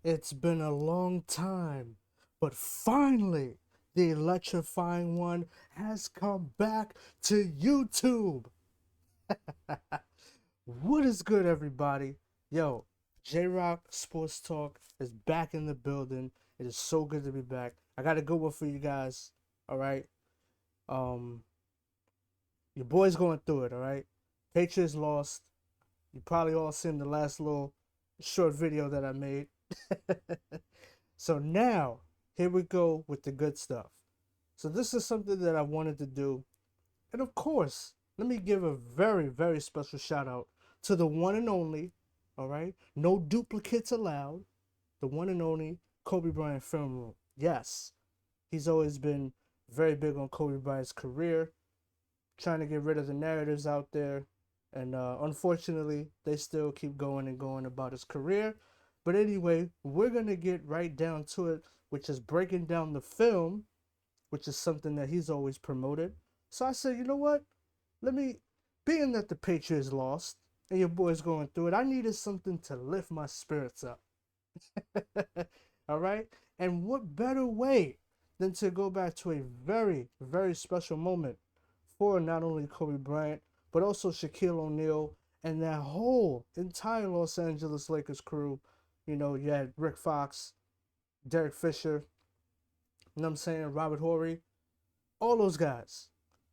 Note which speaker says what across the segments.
Speaker 1: It's been a long time, but finally, the electrifying one has come back to YouTube. What is good, everybody? Yo, J Rock Sports Talk is back in the building. It is so good to be back. I got a good one for you guys. All right. Um, your boy's going through it. All right. Patriots lost. You probably all seen the last little short video that I made. So now, here we go with the good stuff. So this is something that I wanted to do. And of course, let me give a very, very special shout out to the one and only, all right? No duplicates allowed. The one and only Kobe Bryant Film Room. Yes, he's always been very big on Kobe Bryant's career, trying to get rid of the narratives out there. And unfortunately, they still keep going and going about his career. But anyway, we're going to get right down to it, which is breaking down the film, which is something that he's always promoted. So I said, you know what? Let me, being that the Patriots lost and your boy's going through it, I needed something to lift my spirits up. All right? And what better way than to go back to a very, very special moment for not only Kobe Bryant, but also Shaquille O'Neal and that whole entire Los Angeles Lakers crew. You know, you had Rick Fox, Derek Fisher, you know what I'm saying, Robert Horry, all those guys.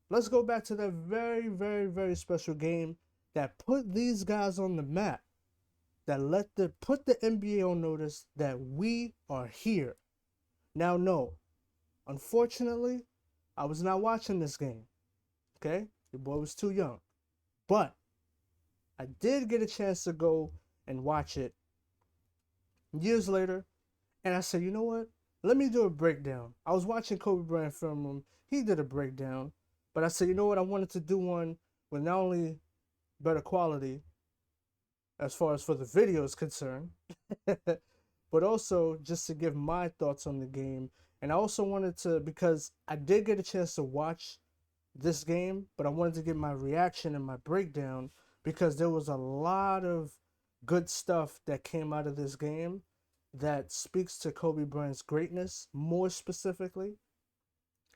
Speaker 1: Let's go back to that very, very, very special game that put these guys on the map, that put the NBA on notice that we are here. Now, no, unfortunately, I was not watching this game. Okay, your boy was too young, but I did get a chance to go and watch it years later, and I said, you know what? Let me do a breakdown. I was watching Kobe Bryant Film Room. He did a breakdown, but I said, you know what? I wanted to do one with not only better quality as far as for the video is concerned, but also just to give my thoughts on the game. And I also wanted to, because I did get a chance to watch this game, but I wanted to get my reaction and my breakdown because there was a lot of good stuff that came out of this game that speaks to Kobe Bryant's greatness, more specifically,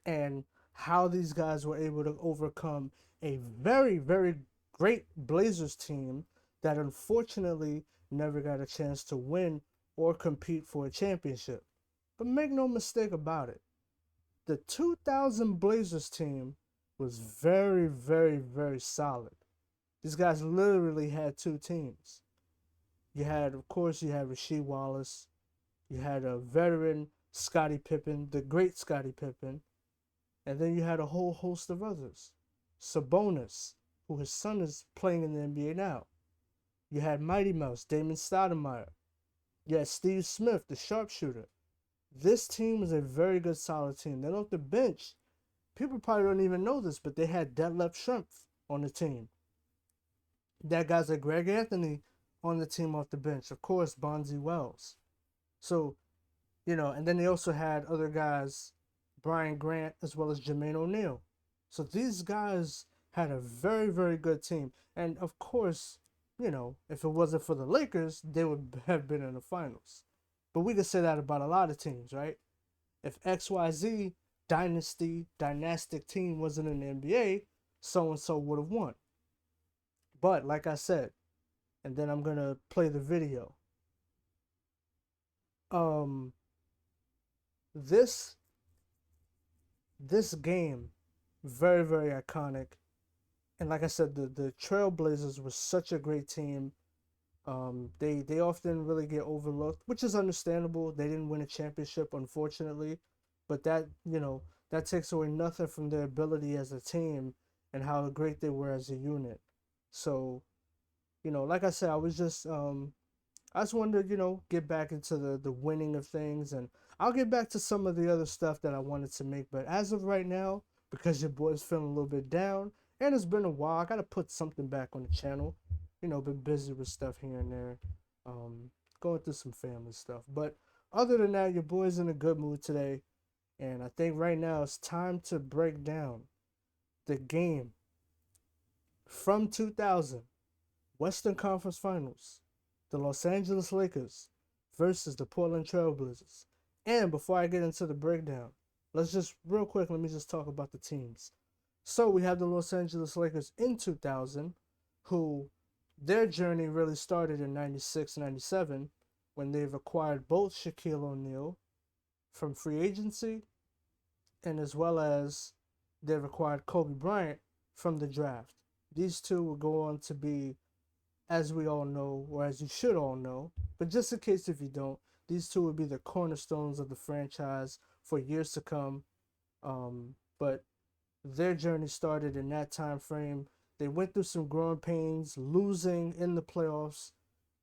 Speaker 1: and how these guys were able to overcome a very, very great Blazers team that unfortunately never got a chance to win or compete for a championship. But make no mistake about it, the 2000 Blazers team was very, very, very solid. These guys literally had two teams. You had, of course, you had Rasheed Wallace. You had a veteran Scottie Pippen, the great Scottie Pippen. And then you had a whole host of others. Sabonis, who his son is playing in the NBA now. You had Mighty Mouse, Damon Stoudemire. You had Steve Smith, the sharpshooter. This team was a very good, solid team. Then off the bench, people probably don't even know this, but they had Detlef Schrempf on the team. That guy's like Greg Anthony on the team off the bench. Of course, Bonzi Wells. So, and then they also had other guys, Brian Grant as well as Jermaine O'Neal. So these guys had a very, very good team. And of course, if it wasn't for the Lakers, they would have been in the finals. But we could say that about a lot of teams, right? If XYZ dynastic team wasn't in the NBA, so and so would have won. But like I said, and then I'm gonna play the video. Um, this this game, very, very iconic. And like I said, the Trailblazers was such a great team. They often really get overlooked, which is understandable. They didn't win a championship, unfortunately, but that takes away nothing from their ability as a team and how great they were as a unit. So, like I said, I just wanted to, get back into the winning of things, and I'll get back to some of the other stuff that I wanted to make. But as of right now, because your boy's feeling a little bit down, and it's been a while, I gotta put something back on the channel. Been busy with stuff here and there, going through some family stuff. But other than that, your boy's in a good mood today, and I think right now it's time to break down the game from 2000 Western Conference Finals. The Los Angeles Lakers versus the Portland Trailblazers. And before I get into the breakdown, let's just real quick, let me just talk about the teams. So we have the Los Angeles Lakers in 2000, who their journey really started in 96, 97, when they've acquired both Shaquille O'Neal from free agency, and as well as they've acquired Kobe Bryant from the draft. These two will go on to be, as we all know, or as you should all know, but just in case if you don't, these two would be the cornerstones of the franchise for years to come. But their journey started in that time frame. They went through some growing pains, losing in the playoffs,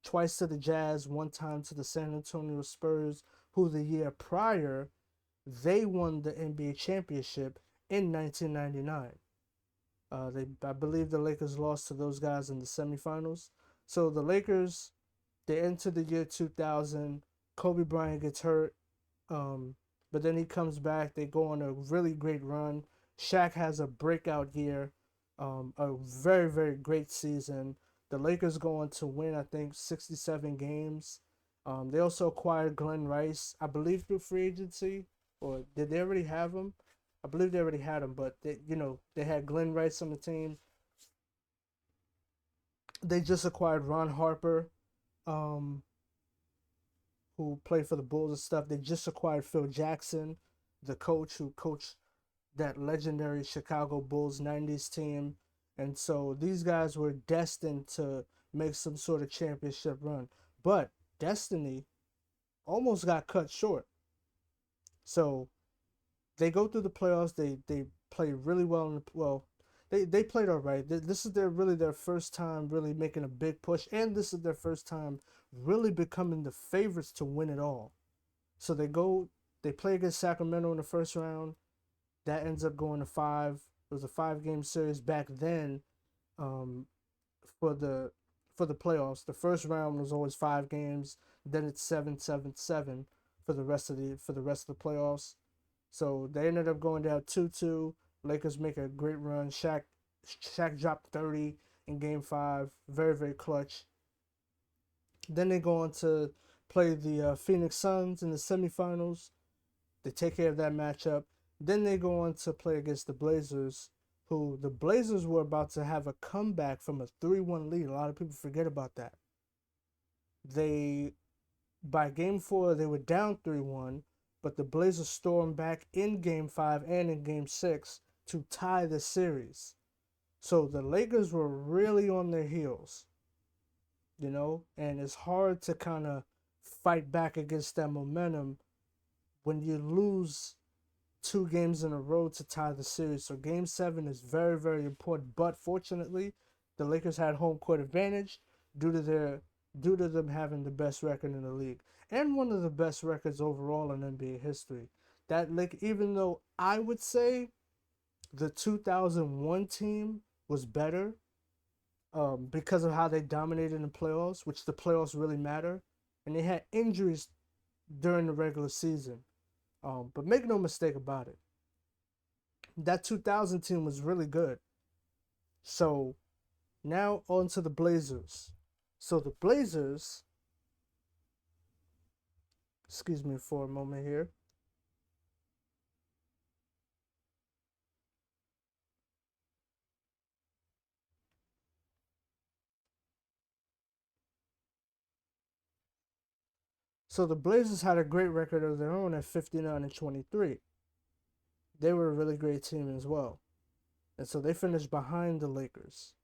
Speaker 1: twice to the Jazz, one time to the San Antonio Spurs, who the year prior they won the NBA championship in 1999. I believe the Lakers lost to those guys in the semifinals. So the Lakers, they enter the year 2000. Kobe Bryant gets hurt, um, but then he comes back. They go on a really great run. Shaq has a breakout year, a very, very great season. The Lakers go on to win, I think, 67 games. They also acquired Glenn Rice, I believe, through free agency, or did they already have him? I believe they already had him, but they had Glenn Rice on the team. They just acquired Ron Harper, um, who played for the Bulls and stuff. They just acquired Phil Jackson, the coach who coached that legendary Chicago Bulls 90s team. And so these guys were destined to make some sort of championship run. But destiny almost got cut short. So they go through the playoffs. They play really well they played all right. This is their first time really making a big push, and this is their first time really becoming the favorites to win it all. So they play against Sacramento in the first round. That ends up going to five. It was a 5-game series back then. Um, for the playoffs, the first round was always 5 games. Then it's 7-7-7 for the rest of the playoffs. So they ended up going down 2-2. Lakers make a great run. Shaq dropped 30 in Game 5. Very, very clutch. Then they go on to play the Phoenix Suns in the semifinals. They take care of that matchup. Then they go on to play against the Blazers, who the Blazers were about to have a comeback from a 3-1 lead. A lot of people forget about that. By Game 4, they were down 3-1, but the Blazers stormed back in Game 5 and in Game 6 to tie the series. So the Lakers were really on their heels, and it's hard to kind of fight back against that momentum when you lose 2 games in a row to tie the series. So Game 7 is very, very important. But fortunately, the Lakers had home court advantage due to them having the best record in the league and one of the best records overall in NBA history. Even though I would say the 2001 team was better, because of how they dominated in the playoffs, which the playoffs really matter, and they had injuries during the regular season. But make no mistake about it, that 2000 team was really good. So now on to the Blazers. So the Blazers, excuse me for a moment here. So the Blazers had a great record of their own at 59-23. They were a really great team as well. And so they finished behind the Lakers.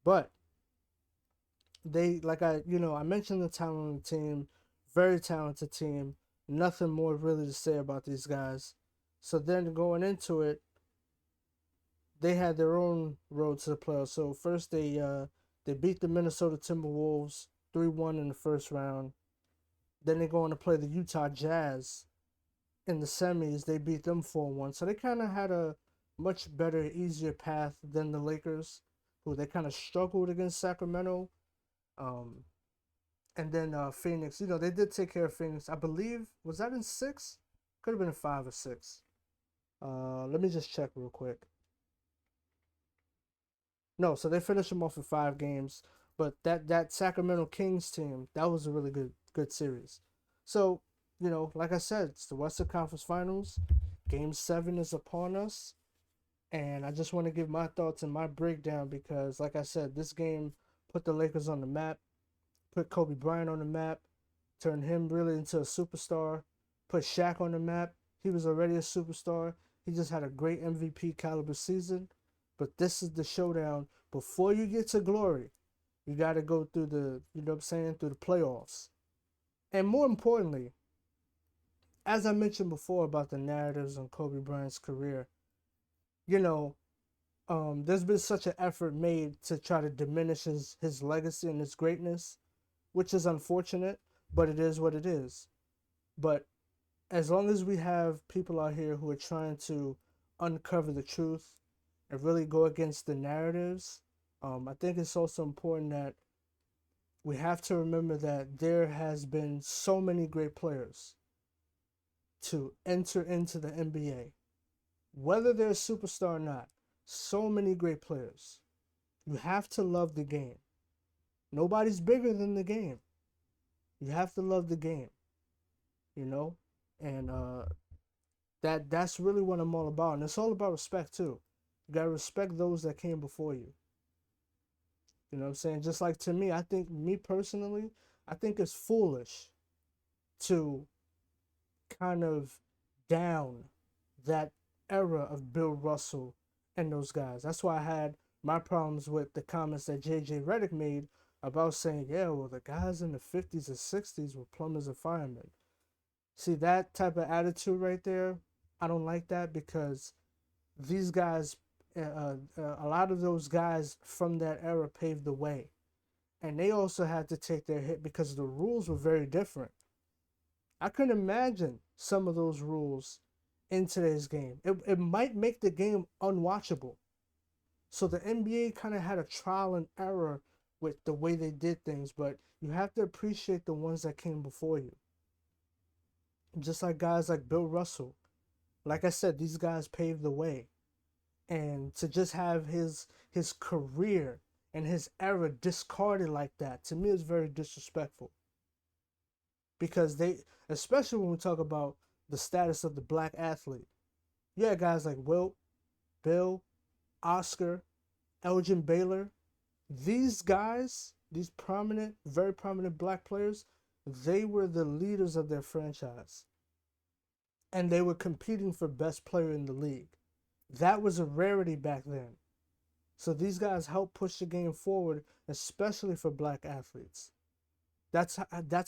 Speaker 1: But I mentioned the talent on the team, very talented team. Nothing more really to say about these guys. So then going into it, they had their own road to the playoffs. So first they beat the Minnesota Timberwolves 3-1 in the first round. Then they go on to play the Utah Jazz in the semis. They beat them 4-1. So they kind of had a much better, easier path than the Lakers, who they kind of struggled against Sacramento. Um, and then Phoenix, they did take care of Phoenix. I believe, was that in 6? Could have been in 5 or 6. Let me just check real quick. No, so they finished them off in 5 games. But that Sacramento Kings team, that was a really good series. So, like I said, it's the Western Conference Finals. Game 7 is upon us. And I just want to give my thoughts and my breakdown because, like I said, this game put the Lakers on the map, put Kobe Bryant on the map, turned him really into a superstar, put Shaq on the map. He was already a superstar. He just had a great MVP caliber season. But this is the showdown. Before you get to glory, you got to go through through the playoffs. And more importantly, as I mentioned before about the narratives on Kobe Bryant's career, you know, there's been such an effort made to try to diminish his legacy and his greatness, which is unfortunate, but it is what it is. But as long as we have people out here who are trying to uncover the truth and really go against the narratives, I think it's also important that we have to remember that there has been so many great players to enter into the NBA, whether they're a superstar or not. So many great players. You have to love the game. Nobody's bigger than the game. You have to love the game, and that's really what I'm all about. And it's all about respect too. You gotta respect those that came before you. You know what I'm saying? Just like to me, me personally, I think it's foolish to kind of down that era of Bill Russell and those guys. That's why I had my problems with the comments that JJ Redick made about saying, yeah, well, the guys in the 50s and 60s were plumbers and firemen. See, that type of attitude right there, I don't like that because these guys, a lot of those guys from that era paved the way. And they also had to take their hit because the rules were very different. I couldn't imagine some of those rules in today's game. It might make the game unwatchable. So the NBA kind of had a trial and error with the way they did things, but you have to appreciate the ones that came before you. Just like guys like Bill Russell. Like I said, these guys paved the way. And to just have his career and his era discarded like that, to me is very disrespectful. Because especially when we talk about the status of the black athlete. You had guys like Wilt, Bill, Oscar, Elgin Baylor. These guys, these prominent, very prominent black players, they were the leaders of their franchise. And they were competing for best player in the league. That was a rarity back then. So these guys helped push the game forward, especially for black athletes. That's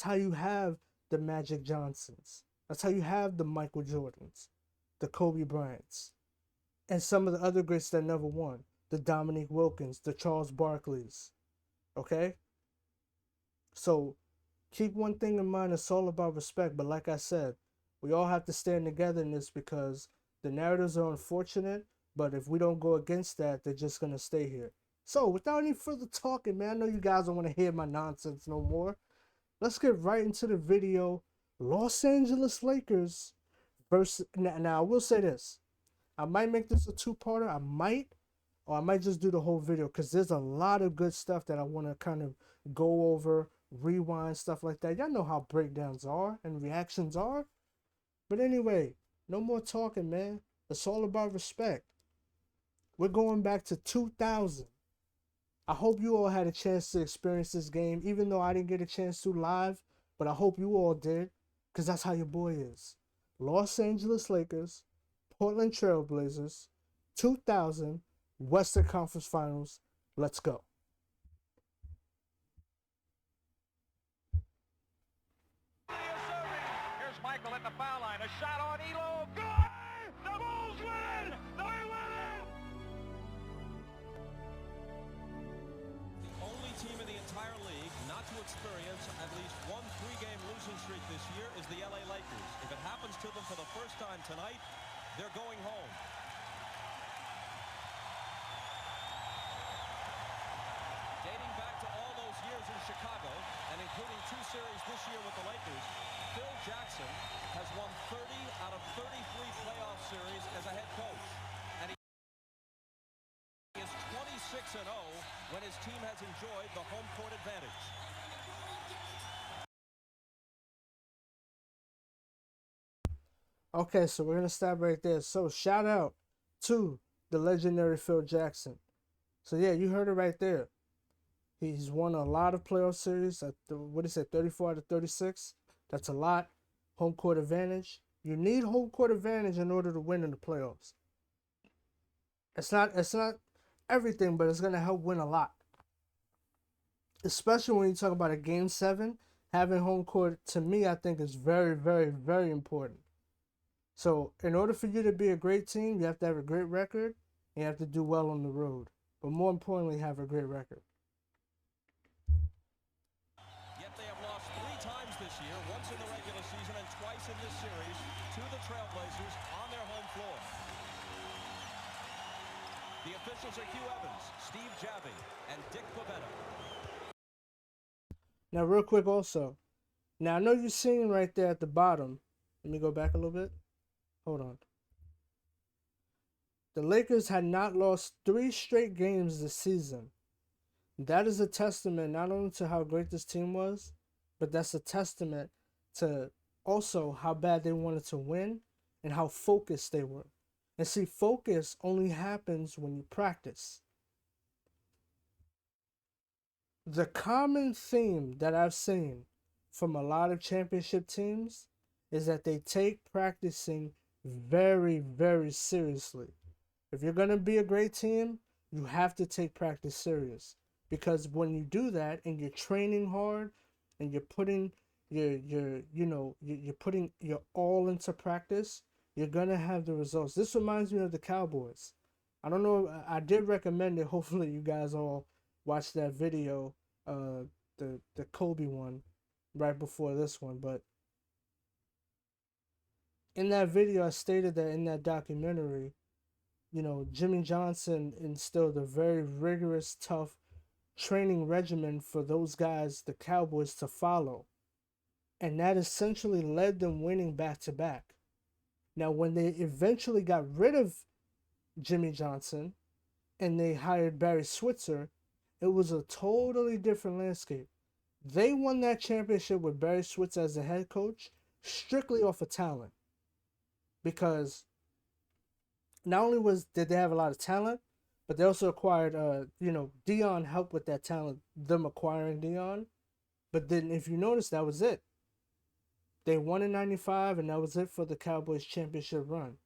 Speaker 1: how you have the Magic Johnsons. That's how you have the Michael Jordans, the Kobe Bryants, and some of the other greats that never won. The Dominique Wilkins, the Charles Barkleys. Okay? So keep one thing in mind, it's all about respect. But like I said, we all have to stand together in this because the narratives are unfortunate, but if we don't go against that, they're just going to stay here. So without any further talking, man, I know you guys don't want to hear my nonsense no more. Let's get right into the video. Los Angeles Lakers versus... Now, I will say this. I might make this a two-parter. Or I might just do the whole video because there's a lot of good stuff that I want to kind of go over, rewind, stuff like that. Y'all know how breakdowns are and reactions are. But anyway, no more talking, man. It's all about respect. We're going back to 2000. I hope you all had a chance to experience this game, even though I didn't get a chance to live, but I hope you all did, because that's how your boy is. Los Angeles Lakers, Portland Trail Blazers, 2000, Western Conference Finals. Let's go.
Speaker 2: Here's Michael at the foul line. A shot on Elo. Good! The Bulls win! They win it!
Speaker 3: The only team in the entire league not to experience at least one three-game losing streak this year is the LA Lakers. If it happens to them for the first time tonight, they're going home. Dating back to all those years in Chicago, and including 2 series this year with the Lakers, Phil Jackson has won 30 out of 33 playoff series as a head coach. And he is 26-0 when his team has enjoyed the home court advantage.
Speaker 1: Okay, so we're gonna stop right there. So shout out to the legendary Phil Jackson. So yeah, you heard it right there. He's won a lot of playoff series. What is it, 34 out of 36? That's a lot. Home court advantage. You need home court advantage in order to win in the playoffs. It's not everything, but it's gonna help win a lot. Especially when you talk about a game 7, having home court to me I think is very, very, very important. So in order for you to be a great team, you have to have a great record and you have to do well on the road. But more importantly, have a great record.
Speaker 3: Yet they have lost 3 times this year, once in the regular season and twice in this series, to the Trailblazers on their home floor. The officials are Hugh Evans, Steve Javie, and Dick Pavetta.
Speaker 1: Now, real quick also. Now, I know you're seeing right there at the bottom. Let me go back a little bit. Hold on. The Lakers had not lost 3 straight games this season. That is a testament not only to how great this team was, but that's a testament to also how bad they wanted to win and how focused they were. And see, focus only happens when you practice. The common theme that I've seen from a lot of championship teams is that they take practicing very, very seriously. If you're going to be a great team, you have to take practice serious. Because when you do that and you're training hard and you're putting you're putting your all into practice, you're going to have the results. This reminds me of the Cowboys. I don't know, I did recommend it. Hopefully you guys all watched that video, the Kobe one right before this one, but in that video I stated that in that documentary, Jimmy Johnson instilled a very rigorous, tough training regimen for those guys, the Cowboys, to follow. And that essentially led them winning back to back. Now, when they eventually got rid of Jimmy Johnson and they hired Barry Switzer, it was a totally different landscape. They won that championship with Barry Switzer as the head coach strictly off of talent. Because not only did they have a lot of talent, but they also acquired, Dion helped with that talent, them acquiring Dion. But then if you notice, that was it. They won in 95, and that was it for the Cowboys championship run.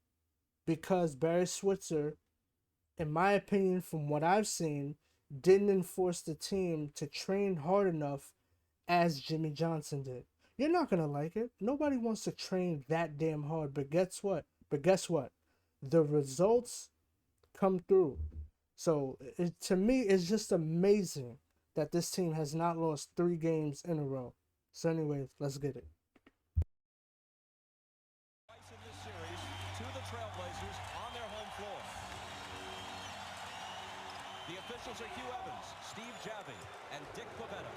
Speaker 1: Because Barry Switzer, in my opinion, from what I've seen, didn't enforce the team to train hard enough as Jimmy Johnson did. You're not going to like it. Nobody wants to train that damn hard. But guess what? The results come through. So to me, it's just amazing that this team has not lost 3 games in a row. So anyways, let's get it.
Speaker 3: Twice in this series to the Trailblazers on their home floor. The officials are Hugh Evans, Steve Javie, and Dick Pavetta.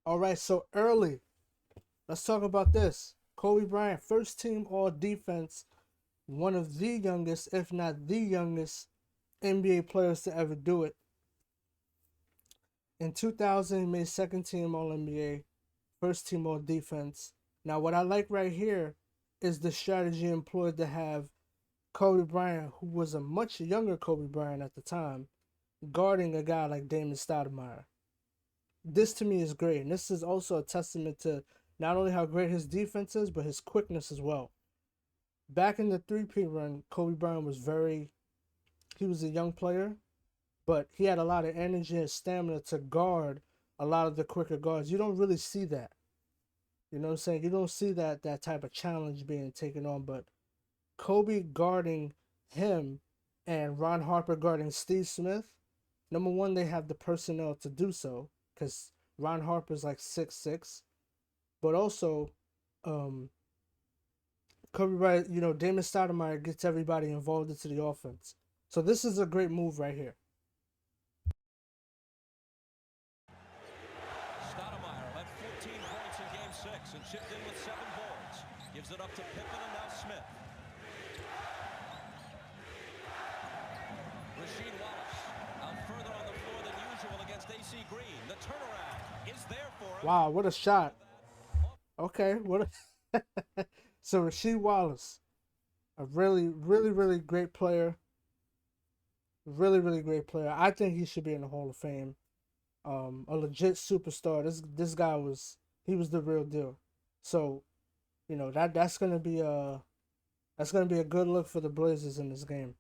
Speaker 1: All right, so early, let's talk about this. Kobe Bryant, first team all defense, one of the youngest, if not the youngest, NBA players to ever do it. In 2000, he made second team all NBA, first team all defense. Now, what I like right here is the strategy employed to have Kobe Bryant, who was a much younger Kobe Bryant at the time, guarding a guy like Damon Stoudemire. This to me is great, and this is also a testament to not only how great his defense is, but his quickness as well. Back in the three-peat run, Kobe Bryant he was a young player, but he had a lot of energy and stamina to guard a lot of the quicker guards. You don't really see that. You know what I'm saying? You don't see that type of challenge being taken on, but Kobe guarding him and Ron Harper guarding Steve Smith, number one, they have the personnel to do so, because Ron Harper's like 6'6", but also Kobe Bryant, Damon Stoudemire gets everybody involved into the offense. So this is a great move right here.
Speaker 3: Stoudemire led 14 points in Game 6 and chipped in with 7 boards. Gives it up to Pippen and now Smith. Rasheed Wallace out further on the floor than usual against A.C. Green. The turnaround. is there for him.
Speaker 1: Wow, what a shot. Okay, what a so Rasheed Wallace, a really great player. Really great player. I think he should be in the Hall of Fame. A legit superstar. This guy was the real deal. So, you know, that's gonna be a good look for the Blazers in this game.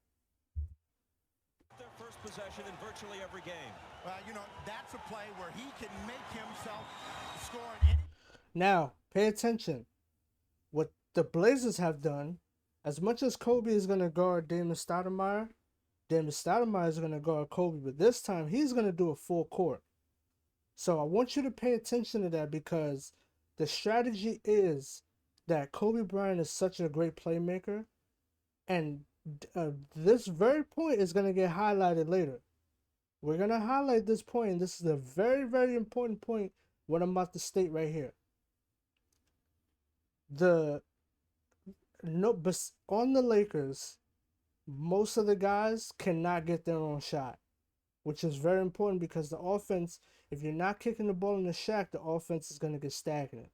Speaker 3: Their first possession in virtually every game.
Speaker 4: Well, you know, that's a play where he can make himself score in any.
Speaker 1: Now, pay attention. What the Blazers have done, as much as Kobe is gonna guard Damon Stoudemire is gonna guard Kobe, but this time he's gonna do a full court. So I want you to pay attention to that because the strategy is that Kobe Bryant is such a great playmaker, and this very point is going to get highlighted later. We're going to highlight this point, and this is a very important point, what I'm about to state right here. On the Lakers, most of the guys cannot get their own shot, which is very important because the offense, if you're not kicking the ball in the shack, the offense is going to get stagnant.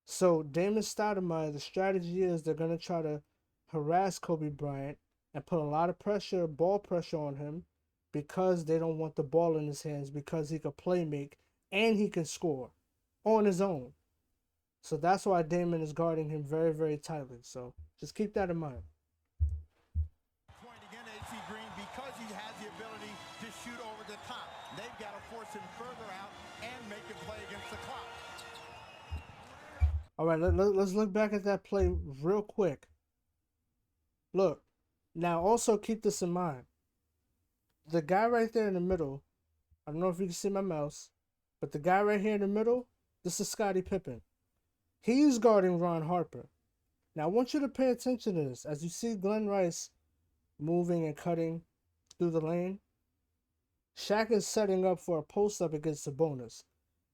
Speaker 1: So Damon Stoudemire, the strategy is they're going to try to harass Kobe Bryant and put a lot of pressure, ball pressure on him because they don't want the ball in his hands because he could play make and he can score on his own. So that's why Damon is guarding him very tightly. So just keep that in mind.
Speaker 4: Point again, AC Green, because he has the ability to shoot over the top. They've got to force him further out and make him play against the clock.
Speaker 1: All right, let's look back at that play real quick. Look, now also keep this in mind. The guy right there in the middle, I don't know if you can see my mouse, but the guy right here in the middle, this is Scottie Pippen. He's guarding Ron Harper. Now I want you to pay attention to this. As you see Glenn Rice moving and cutting through the lane, Shaq is setting up for a post-up against Sabonis.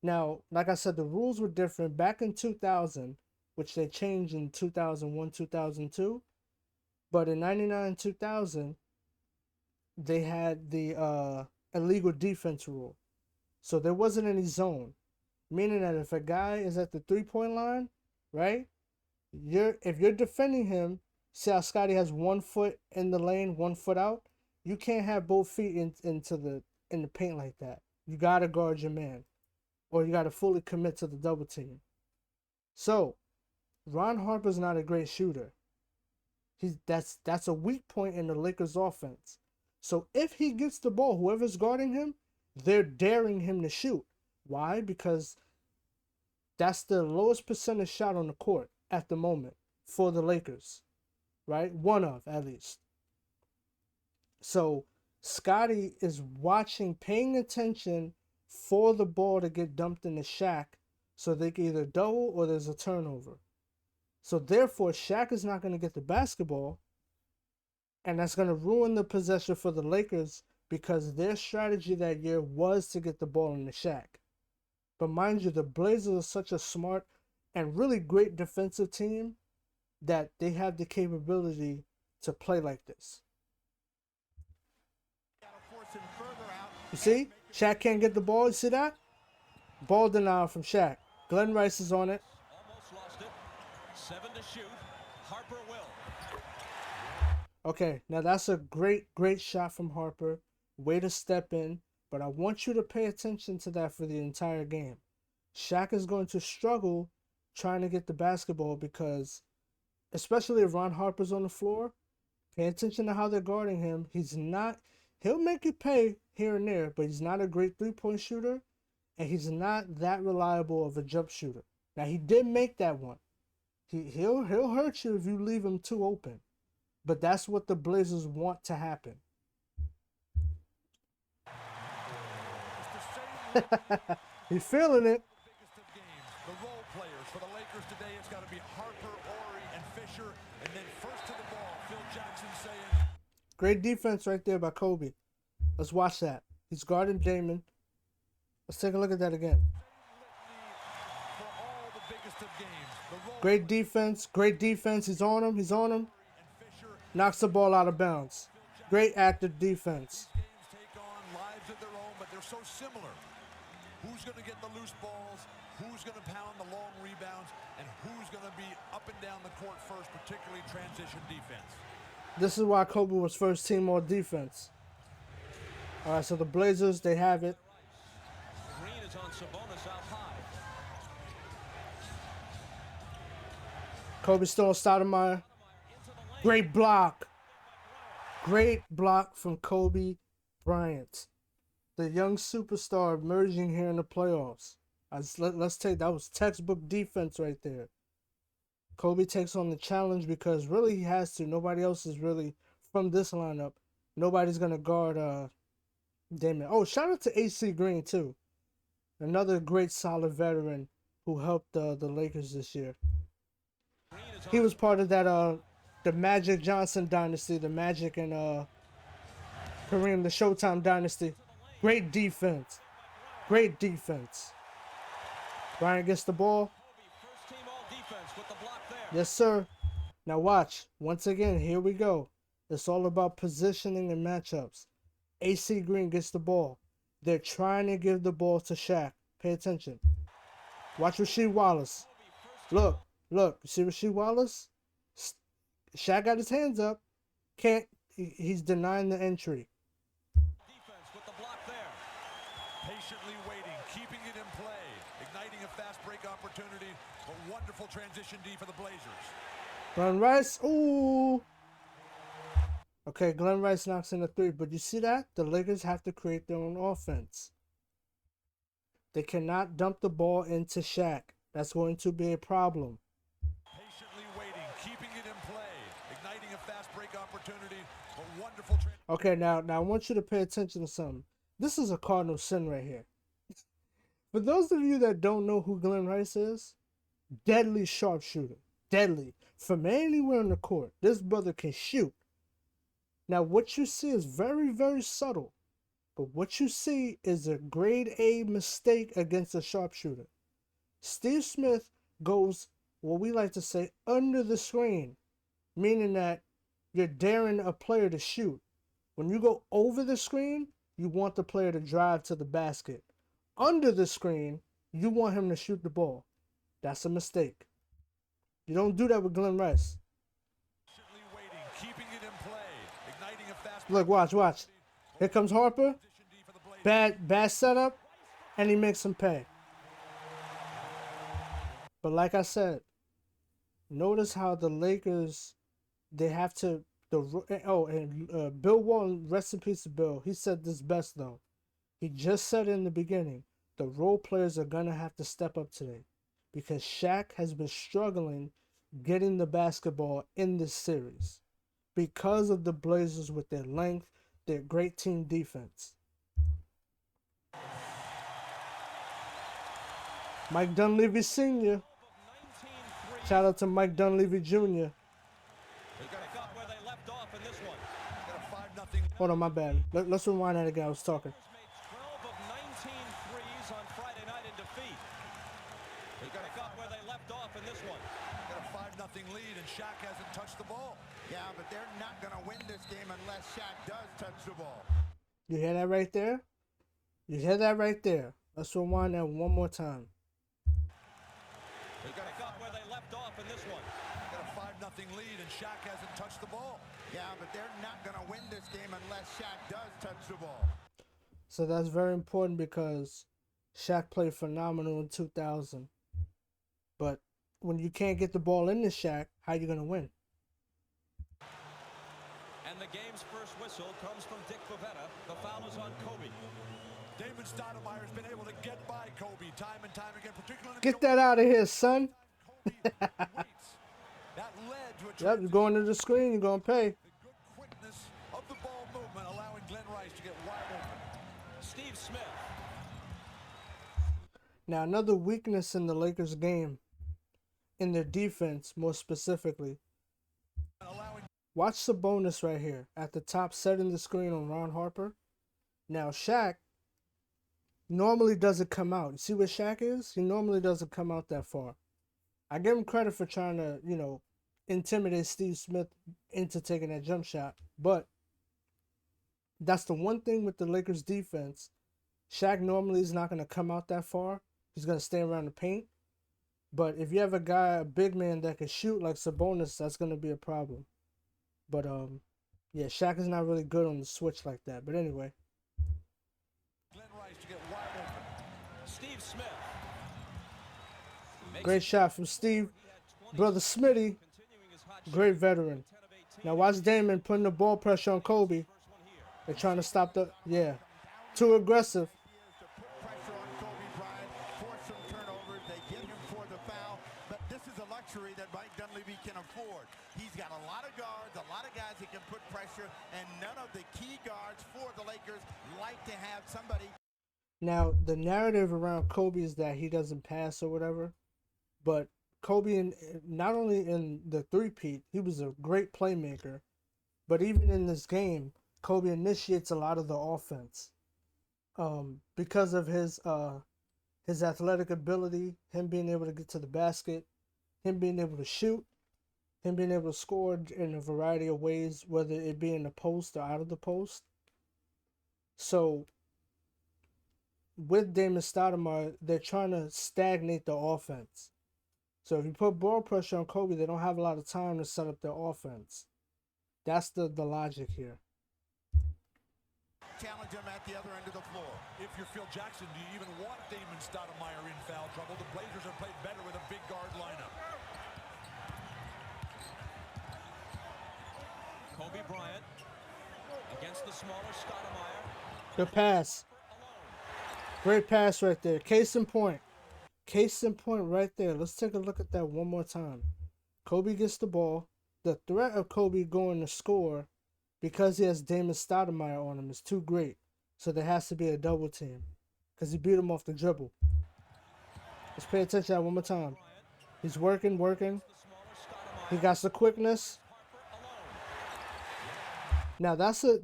Speaker 1: Now, like I said, the rules were different back in 2000, which they changed in 2001, 2002. But in 99, 2000, they had the illegal defense rule. So there wasn't any zone. Meaning that if a guy is at the three-point line, right, if you're defending him, see how Scottie has 1 foot in the lane, 1 foot out? You can't have both feet in the paint like that. You got to guard your man. Or you got to fully commit to the double team. So, Ron Harper's not a great shooter. That's a weak point in the Lakers offense. So if he gets the ball, whoever's guarding him, they're daring him to shoot. Why? Because that's the lowest percentage shot on the court at the moment for the Lakers. Right? One of, at least. So Scottie is watching, paying attention for the ball to get dumped in the Shack so they can either double or there's a turnover. So therefore, Shaq is not going to get the basketball, and that's going to ruin the possession for the Lakers because their strategy that year was to get the ball in the Shaq. But mind you, the Blazers are such a smart and really great defensive team that they have the capability to play like this. You see? Shaq can't get the ball. You see that? Ball denial from Shaq. Glenn Rice is on it.
Speaker 3: Almost lost it. 7 to shoot. Harper will.
Speaker 1: Okay, now that's a great shot from Harper. Way to step in. But I want you to pay attention to that for the entire game. Shaq is going to struggle trying to get the basketball because, especially if Ron Harper's on the floor, pay attention to how they're guarding him. He'll make you pay here and there, but he's not a great three-point shooter, and he's not that reliable of a jump shooter. Now, he did make that one. He'll hurt you if you leave him too open. But that's what the Blazers want to happen. He's feeling it.
Speaker 4: The role players for the Lakers today, it's got to be Harper, Horry, and Fisher. And then first to the ball, Phil Jackson saying...
Speaker 1: Great defense right there by Kobe. Let's watch that. He's guarding Damon. Let's take a look at that again. Great defense. Great defense. He's on him. He's on him. Knocks the ball out of bounds. Great active defense.
Speaker 5: who's going to get the loose balls, who's going to pound the long rebounds, and who's going to be up and down the court first, particularly transition defense.
Speaker 1: This is why Kobe was first team all defense. All right, so the Blazers, they have it.
Speaker 3: Green is on Sabonis out high.
Speaker 1: Kobe still on Stoudemire. Great block. Great block from Kobe Bryant. The young superstar emerging here in the playoffs. Let's take, that was textbook defense right there. Kobe takes on the challenge because really he has to. Nobody else is really from this lineup. Nobody's going to guard Damon. Oh, shout out to AC Green too. Another great solid veteran who helped the Lakers this year. He was part of that the Magic Johnson dynasty, the Magic and Kareem, the Showtime dynasty. Great defense. Great defense. Bryant gets the ball.
Speaker 3: First team all defense with the block there.
Speaker 1: Yes, sir. Now watch. Once again, here we go. It's all about positioning and matchups. AC Green gets the ball. They're trying to give the ball to Shaq. Pay attention. Watch Rasheed Wallace. Look. You see Rasheed Wallace? Shaq got his hands up. Can't. He's denying the entry.
Speaker 3: Defense with the block there.
Speaker 5: Patiently waiting, keeping it in play, igniting a fast break opportunity. A wonderful transition D for the Blazers.
Speaker 1: Glenn Rice. Ooh. Okay, Glenn Rice knocks in a three. But you see that? The Lakers have to create their own offense. They cannot dump the ball into Shaq. That's going to be a problem.
Speaker 5: Patiently waiting, keeping it in play, igniting a fast break opportunity. A wonderful
Speaker 1: Okay, now I want you to pay attention to something. This is a cardinal sin right here. For those of you that don't know who Glenn Rice is, deadly sharpshooter. Deadly. From anywhere on the court. This brother can shoot. Now, what you see is very, very subtle. But what you see is a grade A mistake against a sharpshooter. Steve Smith goes, what we like to say, under the screen. Meaning that you're daring a player to shoot. When you go over the screen, you want the player to drive to the basket. Under the screen, you want him to shoot the ball. That's a mistake. You don't do that with Glenn Rice.
Speaker 5: waiting, keeping it in play, igniting a fast
Speaker 1: Look, watch. Here comes Harper. Bad setup, and he makes him pay. But like I said, notice how the Lakers, they have to, Bill Walton, rest in peace to Bill, he said this best though. He just said in the beginning, the role players are going to have to step up today because Shaq has been struggling getting the basketball in this series because of the Blazers with their length, their great team defense. Mike Dunleavy Sr. Shout out to Mike Dunleavy Jr.
Speaker 3: They got up where they left off in this one.
Speaker 5: Got a 5-0.
Speaker 1: Hold on, my bad. Let's rewind that again. I was talking.
Speaker 3: Made 12 of 19 threes on Friday night in defeat. They got up where they left off in this one.
Speaker 5: Got a 5-0 lead, and Shaq hasn't touched the ball.
Speaker 4: Yeah, but they're not going to win this game unless Shaq does touch the ball.
Speaker 1: You hear that right there? You hear that right there? Let's rewind that one more time.
Speaker 3: They got up where they left off in this one.
Speaker 5: Got a 5-0 lead, and Shaq hasn't touched the ball.
Speaker 4: Yeah, but they're not going to win this game unless Shaq does touch the ball.
Speaker 1: So that's very important because Shaq played phenomenal in 2000. But when you can't get the ball into Shaq, how you going to win?
Speaker 3: And the game's first whistle comes from Dick Bavetta. The foul is on Kobe.
Speaker 5: Damon Stoudemire has been able to get by Kobe time and time again, particularly.
Speaker 1: Get that out of here, son.
Speaker 5: That led to a
Speaker 1: Yep, you're going to the screen, you're going to pay.
Speaker 5: the good quickness of the ball movement, allowing Glenn Rice to get wide open.
Speaker 3: Steve Smith.
Speaker 1: Now, another weakness in the Lakers game, in their defense, more specifically.
Speaker 5: Allowing
Speaker 1: Watch Sabonis right here at the top, setting the screen on Ron Harper. Now, Shaq normally doesn't come out. You see where Shaq is? He normally doesn't come out that far. I give him credit for trying to, intimidate Steve Smith into taking that jump shot. But that's the one thing with the Lakers defense. Shaq normally is not going to come out that far. He's going to stay around the paint. But if you have a guy, a big man that can shoot like Sabonis, that's going to be a problem. But yeah, Shaq is not really good on the switch like that. But anyway.
Speaker 5: Glenn Rice to get wide open.
Speaker 3: Steve Smith.
Speaker 1: Great shot from Steve. Brother Smitty. Great veteran. Now watch Damon putting the ball pressure on Kobe. They're trying to stop the... Yeah. Too aggressive.
Speaker 4: To put pressure on Kobe Bryant, force some turnovers. They get him for the foul. But this is a luxury that Mike Dunleavy can afford. He's got a lot of guards, a lot of guys that can put pressure, and none of the key guards for the Lakers like to have somebody.
Speaker 1: Now, the narrative around Kobe is that he doesn't pass or whatever. But Kobe, not only in the three-peat, he was a great playmaker. But even in this game, Kobe initiates a lot of the offense. Because of his athletic ability, him being able to get to the basket, him being able to shoot, him being able to score in a variety of ways, whether it be in the post or out of the post. So, with Damon Stoudemire, they're trying to stagnate the offense. So if you put ball pressure on Kobe, they don't have a lot of time to set up their offense. That's the logic here.
Speaker 4: Challenge him at the other end of the floor.
Speaker 5: If you're Phil Jackson, do you even want Damon Stoudemire in foul trouble? The Blazers have played better with a big guard lineup.
Speaker 3: Kobe Bryant against the smaller Stoudemire.
Speaker 1: Good pass. Great pass right there. Case in point. Case in point right there. Let's take a look at that one more time. Kobe gets the ball. The threat of Kobe going to score because he has Damon Stoudemire on him is too great. So there has to be a double team because he beat him off the dribble. Let's pay attention to that one more time. He's working. He got the quickness. Now that's the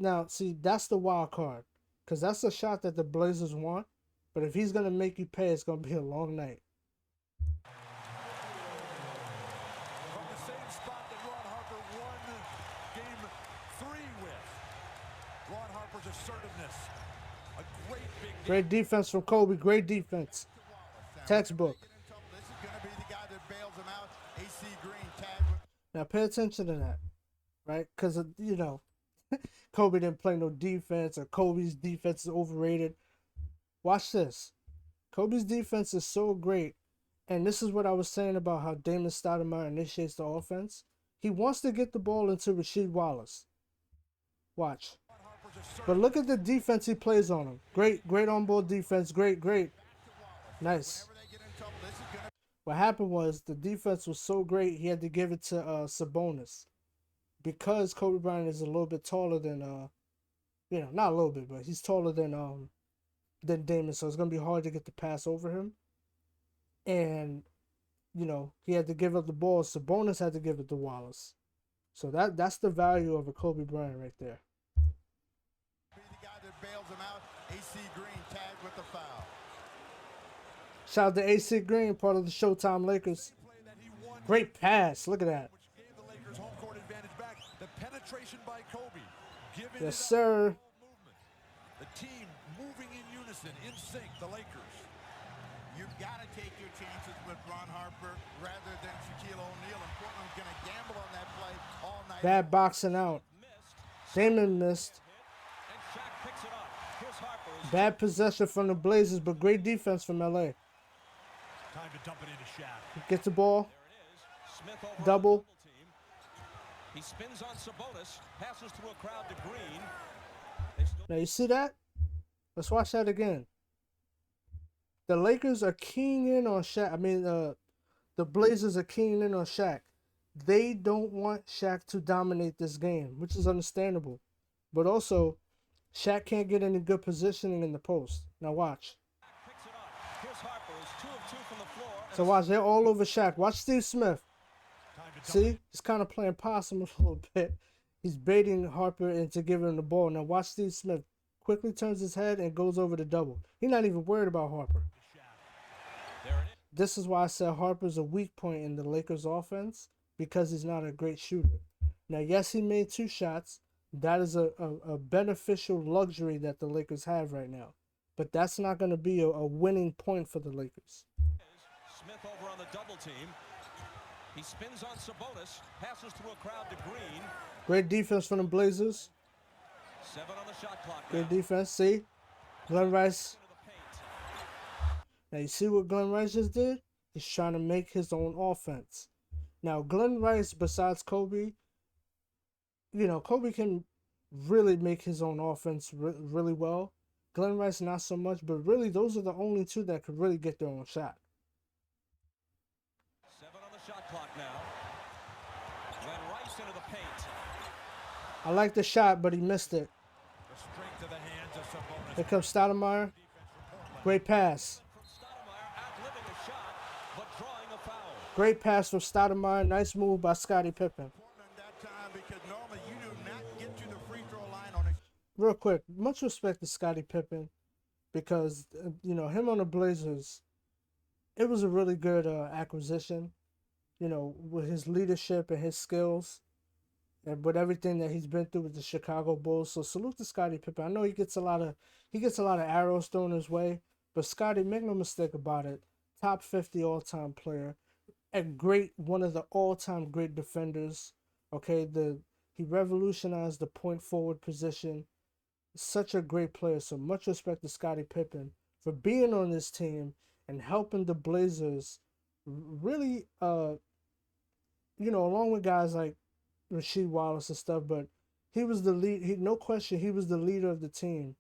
Speaker 1: wild card because that's a shot that the Blazers want. But if he's gonna make you pay, it's gonna be a long night.
Speaker 5: From the same spot that Ron Harper won game 3 with. Ron Harper's assertiveness. A
Speaker 1: Great defense from Kobe. Great defense. Textbook.
Speaker 4: This is going to be the guy that bails him out. AC Green tagged with.
Speaker 1: Now pay attention to that, right? Because, Kobe didn't play no defense or Kobe's defense is overrated. Watch this. Kobe's defense is so great. And this is what I was saying about how Damon Stoudemire initiates the offense. He wants to get the ball into Rasheed Wallace. Watch. But look at the defense he plays on him. Great on-ball defense. Great. Nice. What happened was the defense was so great he had to give it to Sabonis. Because Kobe Bryant is a little bit taller than, not a little bit, but he's taller than Damon, so it's going to be hard to get the pass over him. And, he had to give up the ball. Sabonis had to give it to Wallace. So that's the value of a Kobe Bryant right there.
Speaker 4: Be the guy that bails him out. AC Green tagged with the foul.
Speaker 1: Shout out to AC Green, part of the Showtime Lakers. Great pass. Look at that.
Speaker 5: which gave the Lakers home court advantage back. The penetration by Kobe. Giving
Speaker 1: Yes,
Speaker 5: it up.
Speaker 1: sir.
Speaker 5: Movement. The team moving in unison, in sync, the Lakers.
Speaker 4: You've got to take your chances with Ron Harper rather than Shaquille O'Neal. And Portland's going to gamble on that play all night.
Speaker 1: Bad boxing out. Damon missed.
Speaker 3: And Shaq picks it up. Here's Harper's.
Speaker 1: Bad possession from the Blazers, but great defense from LA.
Speaker 5: Time to dump it into Shaq.
Speaker 1: Gets the ball.
Speaker 3: There it is. Smith over
Speaker 1: Double.
Speaker 3: team. He spins on Sabonis, passes through a crowd to Green. They still
Speaker 1: Now you see that? Let's watch that again. The Lakers are keying in on Shaq. The Blazers are keying in on Shaq. They don't want Shaq to dominate this game, which is understandable. But also, Shaq can't get any good positioning in the post. Now watch.
Speaker 3: picks it up. Here's Harper's 2 of 2 from the floor.
Speaker 1: So watch, they're all over Shaq. Watch Steve Smith.
Speaker 5: Time to dump
Speaker 1: See? He's kind of playing possum a little bit. He's baiting Harper into giving him the ball. Now watch Steve Smith. Quickly turns his head and goes over the double. He's not even worried about Harper.
Speaker 3: There it is.
Speaker 1: This is why I said Harper's a weak point in the Lakers offense, because he's not a great shooter. Now, yes, he made 2 shots. That is a beneficial luxury that the Lakers have right now. but that's not going to be a winning point for the Lakers.
Speaker 3: Smith over on the double team. He spins on Sabonis, passes through a crowd to Green.
Speaker 1: Great defense from the Blazers.
Speaker 3: 7 on the shot clock now.
Speaker 1: Great defense. See? Glenn Rice.
Speaker 3: Into the paint.
Speaker 1: Now, you see what Glenn Rice just did? He's trying to make his own offense. Now, Glenn Rice, besides Kobe, Kobe can really make his own offense really well. Glenn Rice, not so much, but really, those are the only two that could really get their own shot.
Speaker 3: 7 on the shot clock now. Glenn Rice into the paint.
Speaker 1: I like the shot, but he missed it.
Speaker 5: The strength of the hands of Sabonis.
Speaker 1: Here comes Stoudemire. Great pass.
Speaker 3: From Stoudemire, outliving a shot, but drawing a foul.
Speaker 1: Great pass from Stoudemire. Nice move by Scottie Pippen.
Speaker 4: Important that time because normally you do not get to the free throw line on a
Speaker 1: Real quick, much respect to Scottie Pippen because, him on the Blazers, it was a really good acquisition, with his leadership and his skills and with everything that he's been through with the Chicago Bulls. So salute to Scottie Pippen. I know he gets a lot of arrows thrown his way, but Scottie, make no mistake about it, top 50 all-time player, one of the all-time great defenders. Okay, he revolutionized the point forward position. Such a great player. So much respect to Scottie Pippen for being on this team and helping the Blazers really, along with guys like Rasheed Wallace and stuff, but he was the lead. No question, he was the leader of the team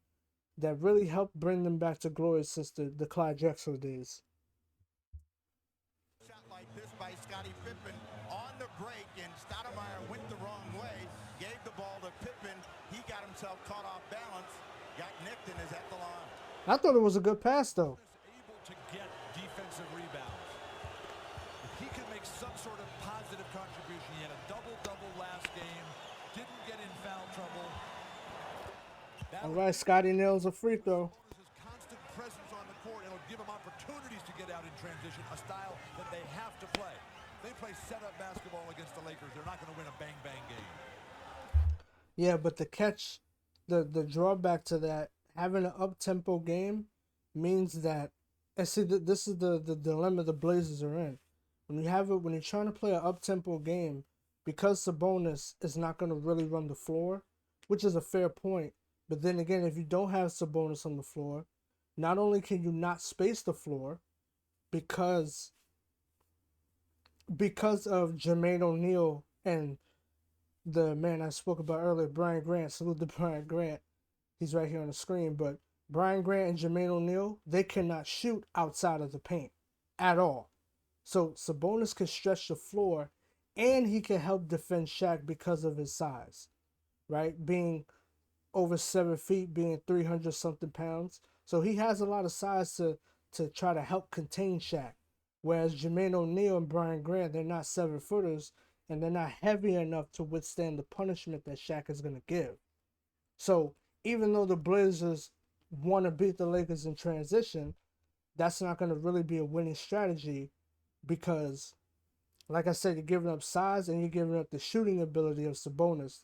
Speaker 1: that really helped bring them back to glory since the Clyde Drexler days.
Speaker 4: shot like this by Scottie Pippen on the break, and Stoudemire went the wrong way, gave the ball to Pippen. He got himself caught off balance, got nicked, and is at the line.
Speaker 1: I thought it was a good pass, though.
Speaker 5: Able to get defensive rebounds. If he can make some sort of positive contribution, he had a double-double last game, didn't get in foul trouble.
Speaker 1: All right, Scottie nails a free throw.
Speaker 5: His constant presence on the court, it'll give him opportunities to get out in transition, a style that they have to play. They play set-up basketball against the Lakers. They're not going to win a bang-bang game.
Speaker 1: Yeah, but the catch, the drawback to that, having an up-tempo game means that, and see, this is the dilemma the Blazers are in. When you're trying to play an up-tempo game, because Sabonis is not going to really run the floor, which is a fair point, but then again, if you don't have Sabonis on the floor, not only can you not space the floor because of Jermaine O'Neal and the man I spoke about earlier, Brian Grant. Salute to Brian Grant. He's right here on the screen. But Brian Grant and Jermaine O'Neal, they cannot shoot outside of the paint at all. So Sabonis can stretch the floor, and he can help defend Shaq because of his size, right? Being over 7 feet, being 300-something pounds. So he has a lot of size to try to help contain Shaq. Whereas Jermaine O'Neal and Brian Grant, they're not 7-footers, and they're not heavy enough to withstand the punishment that Shaq is going to give. So even though the Blazers want to beat the Lakers in transition, that's not going to really be a winning strategy because, like I said, you're giving up size and you're giving up the shooting ability of Sabonis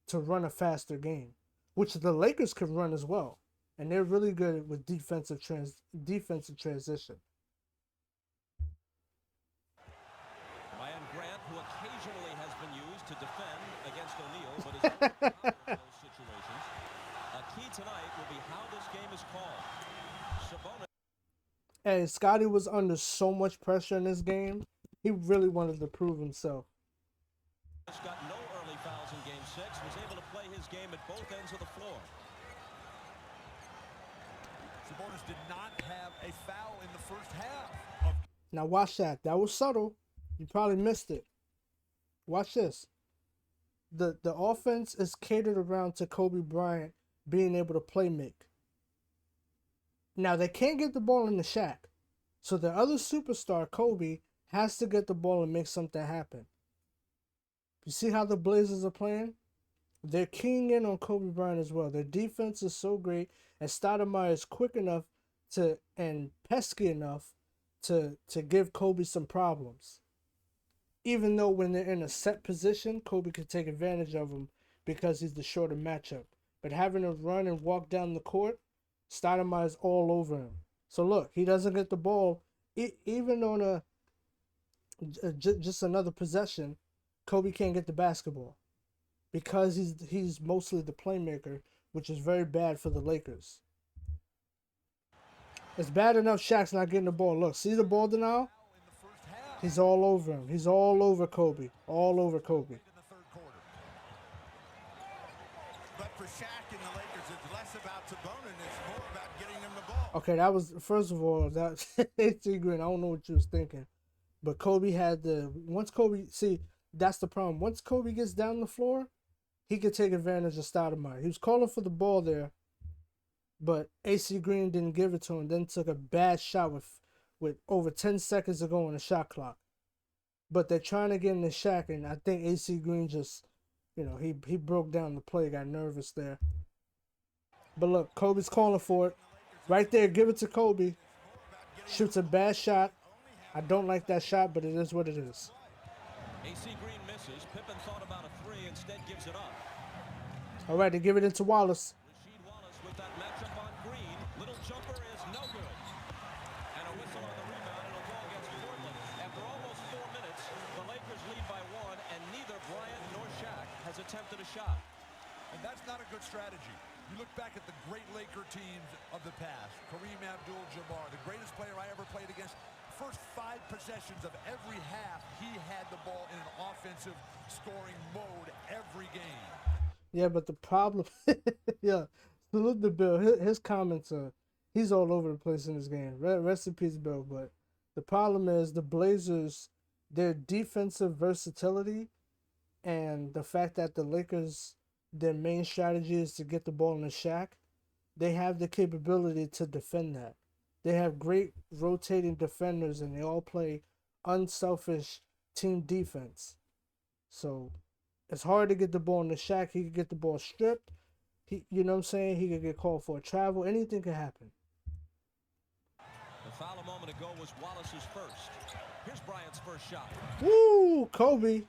Speaker 1: to run a faster game, which the Lakers can run as well. And they're really good with defensive transition.
Speaker 3: Brian Grant, who occasionally has been used to defend against O'Neal, but is not in those situations. A key tonight will be how this game is called. Sabonis.
Speaker 1: Hey, Scottie was under so much pressure in this game. He really wanted to prove himself.
Speaker 3: Got no early fouls in Game 6. Was able to play his game at both ends of the floor.
Speaker 5: Sabonis did not have a foul in the first half.
Speaker 1: Now watch that. That was subtle. You probably missed it. Watch this. The offense is catered around to Kobe Bryant being able to play make. Now they can't get the ball in the Shaq. So the other superstar, Kobe, has to get the ball and make something happen. You see how the Blazers are playing? They're keying in on Kobe Bryant as well. Their defense is so great, and Stoudemire is quick enough and pesky enough to give Kobe some problems. Even though when they're in a set position, Kobe can take advantage of him because he's the shorter matchup. But having to run and walk down the court, Stoudemire's all over him. So look, he doesn't get the ball. Even on just another possession, Kobe can't get the basketball because he's mostly the playmaker, which is very bad for the Lakers. It's bad enough Shaq's not getting the ball. Look, see the ball denial? He's all over him. He's all over Kobe. All over Kobe.
Speaker 4: But for Shaq and the Lakers, it's less about Sabonis and it's more about getting them the ball.
Speaker 1: Okay, that was, first of all, that AC Green, I don't know what you was thinking. But Kobe had once Kobe, see, that's the problem. Once Kobe gets down the floor, he could take advantage of Stoudemire. He was calling for the ball there, but AC Green didn't give it to him, then took a bad shot with over 10 seconds to go on the shot clock. But they're trying to get into Shaq, and I think AC Green just, he broke down the play, got nervous there. But look, Kobe's calling for it. Right there, give it to Kobe. Shoots a bad shot. I don't like that shot, but it is what it is.
Speaker 3: AC Green misses. Pippen thought about a three, instead gives it up.
Speaker 1: All right, they give it into Wallace.
Speaker 3: Rasheed Wallace with that matchup on Green. Little jumper is no good. And a whistle on the rebound and a ball against Portland. After almost 4 minutes, the Lakers lead by 1, and neither Bryant nor Shaq has attempted a shot.
Speaker 5: And that's not a good strategy. You look back at the great Laker teams of the past. Kareem Abdul-Jabbar, the greatest player I ever played against. First 5 possessions of every half, he had the ball in an offensive scoring mode every game.
Speaker 1: Yeah, but the problem, yeah, salute the Bill. His comments are, he's all over the place in this game. Rest in peace, Bill. But the problem is the Blazers, their defensive versatility and the fact that the Lakers, their main strategy is to get the ball in the Shaq, they have the capability to defend that. They have great rotating defenders, and they all play unselfish team defense. So it's hard to get the ball in the Shaq. He could get the ball stripped. You know what I'm saying? He could get called for a travel. Anything could happen.
Speaker 3: The foul a moment ago was Wallace's first. Here's Bryant's first shot.
Speaker 1: Woo! Kobe.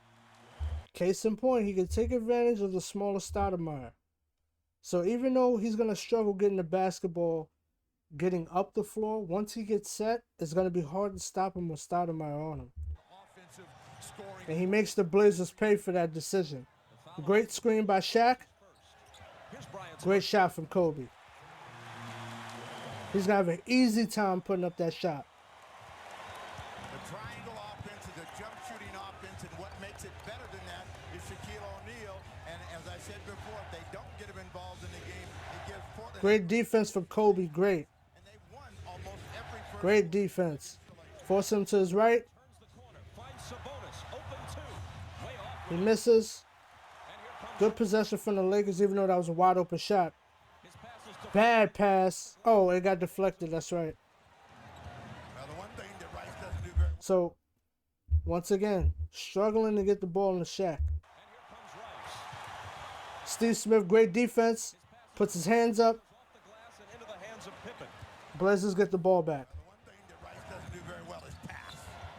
Speaker 1: Case in point, he could take advantage of the smaller Stoudemire. So even though he's going to struggle getting the basketball, getting up the floor, once he gets set, it's going to be hard to stop him with Stoudemire on him. And he makes the Blazers pay for that decision. Great screen by Shaq. Great shot from Kobe. He's going to have an easy time putting up that shot.
Speaker 4: The triangle offense is a jump shooting offense, and what makes it better than that is Shaquille O'Neal. And as I said before, if they don't get him involved in the game, it gives Portland...
Speaker 1: Great defense from Kobe. Great.
Speaker 4: And they won almost every first...
Speaker 1: Great defense. Force him to his right. He misses. Good possession from the Lakers, even though that was a wide open shot. Bad pass. Oh, it got deflected. That's right.
Speaker 4: Now, the one thing that Rice doesn't do very well...
Speaker 1: So, once again, struggling to get the ball in the Shaq. Steve Smith, great defense. Puts his hands up. Blazers get the ball back.
Speaker 4: The one thing that Rice doesn't do very well is pass.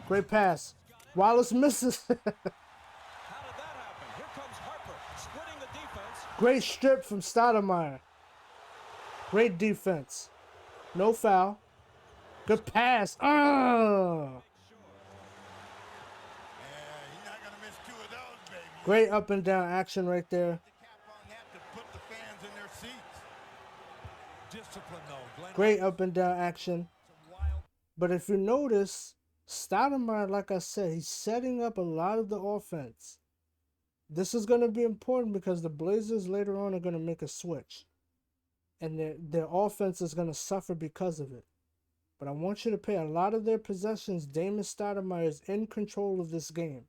Speaker 1: Great pass. Wallace misses. Great strip from Stoudemire. Great defense. No foul. Good pass.
Speaker 4: Yeah, he's not going to miss 2 of those, baby.
Speaker 1: Great up and down action right there.
Speaker 4: The cap on that to put the fans in their seats.
Speaker 5: Discipline, though. Glenn
Speaker 1: Great up and down action. But if you notice, Stoudemire, like I said, he's setting up a lot of the offense. This is going to be important because the Blazers later on are going to make a switch. And their offense is going to suffer because of it. But I want you to pay a lot of their possessions. Damon Stoudemire is in control of this game.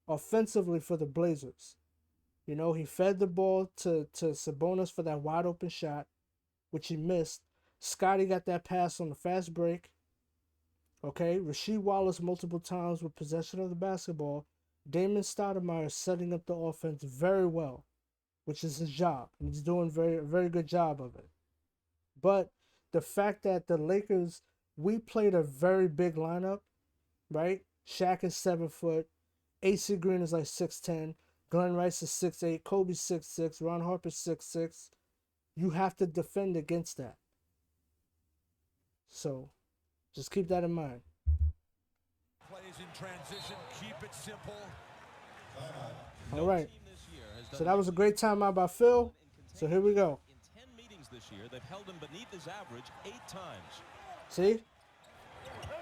Speaker 1: Offensively for the Blazers. You know, he fed the ball to Sabonis for that wide open shot, which he missed. Scotty got that pass on the fast break. Okay, Rasheed Wallace multiple times with possession of the basketball. Damon Stoudemire is setting up the offense very well, which is his job. And he's doing a very good job of it. But the fact that the Lakers, we played a very big lineup, right? Shaq is 7 foot. AC Green is like 6'10". Glenn Rice is 6'8". Kobe's 6'6". Ron Harper's 6'6". You have to defend against that. So just keep that in mind.
Speaker 5: Plays in transition, keep it simple.
Speaker 1: All right. So that was a great timeout by Phil. So here we go.
Speaker 3: In 10 meetings this year, they've held him beneath his average 8 times.
Speaker 1: See?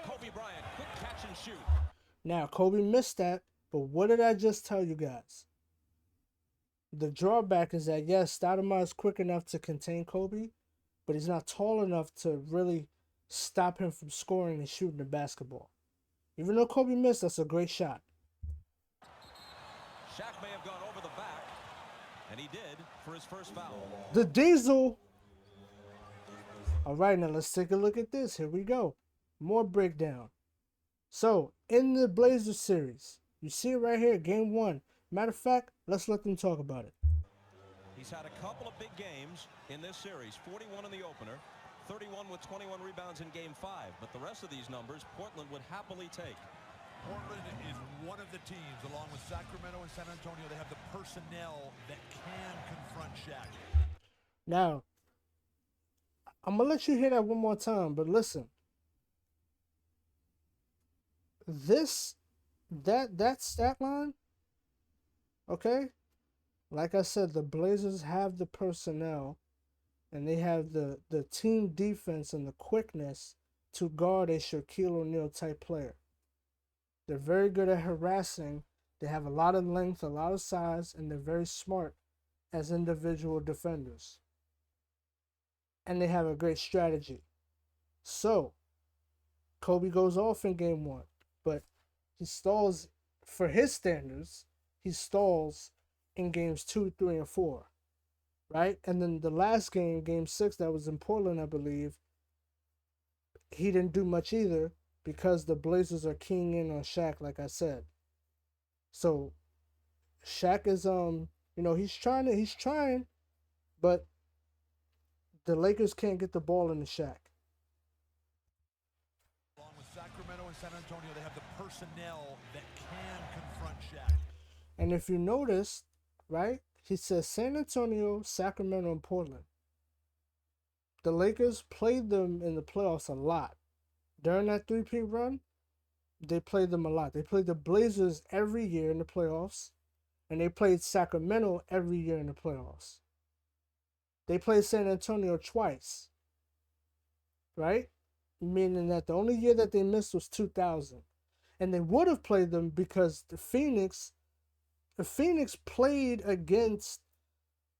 Speaker 3: Kobe Bryant, quick catch and shoot.
Speaker 1: Now, Kobe missed that, but what did I just tell you guys? The drawback is that, yes, Stoudemire is quick enough to contain Kobe, but he's not tall enough to really stop him from scoring and shooting the basketball. Even though Kobe missed, that's a great shot.
Speaker 3: Shaq may have gone over the back, and he did for his first foul.
Speaker 1: The Diesel. All right, now let's take a look at this. Here we go. More breakdown. So, in the Blazers series, you see it right here, game 1. Matter of fact, let's let them talk about it.
Speaker 3: He's had a couple of big games in this series, 41 in the opener, 31 with 21 rebounds in game 5. But the rest of these numbers, Portland would happily take.
Speaker 5: Portland is one of the teams, along with Sacramento and San Antonio, they have the personnel that can confront Shaq.
Speaker 1: Now, I'm going to let you hear that one more time, but listen. That stat line, okay? Like I said, the Blazers have the personnel and they have the team defense and the quickness to guard a Shaquille O'Neal type player. They're very good at harassing. They have a lot of length, a lot of size, and they're very smart as individual defenders. And they have a great strategy. So, Kobe goes off in game 1, but he stalls, for his standards, he stalls in games 2, 3, and 4, right? And then the last game, game 6, that was in Portland, I believe, he didn't do much either because the Blazers are keying in on Shaq, like I said. So, Shaq is, he's trying, but the Lakers can't get the ball in the Shaq.
Speaker 5: Along with Sacramento and San Antonio, they have the personnel that can confront Shaq.
Speaker 1: And if you notice, right, he says San Antonio, Sacramento, and Portland. The Lakers played them in the playoffs a lot. During that 3-peat run, they played them a lot. They played the Blazers every year in the playoffs, and they played Sacramento every year in the playoffs. They played San Antonio twice, right? Meaning that the only year that they missed was 2000. And they would have played them because the Phoenix played against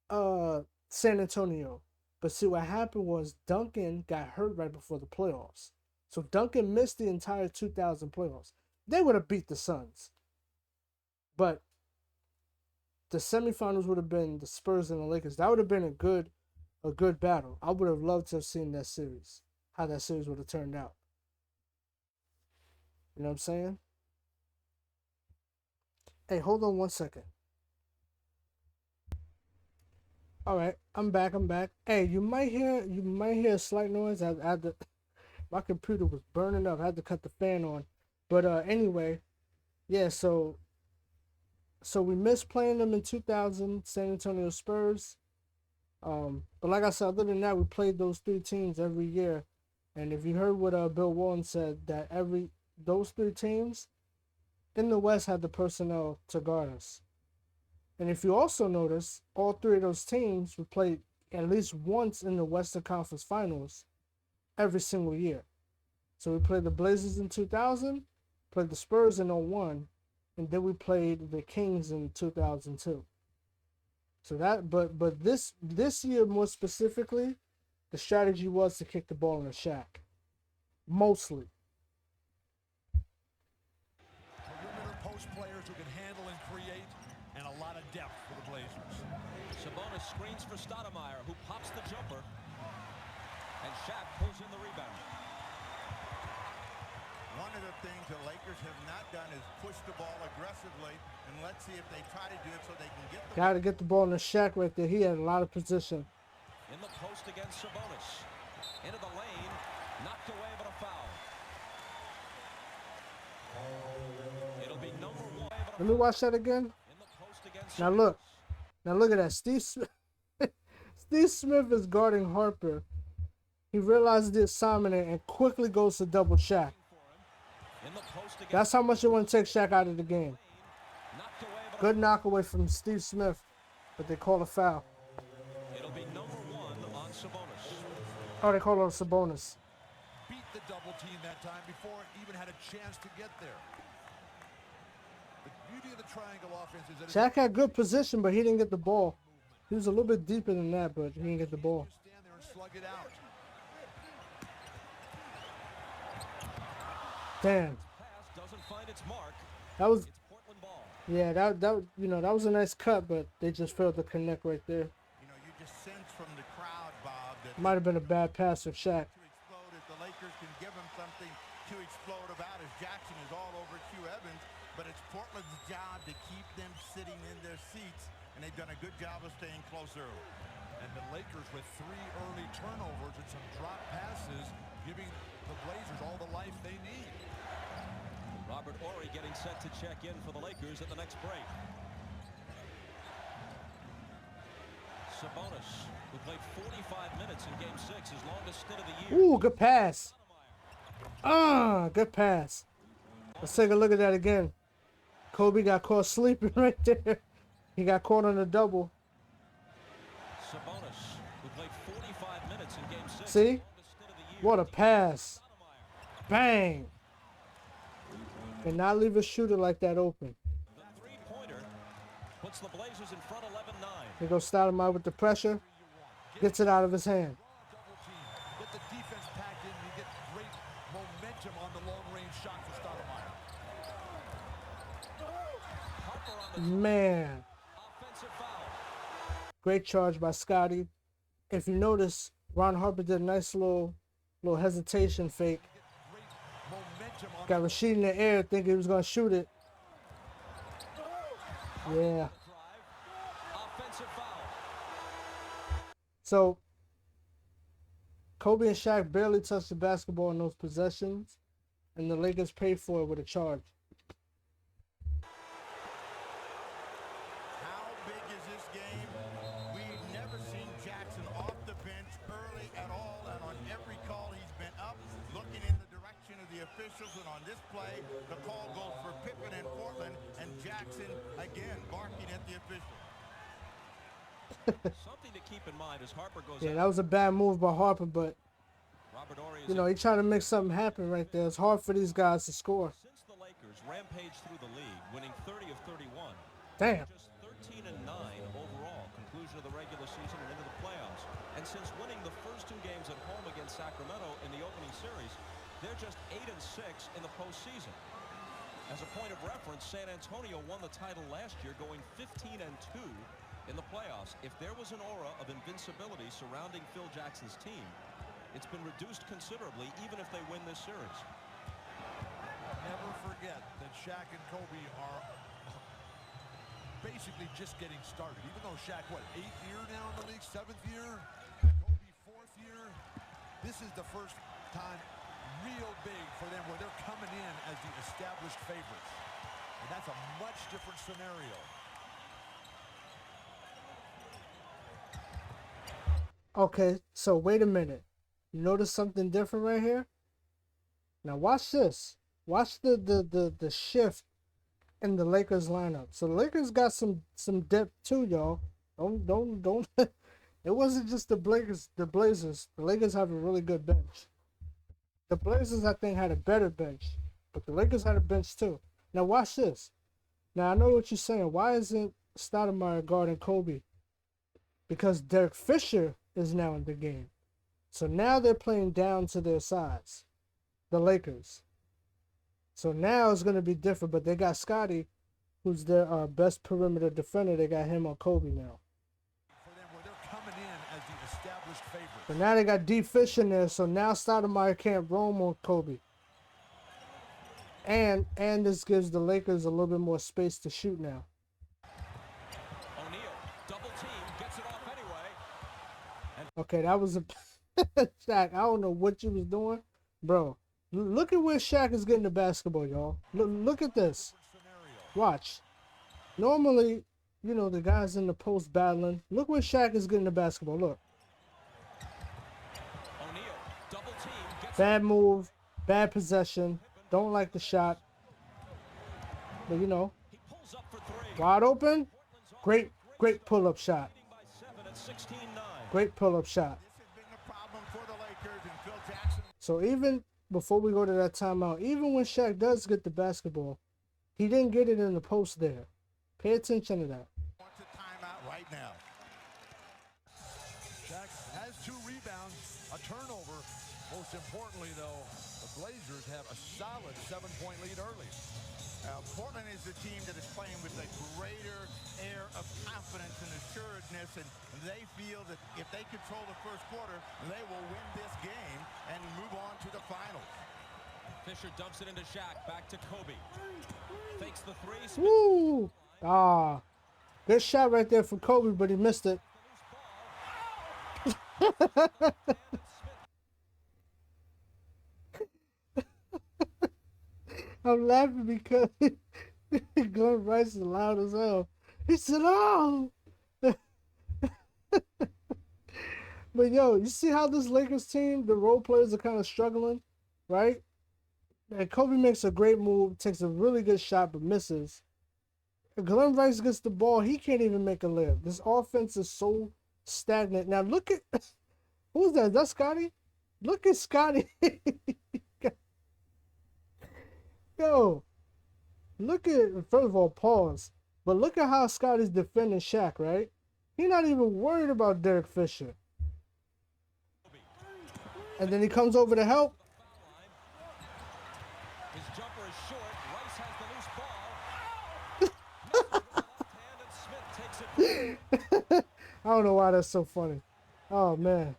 Speaker 1: San Antonio. But see, what happened was Duncan got hurt right before the playoffs. So Duncan missed the entire 2000 playoffs. They would have beat the Suns. But the semifinals would have been the Spurs and the Lakers. That would have been a good battle. I would have loved to have seen that series, how that series would have turned out. You know what I'm saying? Hey, hold on one second. All right, I'm back. Hey, you might hear a slight noise. My computer was burning up. I had to cut the fan on. But anyway, yeah. So we missed playing them in 2000, San Antonio Spurs. But like I said, other than that, we played those 3 teams every year. And if you heard what Bill Walton said, that those 3 teams in the West had the personnel to guard us. And if you also notice, all 3 of those teams would play at least once in the Western Conference Finals every single year. So we played the Blazers in 2000, played the Spurs in 01, and then we played the Kings in 2002. So that, but this year more specifically, the strategy was to kick the ball in the Shaq, mostly.
Speaker 5: Perimeter post players who can handle and create, and a lot of depth for the Blazers.
Speaker 3: Sabonis screens for Stoudemire, who pops the jumper, and Shaq pulls in the rebound.
Speaker 4: One of the things the Lakers have not done is push the ball aggressively, and let's see if they try to do it so they can get the
Speaker 1: Got to get the ball in the Shaq right there. He had a lot of position.
Speaker 3: In the post against Sabonis. Into the lane, knocked away, but a foul. It'll be number 1.
Speaker 1: Let me watch that again.
Speaker 3: In the post against
Speaker 1: Now look. Now look at that. Steve Smith is guarding Harper. He realizes the assignment and quickly goes to double Shaq.
Speaker 3: In the post against
Speaker 1: That's how much it want to take Shaq out of the game.
Speaker 3: knocked away, but
Speaker 1: Good knock away from Steve Smith, but they call a foul.
Speaker 3: it'll be number 1 on Sabonis.
Speaker 1: Oh, they call it a Sabonis.
Speaker 5: Beat the double team that time before it even had a chance to get there. The beauty of the triangle offense is that
Speaker 1: Shaq had good position, but he didn't get the ball. He was a little bit deeper than that, but he didn't get the ball.
Speaker 5: you stand there and slug it out.
Speaker 1: Damn,
Speaker 3: Pass doesn't find its mark.
Speaker 1: that was,
Speaker 3: It's Portland ball.
Speaker 1: yeah, that that was a nice cut, but they just failed to connect right there.
Speaker 4: You know, you just sense from the crowd, Bob, that
Speaker 1: Might have been a bad pass for Shaq.
Speaker 4: to explode if the Lakers can give him something to explode about as Jackson is all over Q Evans. But it's Portland's job to keep them sitting in their seats, and they've done a good job of staying close early.
Speaker 5: And the Lakers with 3 early turnovers and some drop passes, giving the Blazers all the life they need.
Speaker 3: Robert Horry getting set to check in for the Lakers at the next break. Sabonis, who played 45 minutes in Game 6, his longest stint of the year.
Speaker 1: Ooh, good pass. Good pass. Let's take a look at that again. Kobe got caught sleeping right there. He got caught on the double.
Speaker 3: Sabonis, who played 45 minutes in Game 6.
Speaker 1: See?
Speaker 3: his longest stint of the year.
Speaker 1: What a pass. Bang. And not leave a shooter like that open.
Speaker 3: The three-pointer puts the Blazers in front 11-9.
Speaker 1: He goes Stoudemire with the pressure. Gets it out of his hand.
Speaker 5: Double team. Get the defense packed in. You get great momentum on the long-range shot for Stoudemire.
Speaker 3: Harper on the
Speaker 1: Man.
Speaker 3: offensive foul.
Speaker 1: Great charge by Scotty. If you notice, Ron Harper did a nice little hesitation fake.
Speaker 5: Great momentum on
Speaker 1: Got Rashid in the air thinking he was going to shoot it. Yeah.
Speaker 3: Drive. Offensive foul.
Speaker 1: So, Kobe and Shaq barely touched the basketball in those possessions, and the Lakers paid for it with a charge.
Speaker 4: How big is this game? We've never seen Jackson off the bench early at all, and on every call he's been up, looking in the direction of the officials, and on this play, the call goes for Pippen and Portland, and Jackson, again, barking at the official.
Speaker 3: Something to keep in mind as Harper goes
Speaker 1: Yeah,
Speaker 3: out.
Speaker 1: that was a bad move by Harper, but,
Speaker 3: Robert Horry is
Speaker 1: you know, he tried to make something happen right there. It's hard for these guys to score.
Speaker 3: Since the Lakers rampaged through the league, winning 30 of 31,
Speaker 1: Damn.
Speaker 3: just 13-9 overall, conclusion of the regular season and into the playoffs. And since winning the first 2 games at home against Sacramento in the opening series, they're just 8-6 in the postseason. As a point of reference, San Antonio won the title last year, going 15-2 in the playoffs. If there was an aura of invincibility surrounding Phil Jackson's team, it's been reduced considerably, even if they win this series.
Speaker 5: Never forget that Shaq and Kobe are basically just getting started. Even though Shaq, what, 8th year now in the league, 7th year? Kobe, 4th year? This is the first time real big for them where they're coming in as the established favorites. And that's a much different scenario.
Speaker 1: Okay, so wait a minute. You notice something different right here? Now watch this. Watch the shift in the Lakers lineup. So the Lakers got some depth too, y'all. Don't it wasn't just the Blazers. The Lakers have a really good bench. The Blazers, I think, had a better bench, but the Lakers had a bench too. Now watch this. Now I know what you're saying. Why isn't Stoudemire guarding Kobe? Because Derek Fisher is now in the game. So now they're playing down to their size, the Lakers. So now it's going to be different, but they got Scotty, who's their best perimeter defender. They got him on Kobe now.
Speaker 5: For them where they're coming in as the established favorites.
Speaker 1: But now they got D. Fish in there, so now Stoudemire can't roam on Kobe. And this gives the Lakers a little bit more space to shoot now.
Speaker 3: O'Neal, double team, gets it off anyway.
Speaker 1: Okay, that was a Shaq. I don't know what you was doing, bro. Look at where Shaq is getting the basketball, y'all. Look at this. Watch. Normally, you know, the guys in the post battling. Look where Shaq is getting the basketball. Look.
Speaker 3: O'Neal
Speaker 1: Bad move, bad possession. Don't like the shot. But you know,
Speaker 3: He pulls up for three.
Speaker 1: wide open. Great pull-up shot.
Speaker 3: Leading by 7 at 16-9.
Speaker 1: Great pull-up shot.
Speaker 4: This has been the problem for the Lakers, and Phil Jackson
Speaker 1: So even before we go to that timeout, even when Shaq does get the basketball, he didn't get it in the post there. Pay attention to that.
Speaker 4: wants a timeout right now.
Speaker 5: Shaq has 2 rebounds, a turnover. Most importantly, though, the Blazers have a solid 7-point lead early.
Speaker 4: Portland is the team that is playing with a greater air of confidence and assuredness, and they feel that if they control the first quarter, they will win this game and move on to the finals.
Speaker 3: Fisher dumps it into Shaq. Back to Kobe. Fakes the three.
Speaker 1: Woo! Ah, good shot right there from Kobe, but he missed it. I'm laughing because Glenn Rice is loud as hell. He said, "Oh." But yo, you see how this Lakers team, the role players are kind of struggling, right? And Kobe makes a great move, takes a really good shot, but misses. Glenn Rice gets the ball, he can't even make a layup. This offense is so stagnant. Now look at who's that? Is that Scotty? Look at Scotty. Yo, look at, first of all, pause. But look at how Scotty's defending Shaq, right? He's not even worried about Derek Fisher. And then he comes over to help.
Speaker 3: His jumper is short. Rice has the loose ball. Left hand and Smith takes it.
Speaker 1: I don't know why that's so funny. Oh, man.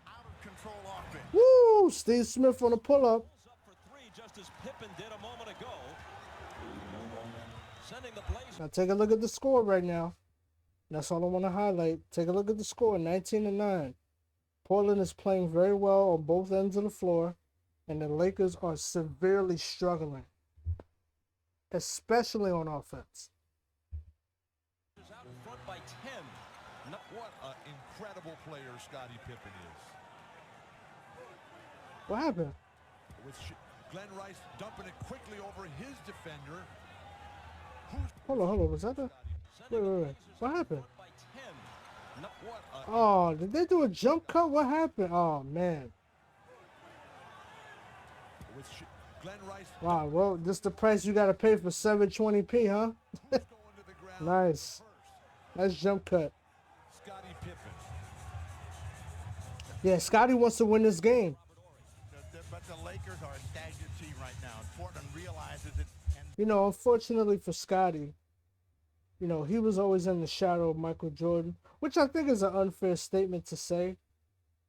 Speaker 4: Out of control offense.
Speaker 1: Woo! Steve Smith on a pull-up.
Speaker 3: Pulls up for 3 just as Pippen did a moment ago. Sending the Blazers.
Speaker 1: Now take a look at the score right now. That's all I want to highlight. Take a look at the score, 19-9. Portland is playing very well on both ends of the floor, and the Lakers are severely struggling, especially on offense.
Speaker 3: Out in front by 10.
Speaker 5: What an incredible player Scottie Pippen is.
Speaker 1: What happened?
Speaker 5: With Glenn Rice dumping it quickly over his defender.
Speaker 1: Hold on. Was that the... Wait. What happened?
Speaker 3: By 10.
Speaker 5: What a
Speaker 1: Oh, did they do a jump cut? What happened? Oh, man.
Speaker 5: with Glenn Rice
Speaker 1: Wow, well, this the price you got to pay for 720p, huh?
Speaker 5: going to the ground.
Speaker 1: Nice. Nice jump cut.
Speaker 5: Scottie Pippen.
Speaker 1: Yeah, Scotty wants to win this game.
Speaker 4: But the Lakers are a stagnant team right now, and Portland realizes it. And
Speaker 1: You know, unfortunately for Scotty, you know, he was always in the shadow of Michael Jordan, which I think is an unfair statement to say,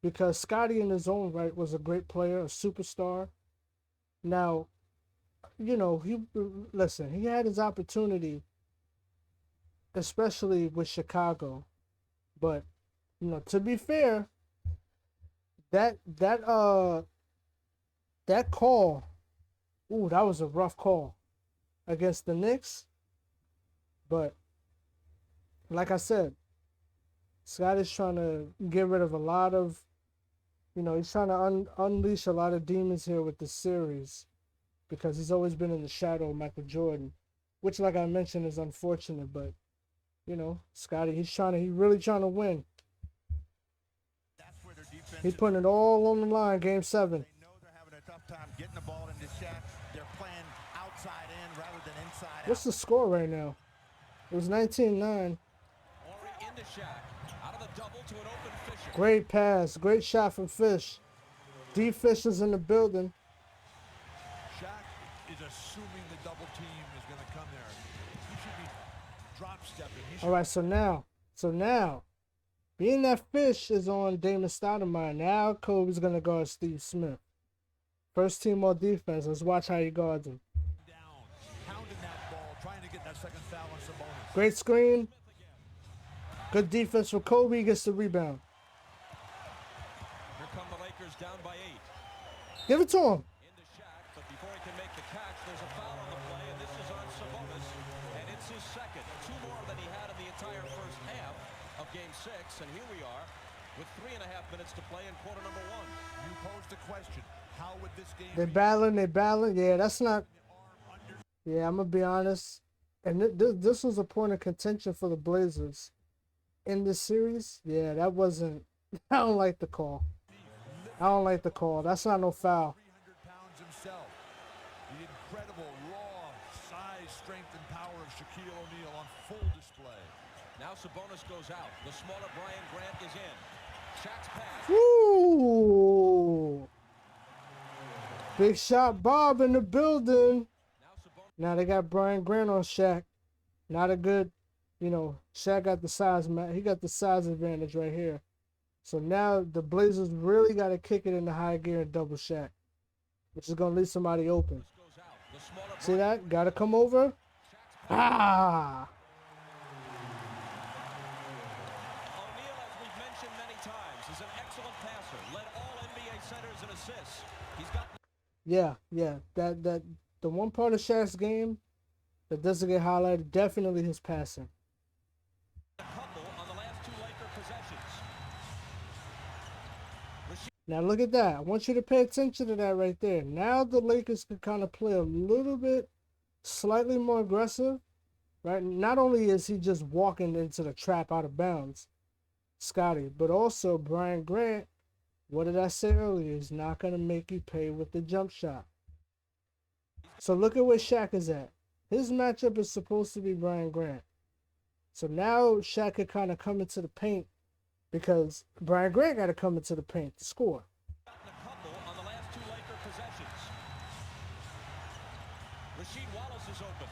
Speaker 1: because Scotty in his own right was a great player, a superstar. Now, you know, he had his opportunity, especially with Chicago, but you know, to be fair, that call, ooh, that was a rough call against the Knicks. But like I said, Scott is trying to get rid of a lot of, you know, he's trying to unleash a lot of demons here with this series, because he's always been in the shadow of Michael Jordan, which, like I mentioned, is unfortunate. But you know, Scotty, he's really trying to win.
Speaker 4: that's where their defense
Speaker 1: He's
Speaker 4: is.
Speaker 1: putting it all on the line, Game 7.
Speaker 4: They know they're having a tough time getting the ball into Shaq. They're playing outside in rather than inside
Speaker 1: What's
Speaker 4: out.
Speaker 1: the score right now? It was 19-9.
Speaker 3: Ori into Shaq. Out of the double to an open Fisher.
Speaker 1: Great pass. Great shot from Fish. D. Fish is in the building.
Speaker 5: Shaq is assuming the double team is going to come there. He should be drop stepping.
Speaker 1: All right, so now, being that Fish is on Damon Stoudemire, now Kobe's going to guard Steve Smith. First team on defense. Let's watch how he guards him.
Speaker 5: Down, pounding that ball, trying to get that second foul on Sabonis.
Speaker 1: Great screen. Good defense for Kobe. He gets the rebound.
Speaker 3: Here come the Lakers down by 8.
Speaker 1: Give it to him.
Speaker 3: Into Shaq, but before he can make the catch, there's a foul on the play, and this is on Sabonis, and it's his second. 2 more than he had in the entire first half of Game 6, and here we are with 3.5 minutes to play in quarter number 1.
Speaker 5: You posed the question, How would this game
Speaker 1: They
Speaker 5: be?
Speaker 1: battling. Yeah, that's not. Yeah, I'm gonna be honest. And this was a point of contention for the Blazers in this series. Yeah, that wasn't. I don't like the call. I don't like the call. That's not no foul.
Speaker 5: 300 pounds himself. The incredible raw size, strength, and power of Shaquille O'Neal on full display.
Speaker 3: Now Sabonis goes out. The smaller Brian Grant is in. Shaq's pass.
Speaker 1: Woo! Big shot Bob in the building.
Speaker 3: Now Sabonis.
Speaker 1: Now they got Brian Grant on Shaq. Not a good, Shaq got the size, man. He got the size advantage right here. So now the Blazers really got to kick it into high gear and double Shaq, which is going to leave somebody open.
Speaker 3: Goes out. The smaller
Speaker 1: See that? Got to come over. Ah!
Speaker 3: O'Neal, as we've mentioned many times, is an excellent passer. Led all NBA centers in assists. He's got
Speaker 1: Yeah. That the one part of Shaq's game that doesn't get highlighted, definitely his passing.
Speaker 3: a couple on the last two Laker possessions.
Speaker 1: Now look at that. I want you to pay attention to that right there. Now the Lakers can kind of play a little bit slightly more aggressive, right? Not only is he just walking into the trap out of bounds, Scotty, but also Brian Grant, what did I say earlier? He's not going to make you pay with the jump shot. So look at where Shaq is at. His matchup is supposed to be Brian Grant. So now Shaq could kind of come into the paint because Brian Grant got to come into the paint to score.
Speaker 3: Gotten a couple on the last two Laker possessions. Rasheed Wallace is open.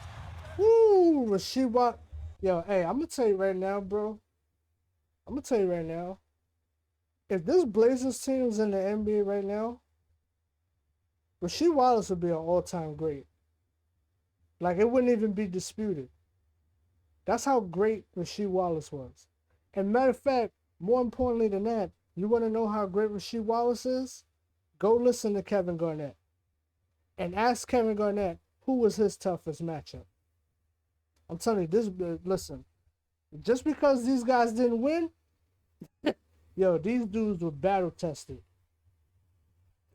Speaker 1: Woo! Rasheed Wallace. Yo, hey, I'm going to tell you right now, bro. If this Blazers team was in the NBA right now, Rasheed Wallace would be an all-time great. Like, it wouldn't even be disputed. That's how great Rasheed Wallace was. And matter of fact, more importantly than that, you want to know how great Rasheed Wallace is? Go listen to Kevin Garnett. And ask Kevin Garnett who was his toughest matchup. I'm telling you, listen, just because these guys didn't win, yo, these dudes were battle tested.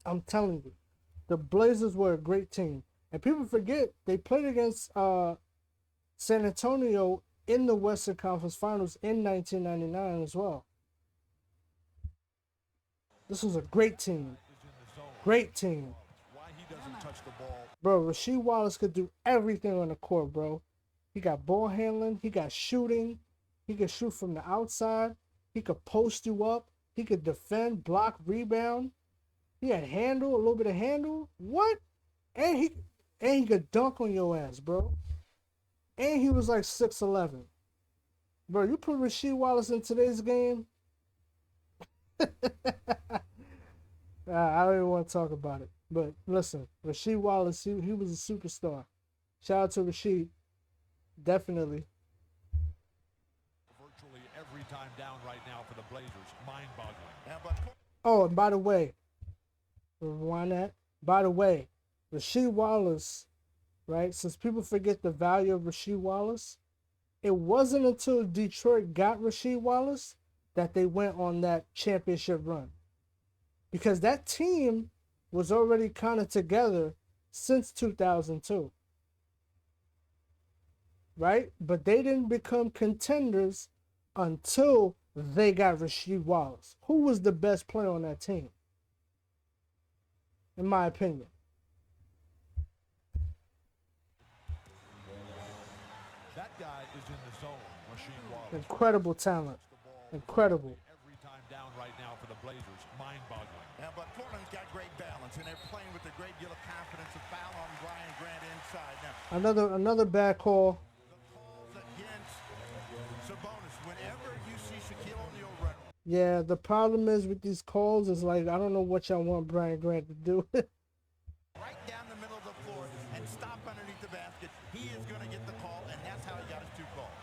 Speaker 1: I'm telling you, the Blazers were a great team. And people forget they played against San Antonio in the Western Conference Finals in 1999 as well. This was a great team. Great team.
Speaker 5: Why he doesn't touch the ball.
Speaker 1: Bro, Rasheed Wallace could do everything on the court, bro. He got ball handling. He got shooting. He could shoot from the outside. He could post you up. He could defend, block, rebound. He had handle, a little bit of handle. What? And he could dunk on your ass, bro. And he was like 6'11". Bro, you put Rasheed Wallace in today's game, I don't even want to talk about it. But listen, Rasheed Wallace, he was a superstar. Shout out to Rasheed. Definitely.
Speaker 5: Virtually every time down right now for the Blazers. Mind-boggling.
Speaker 1: Oh, and by the way, rewind that. By the way, Rasheed Wallace, right? Since people forget the value of Rasheed Wallace, it wasn't until Detroit got Rasheed Wallace that they went on that championship run. Because that team was already kind of together since 2002. Right? But they didn't become contenders until they got Rasheed Wallace, who was the best player on that team, in my opinion.
Speaker 5: That guy is in the zone, Rasheed Wallace.
Speaker 1: Incredible talent. Incredible.
Speaker 5: Every time down right now for the Blazers. Mind-boggling.
Speaker 4: Yeah, but Portland's got great balance, and they're playing with a great deal of confidence. A foul on Brian Grant inside. Now,
Speaker 1: Another bad call.
Speaker 4: the calls against Sabonis, whenever you see Shaquille O'Neal run
Speaker 1: Yeah, the problem is with these calls is like, I don't know what y'all want Brian Grant to do.
Speaker 4: right down the middle of the floor and stop underneath the basket, he is going to get the call, and that's how he got his two calls.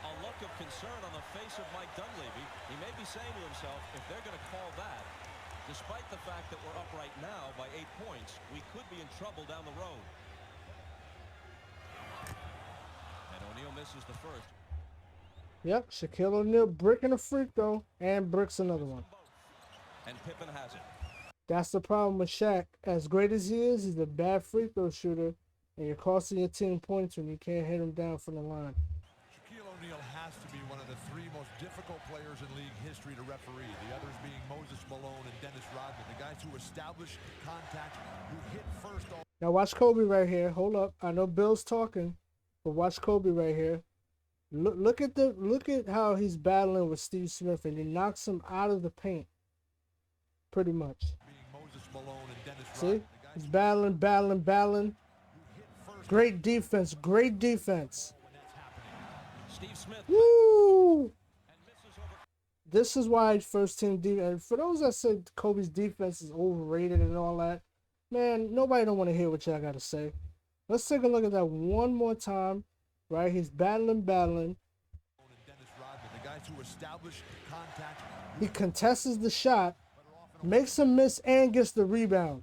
Speaker 3: A look of concern on the face of Mike Dunleavy. He may be saying to himself, if they're going to call that, despite the fact that we're up right now by 8 points, we could be in trouble down the road. And O'Neal misses the first.
Speaker 1: Yep, Shaquille O'Neal bricking a freak though, and bricks another one.
Speaker 3: And Pippen has it.
Speaker 1: That's the problem with Shaq. As great as he is, he's a bad free throw shooter, and you're costing your team points when you can't hit him down from the line.
Speaker 5: Shaquille O'Neal has to be one of the three most difficult players in league history to referee. The others being Moses Malone and Dennis Rodman, the guys who establish contact, who hit first.
Speaker 1: Now watch Kobe right here. Hold up. I know Bill's talking, but watch Kobe right here. Look at how he's battling with Steve Smith, and he knocks him out of the paint. Pretty much. See? He's battling. Great defense.
Speaker 3: Steve Smith.
Speaker 1: Woo! This is why first team defense. For those that said Kobe's defense is overrated and all that, man, nobody don't want to hear what y'all got to say. Let's take a look at that one more time. Right? He's battling. He contests the shot, makes him miss, and gets the rebound.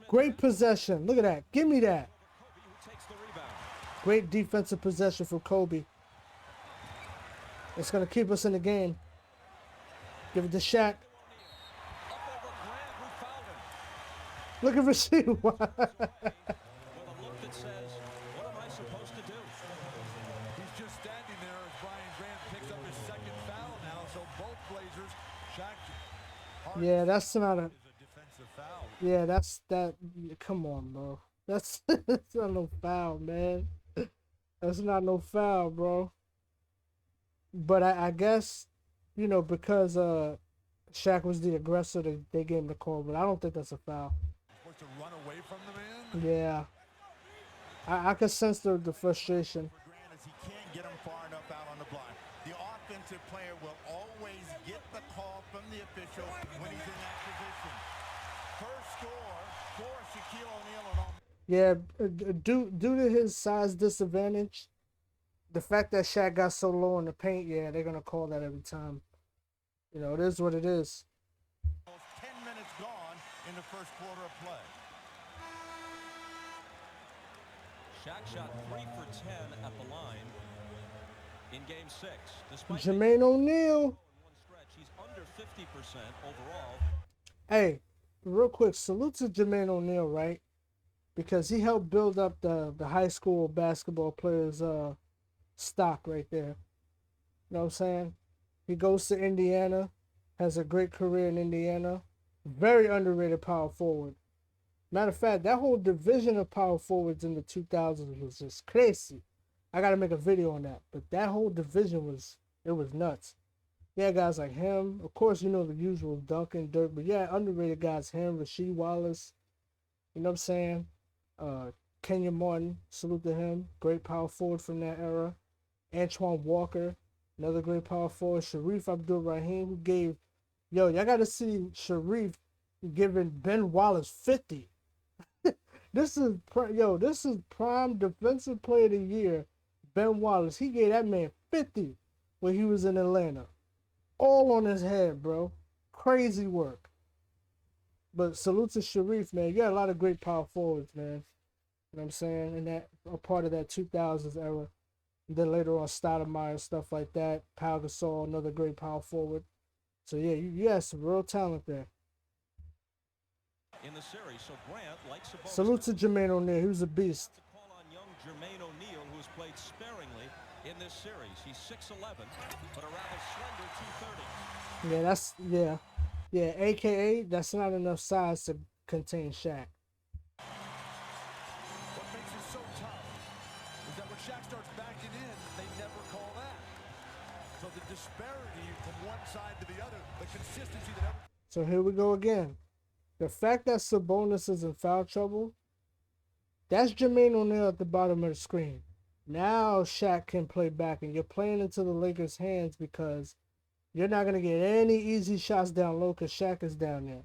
Speaker 1: Great possession. Look at that. Give me that. Great defensive possession from Kobe. It's going to keep us in the game. Give it to Shaq. Look at Rasheed. Yeah, that's not a. Yeah, that's that. Come on, bro. That's not no foul, man. That's not no foul, bro. But I guess, you know, because Shaq was the aggressor, they gave him the call. But I don't think that's a foul.
Speaker 5: Supposed to run away from the man?
Speaker 1: Yeah. I can sense the frustration.
Speaker 4: He can't get him far enough out on the block. The offensive player will always get the call from the official when he's in that position. First score for Shaquille O'Neal and all.
Speaker 1: Yeah, due to his size disadvantage, the fact that Shaq got so low in the paint, yeah, they're gonna call that every time. You know, it is what it is.
Speaker 4: 10 minutes gone in the first quarter of play.
Speaker 3: Shaq shot 3 for 10 at the line in Game 6. Despite
Speaker 1: Jermaine O'Neal.
Speaker 3: one stretch, he's under 50% overall.
Speaker 1: Hey, real quick, salute to Jermaine O'Neal, right? Because he helped build up the high school basketball players' stock right there. You know what I'm saying? He goes to Indiana, has a great career in Indiana. Very underrated power forward. Matter of fact, that whole division of power forwards in the 2000s was just crazy. I got to make a video on that. But that whole division was nuts. Yeah, guys like him. Of course, you know the usual Duncan, Dirk. But yeah, underrated guys. Him, Rasheed Wallace. You know what I'm saying? Kenya Martin. Salute to him. Great power forward from that era. Antoine Walker. Another great power forward. Sharif Abdul-Rahim, who gave... Yo, y'all got to see Sharif giving Ben Wallace 50. This is prime defensive player of the year, Ben Wallace. He gave that man 50 when he was in Atlanta. All on his head, bro. Crazy work. But salute to Sharif, man. You got a lot of great power forwards, man. You know what I'm saying? And that a part of that 2000s era. And then later on, Stoudemire, stuff like that. Pau Gasol, another great power forward. So yeah, you got some real talent there.
Speaker 3: In the series, so Grant, like Sabonis,
Speaker 1: Salute to Jermaine O'Neal. He was a beast.
Speaker 3: to call on young Jermaine O'Neal, who has played sparingly in this series. He's 6'11", but a rather slender 230.
Speaker 1: Yeah, AKA, that's not enough size to contain Shaq.
Speaker 5: What makes it so tough is that when Shaq starts backing in, they never call that. So the disparity from one side to the other, the consistency that every...
Speaker 1: So here we go again. The fact that Sabonis is in foul trouble, that's Jermaine O'Neal at the bottom of the screen. Now Shaq can play back, and you're playing into the Lakers' hands because you're not going to get any easy shots down low because Shaq is down there.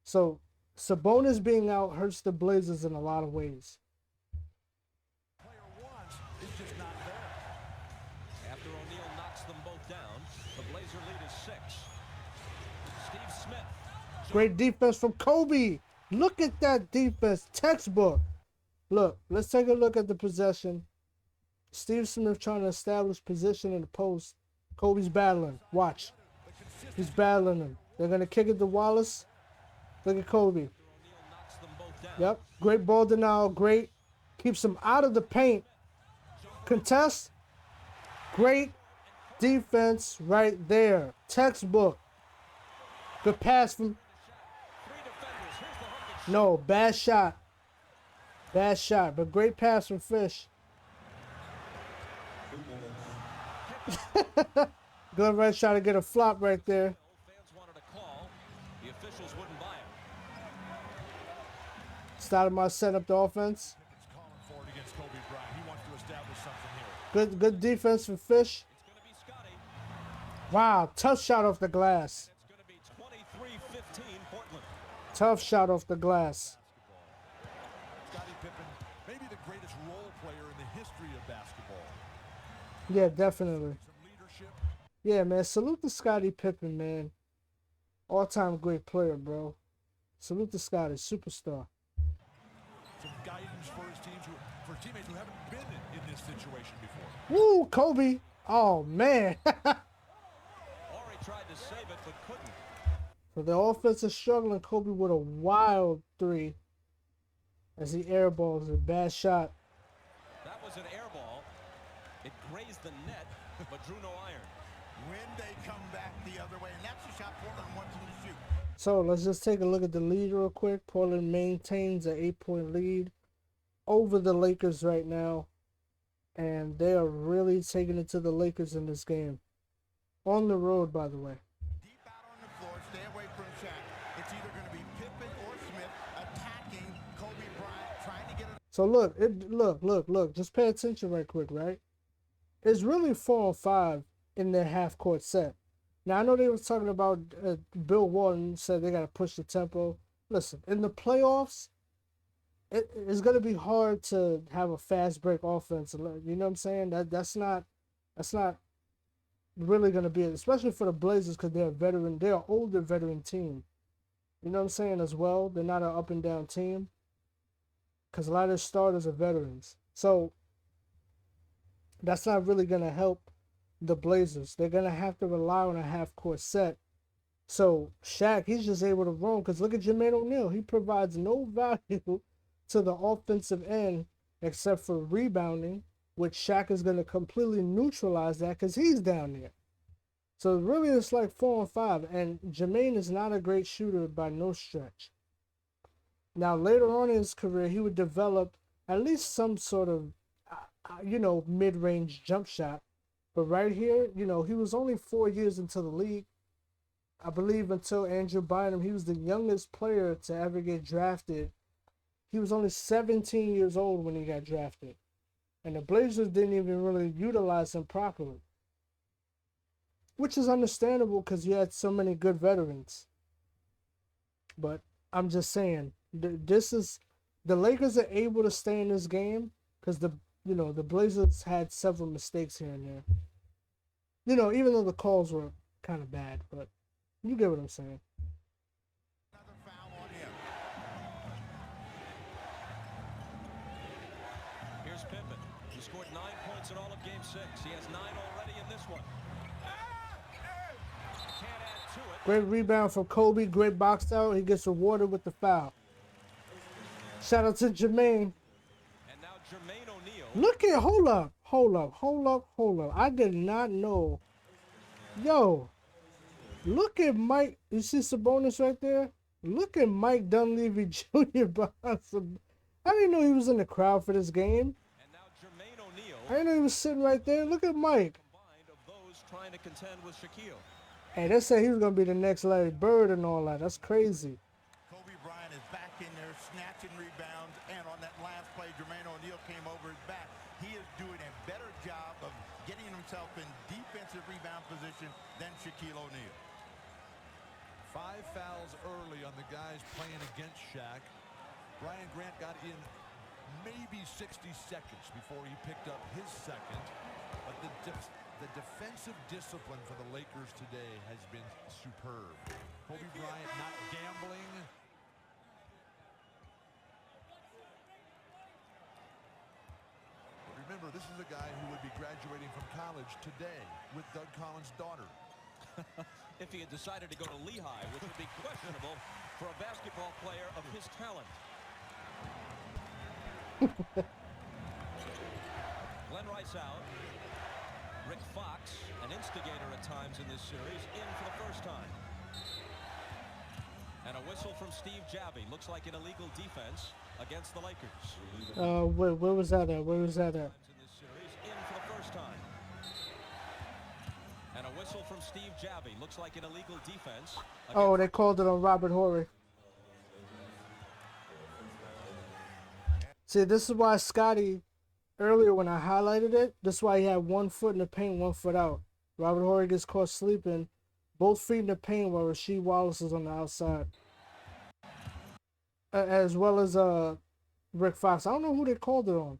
Speaker 1: So Sabonis being out hurts the Blazers in a lot of ways.
Speaker 5: player wants is just not there.
Speaker 3: After O'Neal knocks them both down, the Blazer lead is 6. Steve Smith.
Speaker 1: Great defense from Kobe. Look at that defense. Textbook. Look, let's take a look at the possession. Steve Smith trying to establish position in the post. Kobe's battling. Watch. He's battling him. They're going to kick it to Wallace. Look at Kobe.
Speaker 3: O'Neal knocks them both down.
Speaker 1: Yep. Great ball denial. Great. Keeps him out of the paint. Contest. Great defense right there. Textbook. Good pass from.
Speaker 3: Three defenders. Here's the hook and
Speaker 1: No, bad shot. Bad shot, but great pass from Fish. Good right trying to get a flop right there.
Speaker 3: fans wanted a call. The officials wouldn't buy it.
Speaker 1: Stoudemire setting up the offense.
Speaker 5: It's calling for it against Kobe Bryant. He wants to establish something here.
Speaker 1: Good defense from Fish.
Speaker 3: It's going to be Scotty.
Speaker 1: Wow, tough shot off the glass.
Speaker 3: It's going to be 23-15 Portland.
Speaker 1: Tough shot off the glass.
Speaker 5: Scottie Pippen, maybe the greatest role player in the history of basketball.
Speaker 1: Yeah, definitely.
Speaker 5: Some leadership.
Speaker 1: Yeah, man. Salute to Scottie Pippen, man. All-time great player, bro. Salute to Scottie, superstar.
Speaker 5: Some guidance for his teams, for teammates who haven't been in this situation before.
Speaker 1: Woo, Kobe. Oh, man.
Speaker 3: Ori tried to save it, but couldn't.
Speaker 1: So the offense is struggling. Kobe with a wild three as he airballs a bad shot.
Speaker 3: That was an air ball. It grazed the net, but drew no iron.
Speaker 4: When they come back the other way, and that's the shot Portland wants them to shoot.
Speaker 1: So let's just take a look at the lead real quick. Portland maintains an 8-point lead over the Lakers right now. And they are really taking it to the Lakers in this game. On the road, by the way.
Speaker 4: Deep out on the floor, stay away from Shaq. It's either going to be Pippen or Smith attacking Kobe Bryant, trying to get it.
Speaker 1: So look. Just pay attention right quick, right? It's really 4-on-5 in their half-court set. Now, I know they were talking about Bill Walton said they got to push the tempo. Listen, in the playoffs, it's going to be hard to have a fast break offense. You know what I'm saying? That's not really going to be it, especially for the Blazers because they're an older veteran team. You know what I'm saying as well? They're not an up-and-down team because a lot of their starters are veterans. So that's not really going to help the Blazers. They're going to have to rely on a half-court set. So Shaq, he's just able to roam because look at Jermaine O'Neal. He provides no value to the offensive end except for rebounding, which Shaq is going to completely neutralize that because he's down there. So really it's like 4-on-5, and Jermaine is not a great shooter by no stretch. Now later on in his career, he would develop at least some sort of, mid-range jump shot. But right here, he was only 4 years into the league. I believe until Andrew Bynum, he was the youngest player to ever get drafted. He was only 17 years old when he got drafted. And the Blazers didn't even really utilize him properly. Which is understandable because you had so many good veterans. But I'm just saying, the Lakers are able to stay in this game because the Blazers had several mistakes here and there. Even though the calls were kind of bad, but you get what I'm saying.
Speaker 4: Another foul on him.
Speaker 3: Here's Pippen. He scored 9 points in all of Game 6. He has 9 already in this one. Can't add to it.
Speaker 1: Great rebound from Kobe. Great box out. He gets rewarded with the foul. Shout out to Jermaine.
Speaker 3: And now Jermaine O'Neal.
Speaker 1: Look at, hold up. I did not know. Yo, look at Mike. You see Sabonis right there? Look at Mike Dunleavy Jr. behind some. I didn't know he was in the crowd for this game.
Speaker 3: And now Jermaine O'Neal.
Speaker 1: I didn't know he was sitting right there. Look at Mike.
Speaker 3: Combined of those trying to contend with Shaquille.
Speaker 1: Hey, they said he was going to be the next Larry Bird and all that. That's crazy.
Speaker 4: Kobe Bryant is back in there snatching rebounds, and on that last play, Jermaine O'Neal came over his back. He is doing a better job of getting himself in defensive rebound position than Shaquille O'Neal.
Speaker 5: 5 fouls early on the guys playing against Shaq. Brian Grant got in maybe 60 seconds before he picked up his second. But the defensive discipline for the Lakers today has been superb. Kobe Bryant not gambling. Remember, this is a guy who would be graduating from college today with Doug Collins' daughter.
Speaker 3: if he had decided to go to Lehigh, which would be questionable for a basketball player of his talent. Glenn Rice out. Rick Fox, an instigator at times in this series, in for the first time. And a whistle from Steve Javie. Looks like an illegal defense against the Lakers.
Speaker 1: Where was that at? Where was that at?
Speaker 3: In this series, in for the first time. And a whistle from Steve Javie. Looks like an illegal defense.
Speaker 1: Oh, they called it on Robert Horry. See, this is why Scotty, earlier when I highlighted it, this is why he had 1 foot in the paint, 1 foot out. Robert Horry gets caught sleeping, both feet in the paint while Rasheed Wallace is on the outside. As well as Rick Fox. I don't know who they called it on.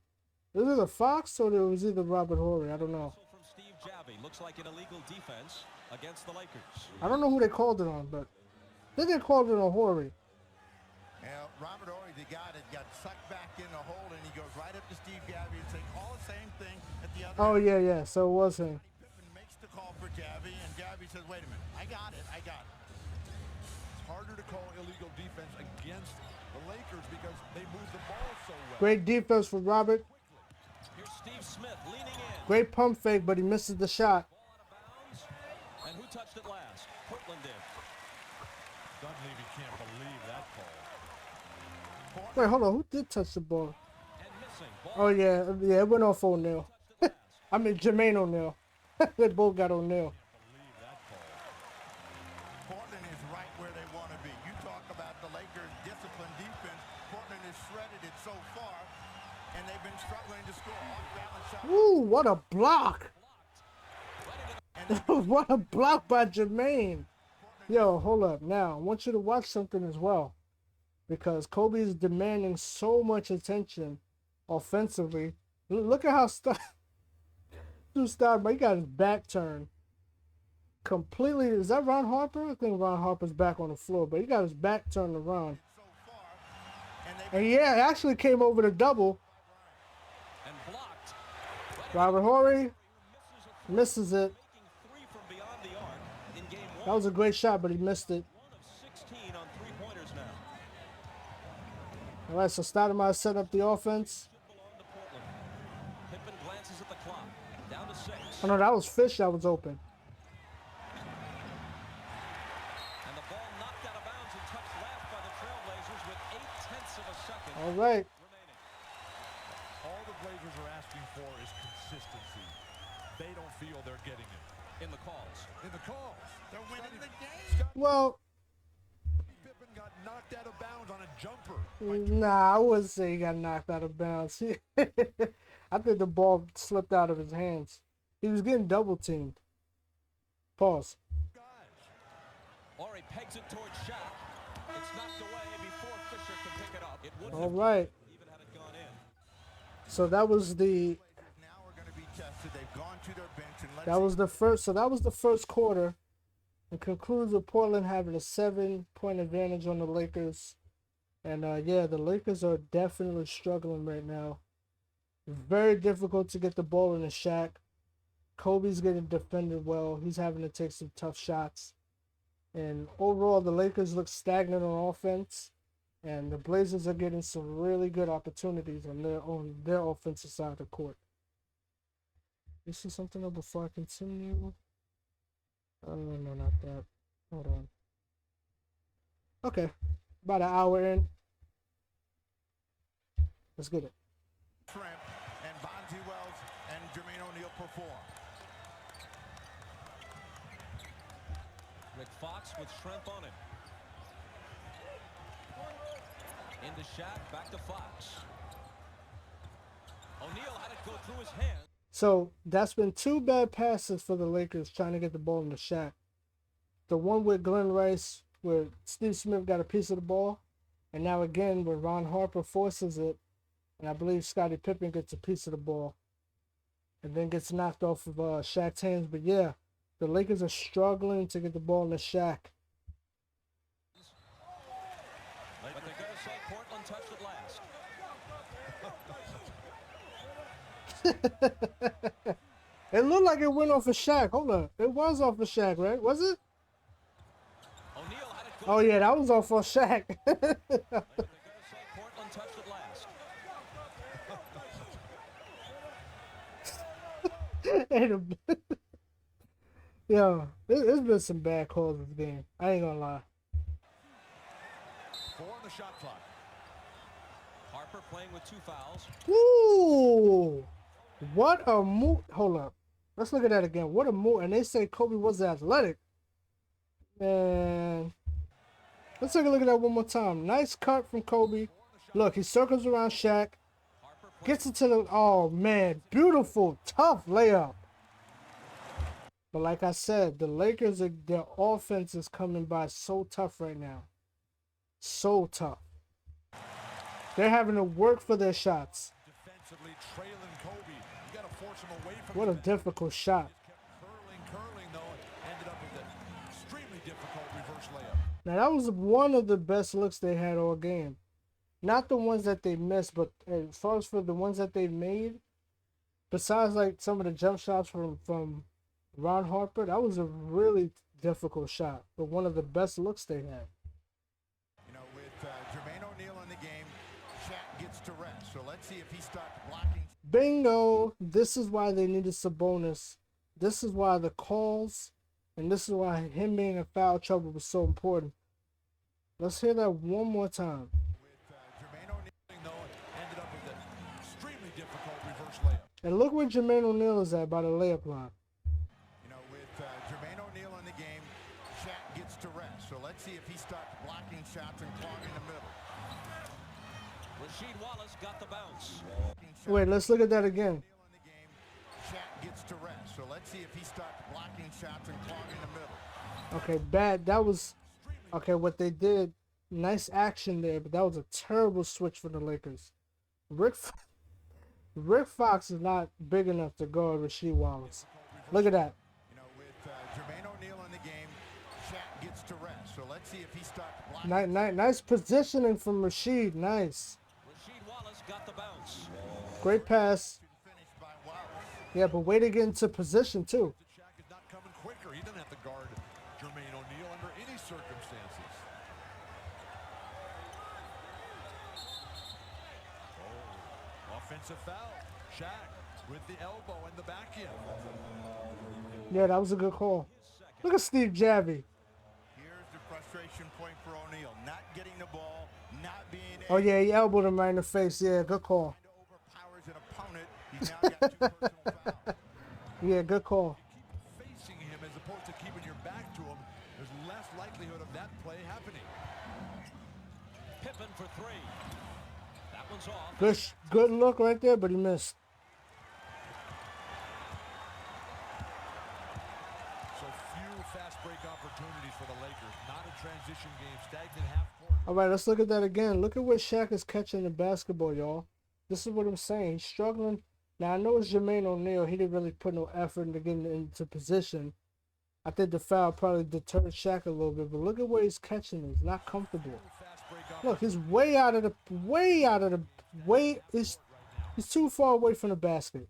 Speaker 1: It was either Fox or it was either Robert Horry. I don't know.
Speaker 3: From Steve Javie. Looks like an illegal defense against the Lakers.
Speaker 1: I don't know who they called it on, but they didn't call it on Horry.
Speaker 4: Yeah, Robert Horry, the guy that got sucked back in the hole, and he goes right up to Steve Javie and saying all the same thing at the other
Speaker 1: Oh,
Speaker 4: end.
Speaker 1: yeah. So it was him.
Speaker 4: Pippen makes the call for Javie, and Javie says, wait a minute, I got it.
Speaker 5: It's harder to call illegal defense against the Lakers because they move the ball so well.
Speaker 1: Great defense for Robert.
Speaker 3: Here's Steve Smith leaning in.
Speaker 1: Great pump fake, but he misses the shot.
Speaker 3: Ball out of bounds. And who touched it last? Portland did.
Speaker 5: Dunleavy can't believe that call.
Speaker 1: Wait, hold on. Who did touch the ball?
Speaker 3: And missing. Ball
Speaker 1: Oh, yeah, it went off O'Neal. I mean, Jermaine O'Neal. They both got O'Neal.
Speaker 5: Believe that call.
Speaker 4: Portland is right where they want to be. You talk about the Lakers' disciplined defense. Portland has shredded it so far, and they've been struggling to score off-balance shots.
Speaker 1: Ooh, what a block.
Speaker 4: And
Speaker 1: What a block by Jermaine. Yo, hold up. Now, I want you to watch something as well. Because Kobe is demanding so much attention offensively. Look at how he got his back turned. Completely. Is that Ron Harper? I think Ron Harper's back on the floor, but he got his back turned around.
Speaker 4: so far, and they've
Speaker 1: And yeah, it actually came over the double.
Speaker 3: and blocked.
Speaker 1: Robert Horry misses it.
Speaker 3: Making 3 from beyond the arc in game 1.
Speaker 1: That was a great shot, but he missed it.
Speaker 3: 1 of 16 on 3-pointers now.
Speaker 1: All right, so Stoudemire set up the offense.
Speaker 3: Should belong to Portland. Pippen glances at the clock. Down to 6.
Speaker 1: Oh no, that was Fish that was open.
Speaker 3: And the ball knocked out of bounds and touched last by the Trailblazers with 0.8 of a second
Speaker 1: All right.
Speaker 3: remaining.
Speaker 5: All the Blazers are asking for is consistency. They don't feel they're getting it.
Speaker 3: In the calls.
Speaker 5: In the calls,
Speaker 4: they're winning the game.
Speaker 5: Scott
Speaker 1: Well,
Speaker 5: Pippen got knocked out of bounds on a jumper.
Speaker 1: nah, I wouldn't say he got knocked out of bounds. I think the ball slipped out of his hands. He was getting double teamed. Pause.
Speaker 5: Guys,
Speaker 3: Ori pegs it towards Shaq. It's knocked away before Fisher can pick it up. It would
Speaker 1: All
Speaker 3: have
Speaker 1: right.
Speaker 3: even had it gone in.
Speaker 1: So that was the
Speaker 4: Now we're going to be tested. They've gone to their bench, and let's
Speaker 1: that was the first. So that was the first quarter. It concludes with Portland having a 7-point advantage on the Lakers. And yeah, the Lakers are definitely struggling right now. Very difficult to get the ball in the Shaq. Kobe's getting defended well. He's having to take some tough shots. And overall, the Lakers look stagnant on offense. And the Blazers are getting some really good opportunities on their offensive side of the court. You see something else before I continue? Oh, no, not that. Hold on. Okay. About an hour in. Let's get it.
Speaker 4: Shrimp and Bonzi Wells and Jermaine O'Neal perform.
Speaker 3: Rick Fox with Shrimp on it. Into Shaq, back to Fox. O'Neal had it go through his hands.
Speaker 1: So that's been 2 bad passes for the Lakers trying to get the ball in the Shaq. The one with Glenn Rice, where Steve Smith got a piece of the ball, and now again where Ron Harper forces it, and I believe Scottie Pippen gets a piece of the ball, and then gets knocked off of Shaq's hands. But yeah, the Lakers are struggling to get the ball in the Shaq.
Speaker 3: But they're going to say Portland touched it last.
Speaker 1: It looked like it went off of Shaq. Hold on. It was off of Shaq, right? Was it? Oh yeah, that was off for Shaq.
Speaker 3: They gotta say Portland touched it last.
Speaker 1: Yo, there's been some bad calls this game. I ain't gonna lie.
Speaker 5: 4 on the shot clock.
Speaker 3: Harper playing with 2 fouls.
Speaker 1: Ooh, what a move! Hold up, let's look at that again. What a move! And they say Kobe was athletic. Man, let's take a look at that one more time. Nice cut from Kobe. Look, he circles around Shaq, gets into the. Oh man, beautiful, tough layup. But like I said, the Lakers, their offense is coming by so tough right now. So tough. They're having to work for their shots.
Speaker 5: Defensively trailing Kobe. You got to force him away from
Speaker 1: What a
Speaker 5: the basket.
Speaker 1: difficult shot.
Speaker 5: Just kept curling, though. Ended up with an extremely difficult reverse layup.
Speaker 1: Now that was one of the best looks they had all game. Not the ones that they missed, but as far as for the ones that they made, besides like some of the jump shots from Ron Harper, that was a really difficult shot, but one of the best looks they had.
Speaker 4: You know, with Jermaine O'Neal in the game, Shaq gets to rest. So let's see if he starts blocking.
Speaker 1: Bingo! This is why they needed Sabonis. This is why the calls, and this is why him being in foul trouble was so important. Let's hear that one more time.
Speaker 5: With Jermaine O'Neal, though, ended up with an extremely difficult reverse layup.
Speaker 1: And look where Jermaine O'Neal is at by the layup line.
Speaker 4: You know, with Jermaine O'Neal in the game, Shaq gets to rest. So let's see if he starts blocking shots and clogging the middle.
Speaker 3: Rasheed Wallace got the bounce.
Speaker 1: Wait, let's look at that again.
Speaker 4: O'Neal in the game, Shaq gets to rest. So let's see if he starts blocking shots and clogging the middle.
Speaker 1: Okay, bad. That was okay. What they did, nice action there, but that was a terrible switch for the Lakers. Rick Fox is not big enough to guard Rasheed Wallace. Look at that.
Speaker 4: You know, with Jermaine O'Neal in the game, Shaq gets to rest. So let's see if he starts blocking.
Speaker 1: Nice positioning from Rasheed. Nice.
Speaker 3: Rasheed Wallace got the bounce.
Speaker 1: Great pass.
Speaker 4: Finished by Wallace.
Speaker 1: Yeah, but way to get into position too.
Speaker 5: Shaq is not coming quicker. He doesn't have to guard Jermaine O'Neal under any circumstances. Oh, offensive foul. Shaq with the elbow and the back end.
Speaker 1: Yeah, that was a good call. Look at Steve Javy.
Speaker 4: Here's the frustration point for O'Neal. Not getting the ball, not being
Speaker 1: Oh
Speaker 4: able
Speaker 1: yeah, he elbowed him right in the face. Yeah, good call.
Speaker 4: to overpowers an opponent. He's now got 2 personal fouls.
Speaker 1: Yeah, good call.
Speaker 5: Keep facing him as opposed to keeping your back to him. There's less likelihood of that play happening.
Speaker 3: Pippen for 3. That one's off.
Speaker 1: Good look right there, but he missed.
Speaker 5: So few fast break opportunities for the Lakers. Not a transition game. Stagnant half court.
Speaker 1: All right, let's look at that again. Look at what Shaq is catching in basketball, y'all. This is what I'm saying. He's struggling. Now, I know it's Jermaine O'Neal. He didn't really put no effort into getting into position. I think the foul probably deterred Shaq a little bit, but look at where he's catching it. He's not comfortable.
Speaker 5: Fast break
Speaker 1: Look, he's he's too far away from the basket.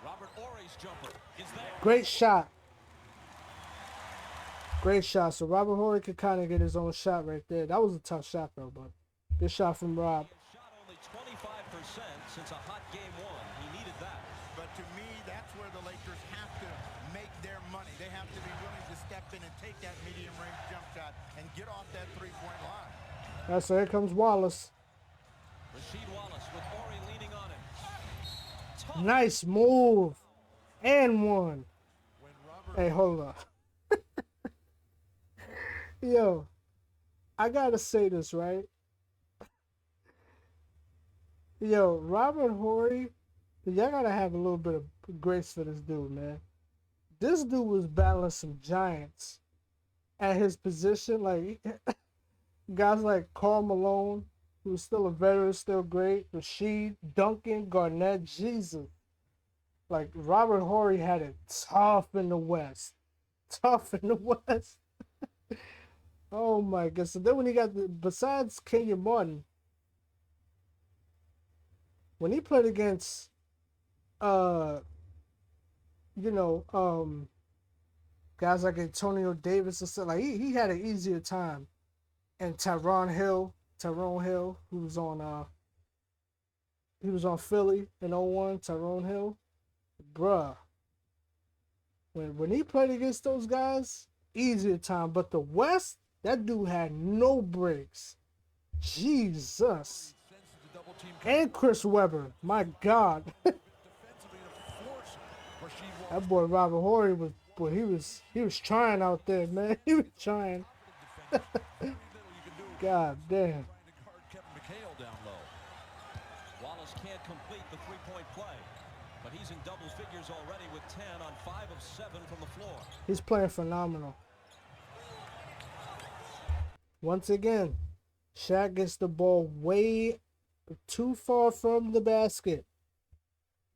Speaker 3: Robert Ory's jumper is there.
Speaker 1: Great shot. Great shot. So Robert Horry could kind of get his own shot right there. That was a tough shot though, but good shot from Rob.
Speaker 3: Shot only 25% since a hot game 1. He needed that.
Speaker 4: But to me, that's where the Lakers have to make their money. They have to be willing to step in and take that medium range jump shot and get off that 3-point line.
Speaker 1: All right, so here comes Wallace.
Speaker 3: Rasheed Wallace with Ory leaning on him. Tough.
Speaker 1: Nice move. And one.
Speaker 5: when Robert
Speaker 1: Hey, hold up. Yo, I gotta say this, right? Yo, Robert Horry, y'all gotta have a little bit of grace for this dude, man. This dude was battling some giants at his position. Like, guys like Karl Malone, who's still a veteran, still great. Rasheed, Duncan, Garnett, Jesus. Like, Robert Horry had it tough in the West. Tough in the West. Oh my God. So then when he got besides Kenyon Martin, when he played against Guys like Antonio Davis and stuff. Like he had an easier time. And Tyrone Hill, who was on Philly in '01, Tyrone Hill. Bruh. When he played against those guys, easier time. But the West, that dude had no breaks. Jesus. And Chris Webber. My God. That boy Robert Horry he was trying out there, man. He was trying. God damn.
Speaker 3: Wallace can't complete the three-point play, but he's in double figures already with 10 on 5 of 7 from the floor.
Speaker 1: He's playing phenomenal. Once again, Shaq gets the ball way too far from the basket.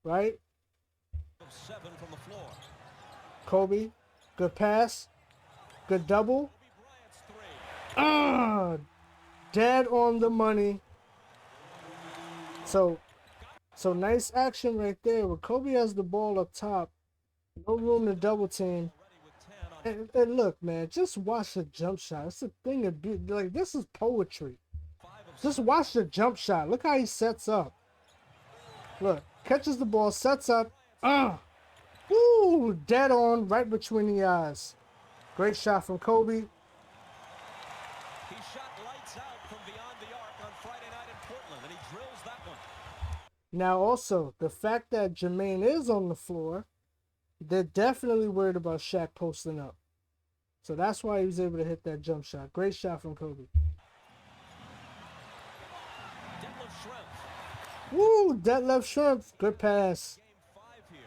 Speaker 1: Right?
Speaker 3: 7 from the floor.
Speaker 1: Kobe, good pass, good double. Dead on the money. So nice action right there. Where Kobe has the ball up top, no room to double team. And look, man, just watch the jump shot. It's a thing of beauty. Like, this is poetry. Just watch the jump shot. Look how he sets up. Look, catches the ball, sets up. Woo, dead on, right between the eyes. Great shot from Kobe.
Speaker 3: He shot lights out from beyond the arc on Friday night in Portland, and he drills that one.
Speaker 1: Now, also, the fact that Jermaine is on the floor, they're definitely worried about Shaq posting up. So that's why he was able to hit that jump shot. Great shot from Kobe. Woo, Detlef Schrempf. Good pass.
Speaker 3: Game 5 here.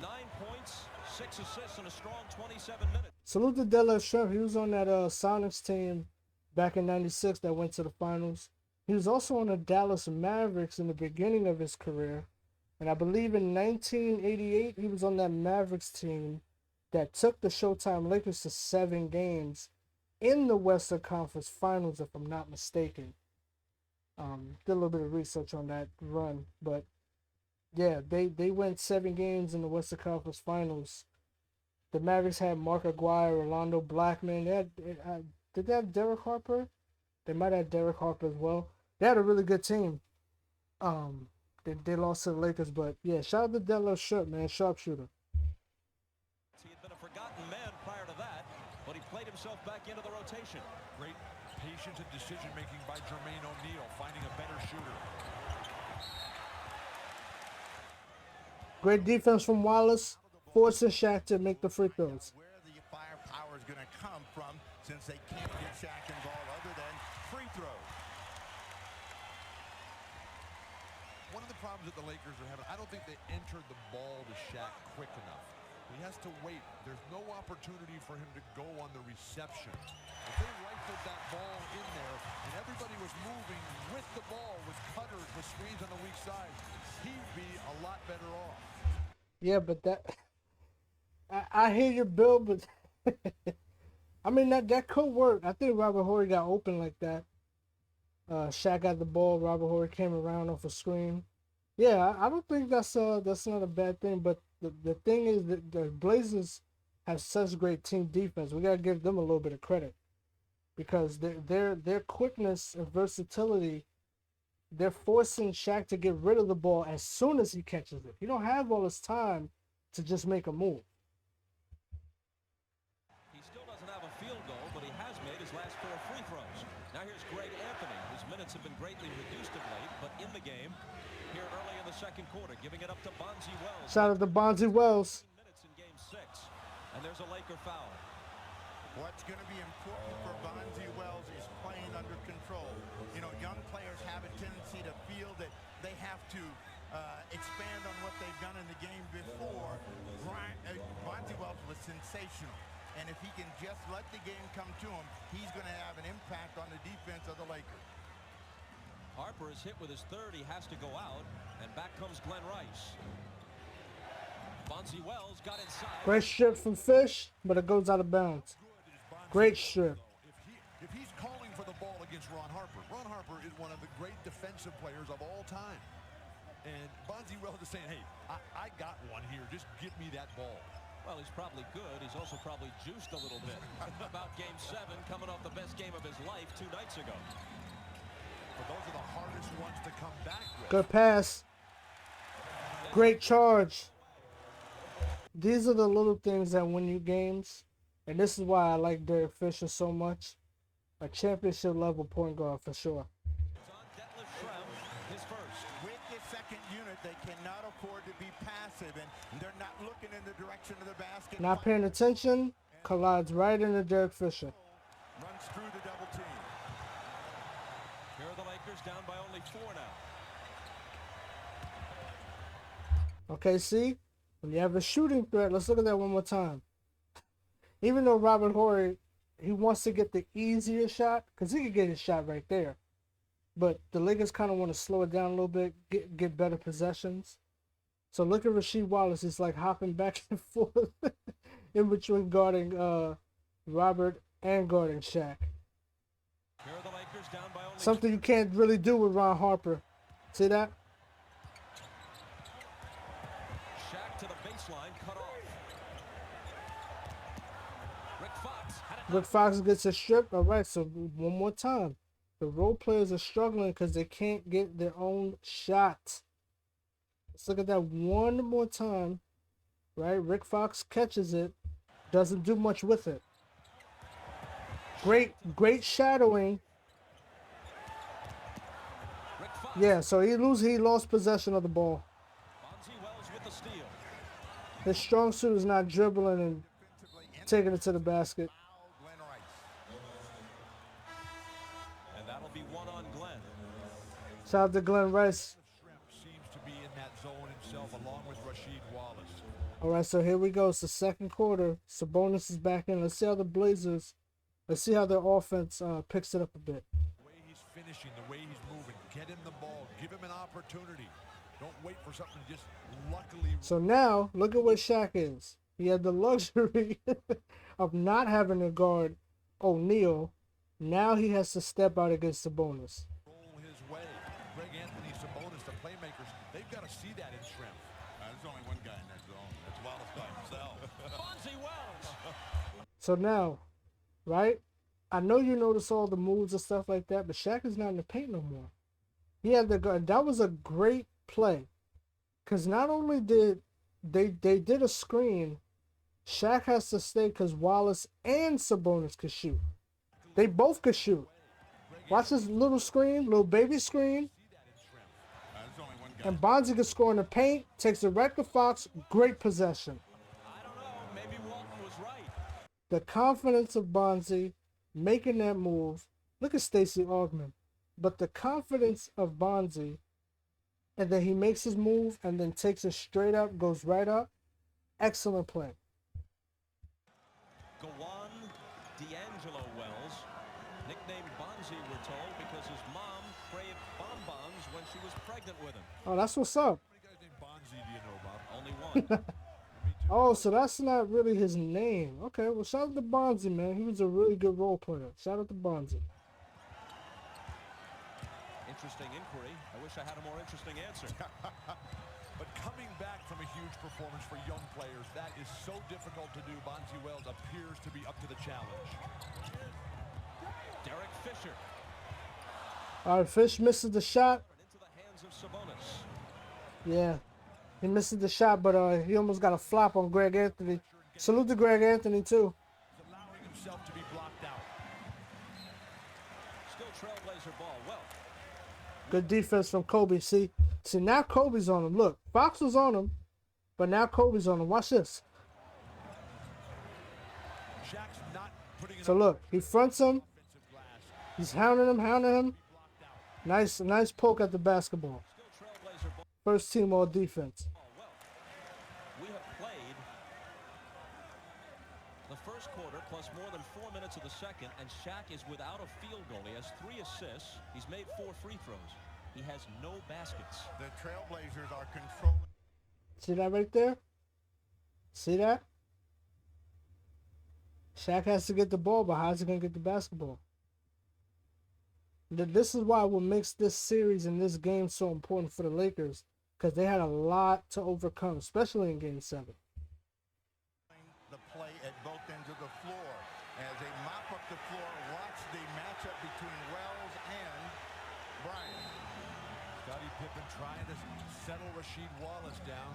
Speaker 3: 9 points, 6 assists in a strong 27 minutes.
Speaker 1: Salute to Detlef Schrempf. He was on that Sonics team back in '96 that went to the finals. He was also on the Dallas Mavericks in the beginning of his career. And I believe in 1988, he was on that Mavericks team that took the Showtime Lakers to 7 games in the Western Conference Finals, if I'm not mistaken. Did a little bit of research on that run, but yeah, they went 7 games in the Western Conference Finals. The Mavericks had Mark Aguirre, Orlando Blackman. Did they have Derek Harper? They might have Derek Harper as well. They had a really good team. They lost to the Lakers, but yeah, shout out to Detlef Schrempf, man, sharpshooter.
Speaker 3: He had been a forgotten man prior to that, but he played himself back into the rotation.
Speaker 5: Great patience and decision-making by Jermaine O'Neal, finding a better shooter.
Speaker 1: Great defense from Wallace, forcing Shaq to make the free throws.
Speaker 4: Where the firepower is going to come from, since they can't get Shaq involved other than free throws.
Speaker 5: One of the problems that the Lakers are having, I don't think they entered the ball to Shaq quick enough. He has to wait. There's no opportunity for him to go on the reception. If they rifled that ball in there and everybody was moving with the ball, with cutters, with screens on the weak side, he'd be a lot better off.
Speaker 1: Yeah, but I hear your bill, but I mean that could work. I think Robert Horry got open like that. Shaq got the ball. Robert Horry came around off a screen. Yeah, I don't think that's not a bad thing. But the thing is that the Blazers have such great team defense. We gotta give them a little bit of credit because their quickness and versatility. They're forcing Shaq to get rid of the ball as soon as he catches it. He don't have all this time to just make a move.
Speaker 3: He still doesn't have a field goal, but he has made his last 4 free throws. Now here's Greg Anthony, whose minutes have been greatly reduced of late, but in the game here early in the second quarter, giving it up to Bonzi Wells.
Speaker 1: Shout out to Bonzi Wells.
Speaker 3: Minutes in game 6, and there's a Laker foul.
Speaker 4: What's going to be important for Bonzi Wells is playing under control. You know, young players have a tendency to feel that they have to expand on what they've done in the game before. Bonzi Wells was sensational. And if he can just let the game come to him, he's going to have an impact on the defense of the Lakers.
Speaker 3: Harper is hit with his third. He has to go out, and back comes Glenn Rice. Bonzi Wells got inside.
Speaker 1: Great strip from Fish, but it goes out of bounds. Great strip.
Speaker 5: If he's calling for the ball against Ron Harper is one of the great defensive players of all time. And Bonzi Wells is saying, hey, I got one here. Just give me that ball.
Speaker 3: Well, he's probably good. He's also probably juiced a little bit about Game 7, coming off the best game of his life 2 nights ago.
Speaker 5: But those are the hardest ones to come back with.
Speaker 1: Good pass. Great charge. These are the little things that win you games. And this is why I like Derek Fisher so much. A championship level point guard for sure.
Speaker 3: It's on Detlef Schrempf, his first.
Speaker 4: With this second unit, they cannot afford to be passive, and they're not looking in the direction of the basket.
Speaker 1: Not paying attention, collides right into Derek Fisher.
Speaker 4: Runs through the double team.
Speaker 3: Here are the Lakers down by only 4 now.
Speaker 1: Okay, see? When you have a shooting threat, let's look at that one more time. Even though Robert Horry, he wants to get the easier shot, because he could get his shot right there. But the Lakers kind of want to slow it down a little bit, get better possessions. So look at Rasheed Wallace. He's like hopping back and forth in between guarding Robert and guarding Shaq.
Speaker 3: Here are the Lakers down by only
Speaker 1: Something you can't really do with Ron Harper. See that?
Speaker 3: Shaq to the baseline, cut off. Rick Fox had it.
Speaker 1: Rick Fox gets a strip. All right, so one more time. The role players are struggling because they can't get their own shot. Let's look at that one more time. Right? Rick Fox catches it. Doesn't do much with it. Great shadowing.
Speaker 3: Rick Fox.
Speaker 1: Yeah, so he lost possession of the ball.
Speaker 3: Bonzi Wells with the steal.
Speaker 1: His strong suit is not dribbling and taking it to the basket.
Speaker 4: Glenn Rice.
Speaker 3: And that'll be one on Glenn.
Speaker 1: Shout out to Glenn Rice.
Speaker 5: Schrempf seems to be in that zone himself, along with Rasheed Wallace.
Speaker 1: All right, so here we go. It's the second quarter. Sabonis is back in. Let's see how the Blazers, let's see how their offense picks it up a bit.
Speaker 5: The way he's finishing, the way he's moving, get him the ball, give him an opportunity. Don't wait for something to just luckily.
Speaker 1: So now, look at where Shaq is. He had the luxury of not having to guard O'Neal. Now he has to step out against Sabonis.
Speaker 5: Roll his way. Greg Anthony, Sabonis, the playmakers, they've got to see that in Schrempf.
Speaker 4: There's only one guy in that zone. That's Wallace by himself.
Speaker 3: Bonzi Wells.
Speaker 1: So now, right? I know you notice all the moves and stuff like that, but Shaq is not in the paint no more. He had the guard. That was a great play. Because not only did they did a screen, Shaq has to stay because Wallace and Sabonis could shoot. They both could shoot. Watch this little screen, little baby screen.
Speaker 4: There's only one guy.
Speaker 1: And Bonzi can score in the paint, takes it right to Fox, great possession.
Speaker 3: I don't know. Maybe Walton was right.
Speaker 1: The confidence of Bonzi making that move. Look at Stacey Augman. But the confidence of Bonzi, and then he makes his move and then takes it straight up, goes right up. Excellent play.
Speaker 3: Gawan D'Angelo Wells, nicknamed Bonzi, we're told, because his mom craved bonbons when she was pregnant with him.
Speaker 1: Oh, that's what's up.
Speaker 5: How many guys named Bonzi do you know, Bob?
Speaker 3: Only one.
Speaker 1: Oh, so that's not really his name. Okay, well, shout out to Bonzi, man. He was a really good role player. Shout out to Bonzi.
Speaker 3: Interesting inquiry. I wish I had a more interesting answer.
Speaker 5: But coming back from a huge performance for young players, that is so difficult to do. Bonzi Wells appears to be up to the challenge.
Speaker 3: Derek Fisher.
Speaker 1: All right, Fish misses the shot.
Speaker 3: Into the hands of Sabonis.
Speaker 1: Yeah, he misses the shot, but he almost got a flop on Greg Anthony. Salute to Greg Anthony, too.
Speaker 5: He's allowing himself to be blocked out.
Speaker 3: Still Trailblazer ball. Well,
Speaker 1: Good defense from Kobe. See, now Kobe's on him. Look, Fox was on him, but now Kobe's on him. Watch this.
Speaker 5: Shaq's not putting
Speaker 1: So look, he fronts him.
Speaker 5: offensive glass.
Speaker 1: He's hounding him.
Speaker 5: Blocked out.
Speaker 1: Nice poke at the basketball.
Speaker 3: still Trailblazer ball.
Speaker 1: First team all defense.
Speaker 3: Well, we have played the first quarter plus more than 4 minutes of the second, and Shaq is without a field goal. He has 3 assists. He's made 4 free throws. He has no baskets.
Speaker 4: The Trailblazers are controlling.
Speaker 1: See that right there? See that? Shaq has to get the ball, but how's he going to get the basketball? This is why what makes this series and this game so important for the Lakers, because they had a lot to overcome, especially in Game 7.
Speaker 4: floor. As they mop up the floor, watch the matchup between Wells and Bryant.
Speaker 5: Scottie Pippen trying to settle Rasheed Wallace down.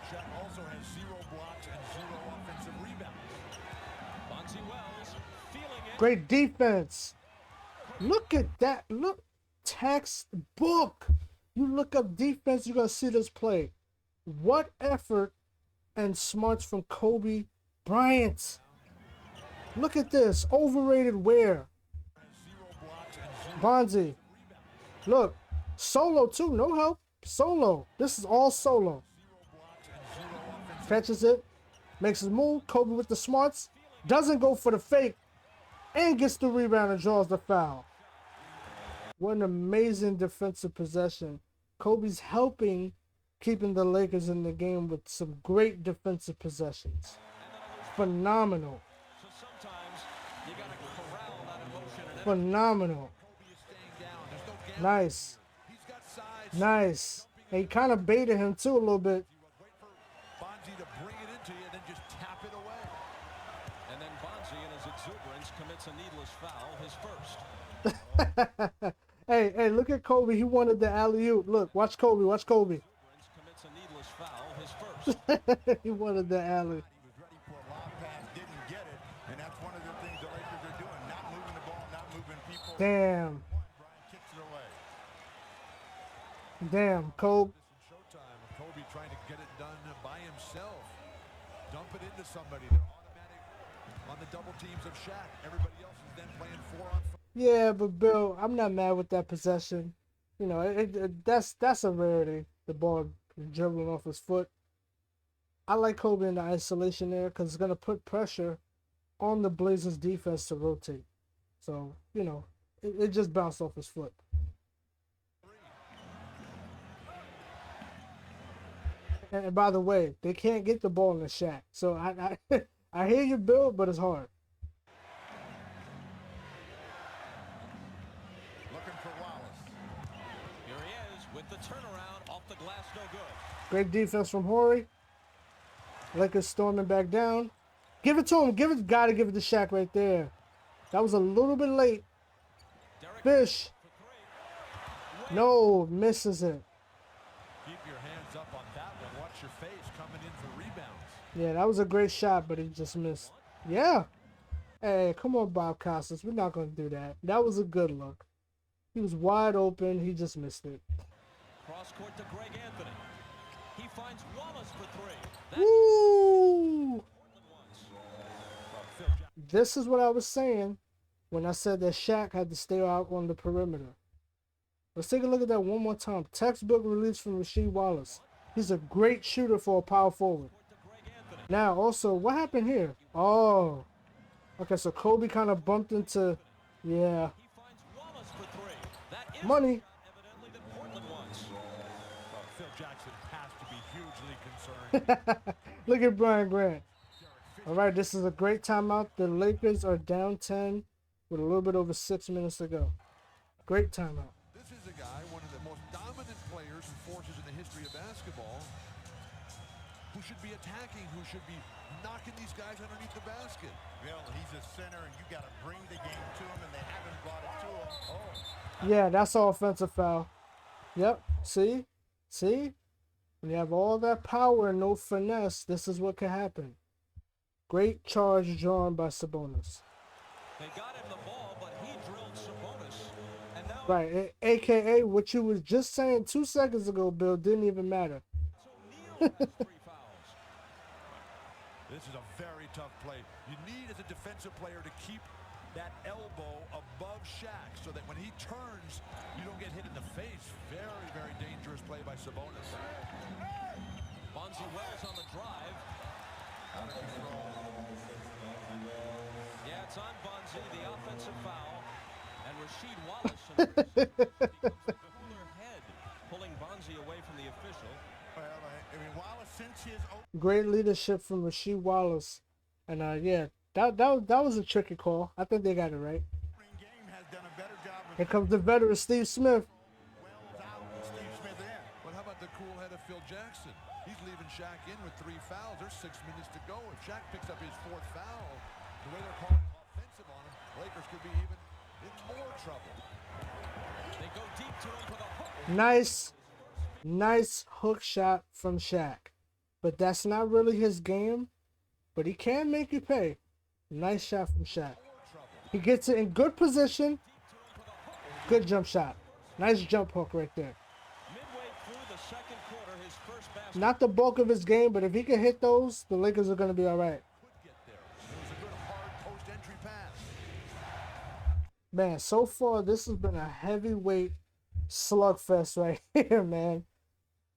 Speaker 5: Shaq also has 0 blocks and 0 offensive rebounds.
Speaker 3: Bonzi Wells feeling it.
Speaker 1: Great defense. Look at that. Look. Textbook. You look up defense, you're going to see this play. What effort and smarts from Kobe Bryant. Look at this. Overrated wear. Bonzi. Look. Solo too. No help. Solo. This is all solo. Catches it. Makes his move. Kobe with the smarts. Doesn't go for the fake. And gets the rebound and draws the foul. What an amazing defensive possession. Kobe's helping keeping the Lakers in the game with some great defensive possessions. Phenomenal.
Speaker 3: So sometimes you gotta corral that emotion and
Speaker 1: Phenomenal. Nice. Nice. And he kind of baited him too a little bit.
Speaker 5: Wait for Bonzi to bring it into you, then just tap it away.
Speaker 3: And then Bonzi, in his exuberance, commits a needless foul, his first.
Speaker 1: Hey, look at Kobe. He wanted the alley-oop. Look, watch Kobe. Watch Kobe.
Speaker 3: Commits a needless foul, his first.
Speaker 1: He wanted the alley.
Speaker 4: He was ready for a long pass, didn't get it, and that's one of the things the Lakers are doing, not moving the ball, not moving people.
Speaker 1: Damn.
Speaker 4: Bryant kicks it away.
Speaker 1: Damn, Kobe.
Speaker 5: This is showtime. Kobe trying to get it done by himself. Dump it into somebody. They're automatic on the double teams of Shaq. Everybody else is then playing 4-on-5.
Speaker 1: Yeah, but Bill, I'm not mad with that possession. You know, that's a rarity. The ball dribbling off his foot. I like Kobe in the isolation there because it's gonna put pressure on the Blazers defense to rotate. So you know, it just bounced off his foot. And by the way, they can't get the ball in the Shaq. So I hear you, Bill, but it's hard.
Speaker 4: Looking for Wallace.
Speaker 3: Here he is with the turnaround off the glass, no good.
Speaker 1: Great defense from Horry. Lakers storming back down. Give it to him. Gotta give it to Shaq right there. That was a little bit late.
Speaker 3: Derek
Speaker 1: Fish.
Speaker 3: for three.
Speaker 1: No, misses it.
Speaker 5: Keep your hands up on that one. Watch your face coming in for rebounds.
Speaker 1: Yeah, that was a great shot, but he just missed. Yeah. Hey, come on, Bob Costas. We're not going to do that. That was a good look. He was wide open. He just missed it.
Speaker 3: Cross court to Greg Anthony. He finds Wallace for three. That
Speaker 1: Woo!
Speaker 3: Portland wants.
Speaker 1: This is what I was saying when I said that Shaq had to stay out on the perimeter. Let's take a look at that one more time. Textbook release from Rasheed Wallace. He's a great shooter for a power forward.
Speaker 3: To Greg Anthony.
Speaker 1: Now, also, what happened here? Oh. Okay, so Kobe kind of bumped into, yeah,
Speaker 3: He finds Wallace for three. That is
Speaker 1: money.
Speaker 3: evidently that Portland wants.
Speaker 5: Phil Jackson has to be hugely concerned.
Speaker 1: Look at Brian Grant. All right, this is a great timeout. The Lakers are down 10 with a little bit over 6 minutes to go. Great timeout.
Speaker 5: This is a guy, one of the most dominant players and forces in the history of basketball, who should be attacking, who should be knocking these guys underneath the basket.
Speaker 4: Bill, he's a center, and you got to bring the game to him, and they haven't brought it to him. Oh.
Speaker 1: Yeah, that's all offensive foul. Yep, see? See? When you have all that power and no finesse, this is what can happen. Great charge drawn by Sabonis.
Speaker 3: They got him the ball, but he drilled Sabonis. And now
Speaker 1: Right, a.k.a. what you was just saying 2 seconds ago, Bill, didn't even matter.
Speaker 3: O'Neal has 3 fouls.
Speaker 5: This is a very tough play. You need, as a defensive player, to keep that elbow above Shaq so that when he turns, you don't get hit in the face. Very, very dangerous play by Sabonis.
Speaker 3: Bonzi Wells on the drive. Yeah, it's on Bonzi, the offensive foul. And Rasheed Wallace cooler head, pulling Bonzi away from the official.
Speaker 4: Well, I mean, Wallace, since his
Speaker 1: Great leadership from Rasheed Wallace. And yeah, that was a tricky call. I think they got it right.
Speaker 4: opening game has done a better job of
Speaker 1: Here comes the veteran Steve Smith.
Speaker 4: Wells out and Steve Smith in.
Speaker 5: But how about the cool head of Phil Jackson? He's leaving Shaq in with 3 fouls. There's 6 minutes to go. If Shaq picks up his 4th foul, the way they're calling offensive on him, Lakers could be even in more trouble.
Speaker 3: They go deep to him for the hook.
Speaker 1: Nice hook shot from Shaq. But that's not really his game. But he can make you pay. Nice shot from Shaq. He gets it in good position. Good jump shot. Nice jump hook right there.
Speaker 3: Midway through the second quarter, his first basket.
Speaker 1: Not the bulk of his game, but if he can hit those, the Lakers are going to be all right.
Speaker 5: Could get there. It was a good hard post-entry pass.
Speaker 1: Man, so far, this has been a heavyweight slugfest right here, man.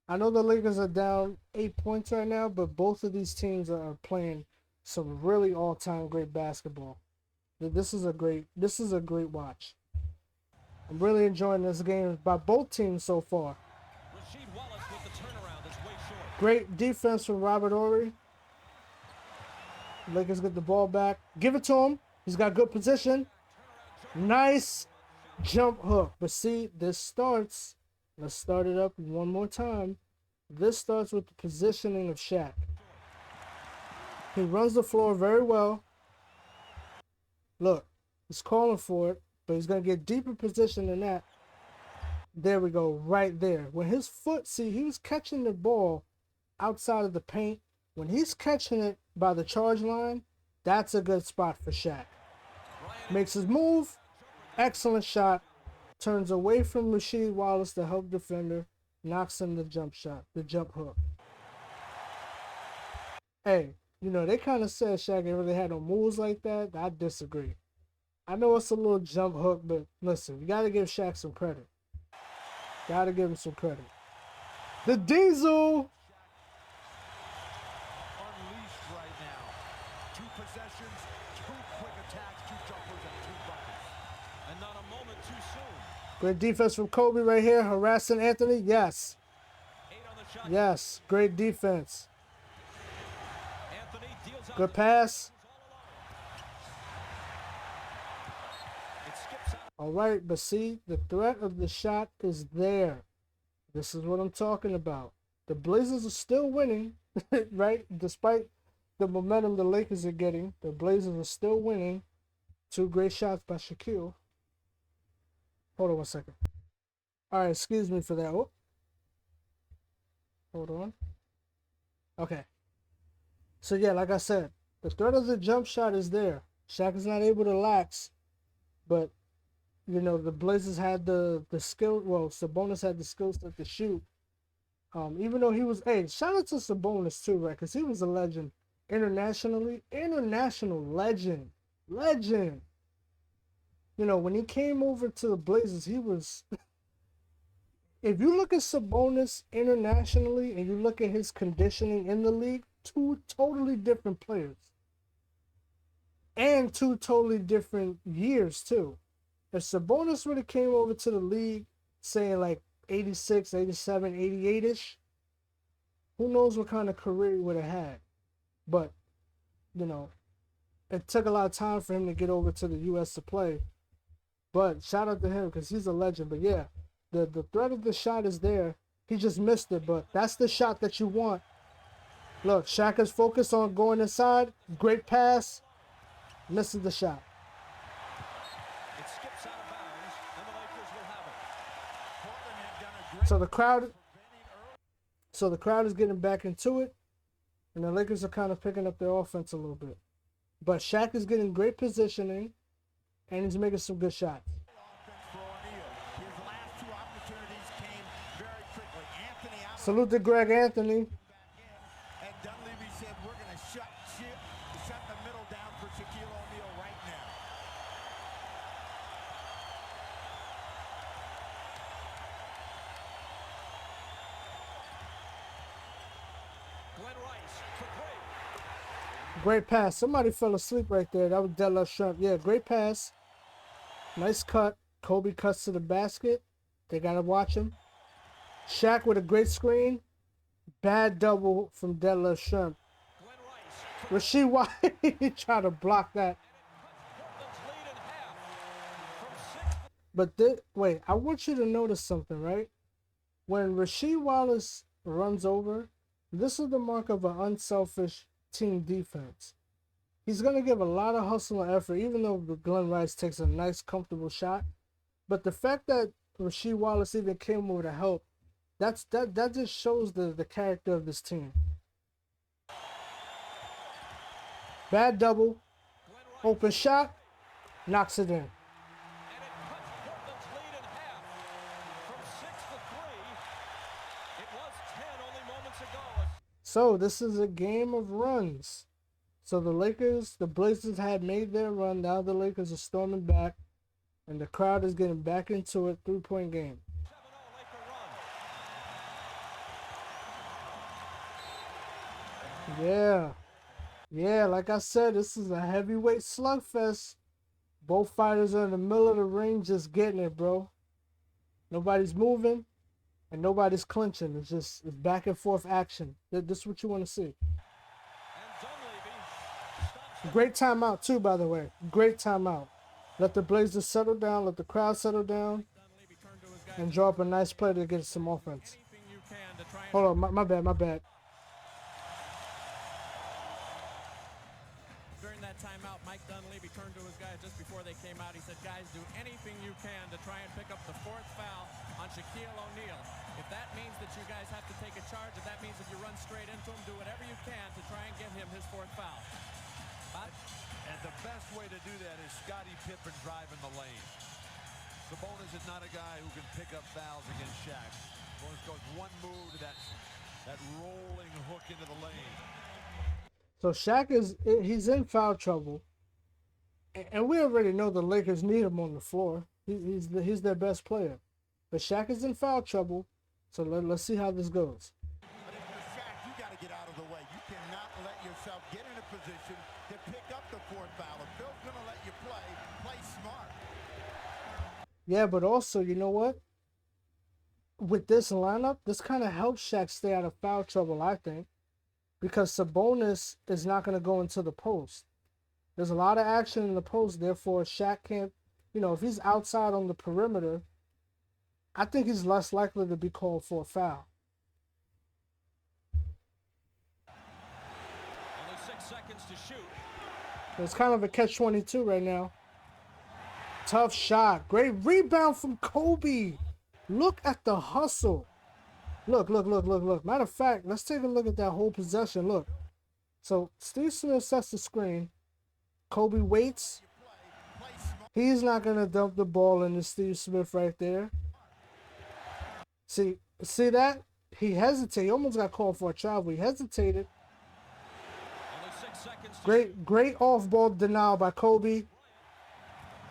Speaker 1: I know the Lakers are down 8 points right now, but both of these teams are playing some really all-time great basketball. This is a great watch. I'm really enjoying this game by both teams so far.
Speaker 3: Rasheed Wallace with the turnaround is way short.
Speaker 1: Great defense from Robert Horry. Lakers get the ball back. Give it to him. He's got good position. Nice jump hook. But see, this starts. Let's start it up one more time. This starts with the positioning of Shaq. He runs the floor very well. Look, he's calling for it, but he's going to get deeper position than that. There we go, right there. When his foot, see, he was catching the ball outside of the paint. When he's catching it by the charge line, that's a good spot for Shaq. Makes his move. Excellent shot. Turns away from Rasheed Wallace, the help defender. Knocks in the jump shot, the jump hook. Hey, you know, they kind of said Shaq ain't really had no moves like that. I disagree. I know it's a little jump hook, but listen, you got to give Shaq some credit. Got to give him some credit. The Diesel.
Speaker 5: Unleashed right now. 2 possessions, 2 quick attacks, 2 jumpers, and 2 buckets.
Speaker 3: And not a moment too soon.
Speaker 1: Great defense from Kobe right here, harassing Anthony. Yes.
Speaker 3: 8 on the shot.
Speaker 1: Yes. Great defense.
Speaker 3: Anthony deals out
Speaker 1: Good
Speaker 3: the
Speaker 1: pass.
Speaker 3: It skips out.
Speaker 1: All right, but see, the threat of the shot is there. This is what I'm talking about. The Blazers are still winning, right? Despite the momentum the Lakers are getting, the Blazers are still winning. 2 great shots by Shaquille. Hold on one second. All right, excuse me for that. Oh. Hold on. Okay. So, yeah, like I said, the threat of the jump shot is there. Shaq is not able to lax, but you know, the Blazers had the skill. Well, Sabonis had the skill set to shoot. Even though he was, hey, shout out to Sabonis too, right? Because he was a legend internationally. International legend. Legend. You know, when he came over to the Blazers, he was. If you look at Sabonis internationally and you look at his conditioning in the league, 2 totally different players. And 2 totally different years, too. If Sabonis would have came over to the league, saying like 86, 87, 88-ish, who knows what kind of career he would have had. But, you know, it took a lot of time for him to get over to the U.S. to play. But shout out to him because he's a legend. But yeah, the threat of the shot is there. He just missed it, but that's the shot that you want. Look, Shaq is focused on going inside. Great pass. Misses the shot.
Speaker 3: It skips out of bounds, and the Lakers will have it.
Speaker 5: Portland had done a great
Speaker 1: So the crowd is getting back into it, and the Lakers are kind of picking up their offense a little bit. But Shaq is getting great positioning, and he's making some good shots.
Speaker 4: Offense for O'Neal. His last 2 opportunities came very quickly. Anthony out
Speaker 1: Salute to Greg Anthony.
Speaker 4: back in, and Dunleavy said, we're going to shut the middle down for Shaquille O'Neal right now.
Speaker 3: Glenn Rice for 3.
Speaker 1: Great pass. Somebody fell asleep right there. That was Dead Left Shrimp. Yeah, great pass. Nice cut. Kobe cuts to the basket. They got to watch him. Shaq with a great screen. Bad double from Dead Left Shrimp.
Speaker 3: Glenn Rice for
Speaker 1: Rasheed White tried to block that.
Speaker 3: Portland's lead in half. From 6.
Speaker 1: But wait, I want you to notice something, right? When Rasheed Wallace runs over, This is the mark of an unselfish team defense. He's going to give a lot of hustle and effort, even though Glenn Rice takes a nice, comfortable shot. But the fact that Rasheed Wallace even came over to help, that just shows the character of this team. Bad double, open shot, knocks it in.
Speaker 3: And it cuts Portland's lead in half. From 6 to 3, it was 10 only moments ago.
Speaker 1: So this is a game of runs. So the Blazers had made their run. Now the Lakers are storming back, and the crowd is getting back into it. 3-point game.
Speaker 3: 7-0 Laker run.
Speaker 1: Yeah, like I said, this is a heavyweight slugfest. Both fighters are in the middle of the ring just getting it, bro. Nobody's moving, and nobody's clinching. It's back and forth action. This is what you want to see.
Speaker 3: And Dunleavy stops
Speaker 1: Great timeout, too, by the way. Great timeout. Let the Blazers settle down, let the crowd settle down,
Speaker 3: Dunleavy turn to his guy.
Speaker 1: and draw up a nice play to get some offense.
Speaker 3: Anything you can to try and
Speaker 1: Hold on, my bad.
Speaker 3: During that timeout, Mike Dunleavy turned to his guys just before they came out. He said, guys, do anything you can to try and pick up the 4th foul on Shaquille O'Neal. If that means that you guys have to take a charge, if that means if you run straight into him, do whatever you can to try and get him his 4th foul. But
Speaker 5: And the best way to do that is Scottie Pippen driving the lane. Sabonis is not a guy who can pick up fouls against Shaq. Sabonis goes one move to that rolling hook into the lane.
Speaker 1: So Shaq he's in foul trouble, and we already know the Lakers need him on the floor. He's their best player, but Shaq is in foul trouble. So let's see how this goes.
Speaker 4: But if you're Shaq, you got to get out of the way. You cannot let yourself get in a position to pick up the 4th foul. If Phil's going to let you play smart.
Speaker 1: Yeah, but also, you know what? With this lineup, this kind of helps Shaq stay out of foul trouble, I think, because Sabonis is not going to go into the post. There's a lot of action in the post, therefore Shaq can't, if he's outside on the perimeter, I think he's less likely to be called for a foul.
Speaker 3: only 6 seconds to shoot.
Speaker 1: It's kind of a catch-22 right now. Tough shot. Great rebound from Kobe. Look at the hustle. Look. Matter of fact, let's take a look at that whole possession. Look. So Steve Smith sets the screen. Kobe waits. He's not going to dump the ball into Steve Smith right there. See that? He hesitated. He almost got called for a travel. He hesitated.
Speaker 3: Only 6 seconds to
Speaker 1: Great off-ball denial by Kobe.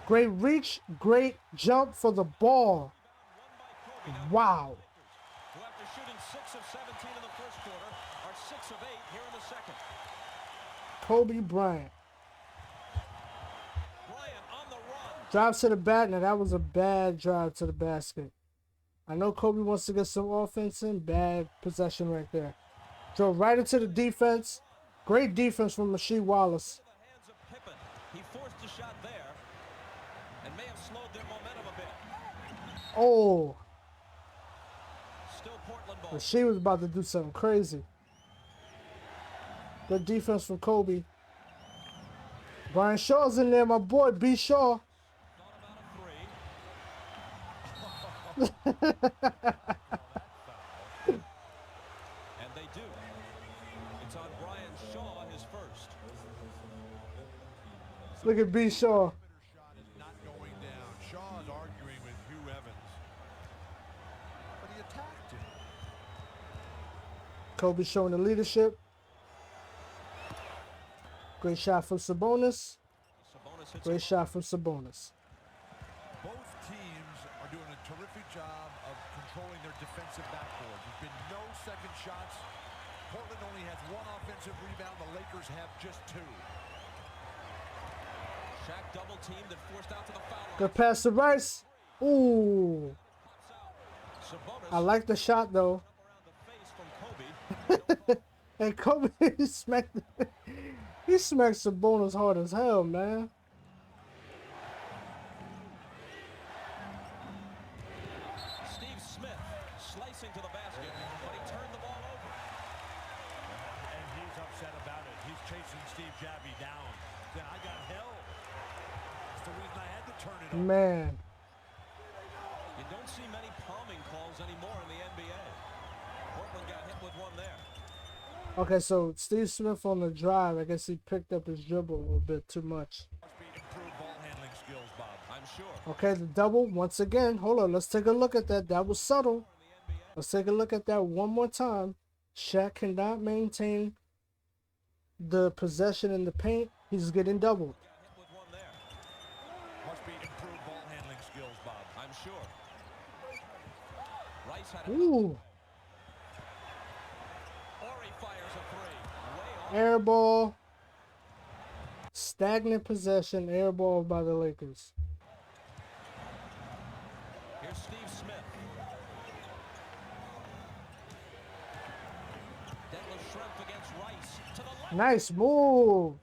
Speaker 1: Great reach, great jump for the ball. Wow.
Speaker 3: who after shooting 6 of 17 in the first quarter are 6 of 8 here in the second.
Speaker 1: Kobe Bryant.
Speaker 3: Bryant on the run.
Speaker 1: Drives to the bat. Now that was a bad drive to the basket. I know Kobe wants to get some offense in. Bad possession right there. Drove right into the defense. Great defense from Rasheed Wallace.
Speaker 3: The hands of Pippen. He forced a shot there and may have slowed their momentum a bit.
Speaker 1: Oh,
Speaker 3: Still Portland ball.
Speaker 1: Rasheed was about to do something crazy. Good defense from Kobe. Brian Shaw's in there, my boy, B. Shaw.
Speaker 3: Thought about a 3. And they do. It's on Brian Shaw, his first.
Speaker 1: Look at B. Shaw.
Speaker 5: Shot is not going down. Shaw is arguing with Hugh Evans. But he attacked him.
Speaker 1: Kobe showing the leadership. Great shot from Sabonis.
Speaker 3: Sabonis hits
Speaker 1: Great shot from Sabonis.
Speaker 5: Both teams are doing a terrific job of controlling their defensive backboard. There's been no second shots. Portland only has 1 offensive rebound. The Lakers have just 2.
Speaker 3: Shaq double teamed and forced out to the foul line.
Speaker 1: Good pass to Rice. Ooh.
Speaker 3: Sabonis
Speaker 1: I like the shot, though.
Speaker 3: up around the face from Kobe.
Speaker 1: And Kobe he smacked Sabonis hard as hell, man.
Speaker 3: Steve Smith slicing to the basket, but he turned the ball over.
Speaker 5: Steve Jabbie down. Then I got held. That's the reason I had to turn it over.
Speaker 1: Man.
Speaker 3: You don't see many palming calls anymore in the NBA. Portland got hit with one there.
Speaker 1: Okay, so Steve Smith on the drive, I guess he picked up his dribble a little bit too much.
Speaker 5: Must be improved ball handling skills, Bob.
Speaker 3: I'm sure.
Speaker 1: Okay, the double, once again. Hold on, let's take a look at that. That was subtle. Let's take a look at that one more time. Shaq cannot maintain the possession in the paint. He's getting doubled.
Speaker 3: Got hit with one there.
Speaker 5: Must be improved ball handling skills, Bob.
Speaker 3: I'm sure. Rice had a
Speaker 1: Ooh,
Speaker 3: Ori fires a three. Way off.
Speaker 1: air ball. Stagnant possession, air ball by the Lakers.
Speaker 3: Here's Steve Smith. Detlef Schrempf against Rice to the left.
Speaker 1: Nice move.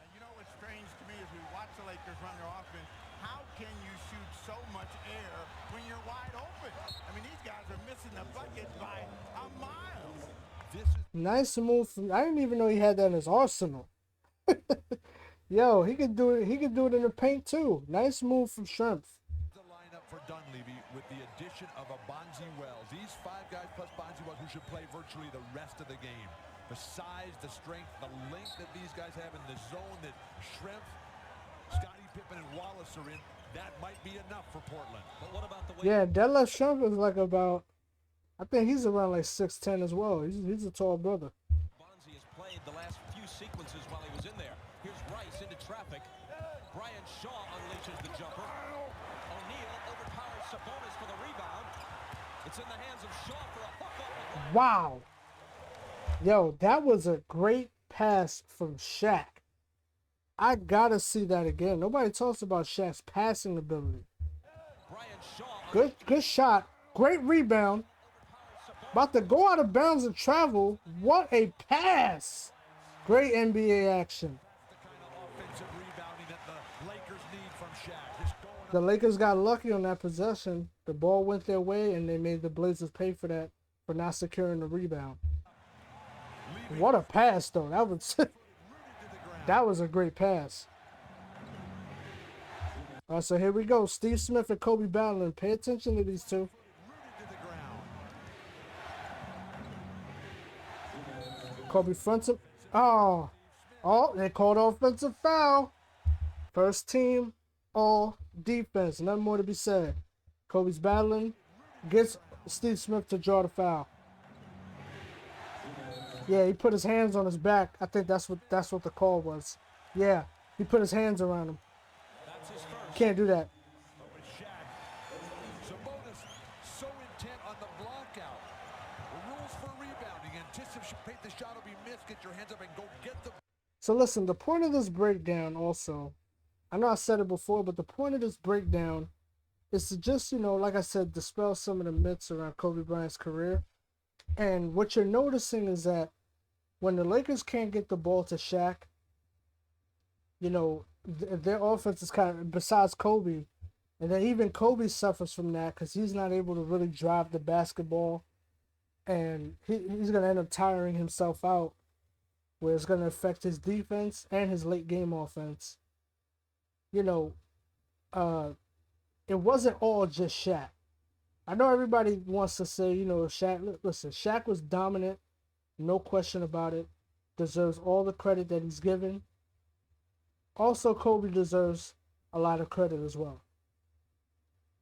Speaker 4: And you know what's strange to me as we watch the Lakers run their offense, how can you shoot so much air when you're wide open? I mean, these guys are missing the bucket by a mile.
Speaker 5: This is
Speaker 1: Nice move from, I didn't even know he had that in his arsenal. Yo, he could do it. He could do it in the paint too. Nice move from Schrempf.
Speaker 5: the lineup for Dunleavy with the addition of a Bonzi Wells. These five guys plus Bonzi Wells who should play virtually the rest of the game. The size, the strength, the length that these guys have in the zone that Schrempf, Scottie Pippen, and Wallace are in, that might be enough for Portland.
Speaker 3: But what about the way
Speaker 1: Yeah, Detlef Schrempf is like about, I think he's around like 6'10" as well. He's a tall brother.
Speaker 3: Bonzi has played the last few sequences while he was in there? Here's Rice into traffic. Brian Shaw unleashes the jumper. O'Neal overpowers Sabonis for the rebound. It's in the hands of Shaw for a hook up.
Speaker 1: Wow. Yo, that was a great pass from Shaq. I gotta see that again. Nobody talks about Shaq's passing ability.
Speaker 3: Brian Shaw
Speaker 1: Good shot. Great rebound. About to go out of bounds and travel. What a pass. Great NBA action.
Speaker 5: The kind of offensive rebounding that the Lakers need from Shaq. Just going
Speaker 1: The Lakers got lucky on that possession. The ball went their way, and they made the Blazers pay for that, for not securing the rebound. What a pass, though. That was that was a great pass. All right, so here we go. Steve Smith and Kobe battling. Pay attention to these two.
Speaker 5: rooted to the ground.
Speaker 1: Kobe fronts him. Oh, they called offensive foul. First team, all defense. Nothing more to be said. Kobe's battling. Gets Steve Smith to draw the foul. Yeah, he put his hands on his back. I think that's what the call was. Yeah, he put his hands around him.
Speaker 3: That's his first.
Speaker 1: Can't do that.
Speaker 5: With Shaq. Sabonis so intent on the block out. The rules for rebounding. Anticipate the shot will be missed. Get your hands up and go get the.
Speaker 1: So listen, the point of this breakdown also, I know I said it before, but the point of this breakdown is to just, like I said, dispel some of the myths around Kobe Bryant's career. And what you're noticing is that when the Lakers can't get the ball to Shaq, their offense is kind of, besides Kobe, and then even Kobe suffers from that because he's not able to really drive the basketball, and he's going to end up tiring himself out, where it's going to affect his defense and his late game offense. It wasn't all just Shaq. I know everybody wants to say, Shaq, listen, Shaq was dominant, no question about it, deserves all the credit that he's given. Also, Kobe deserves a lot of credit as well.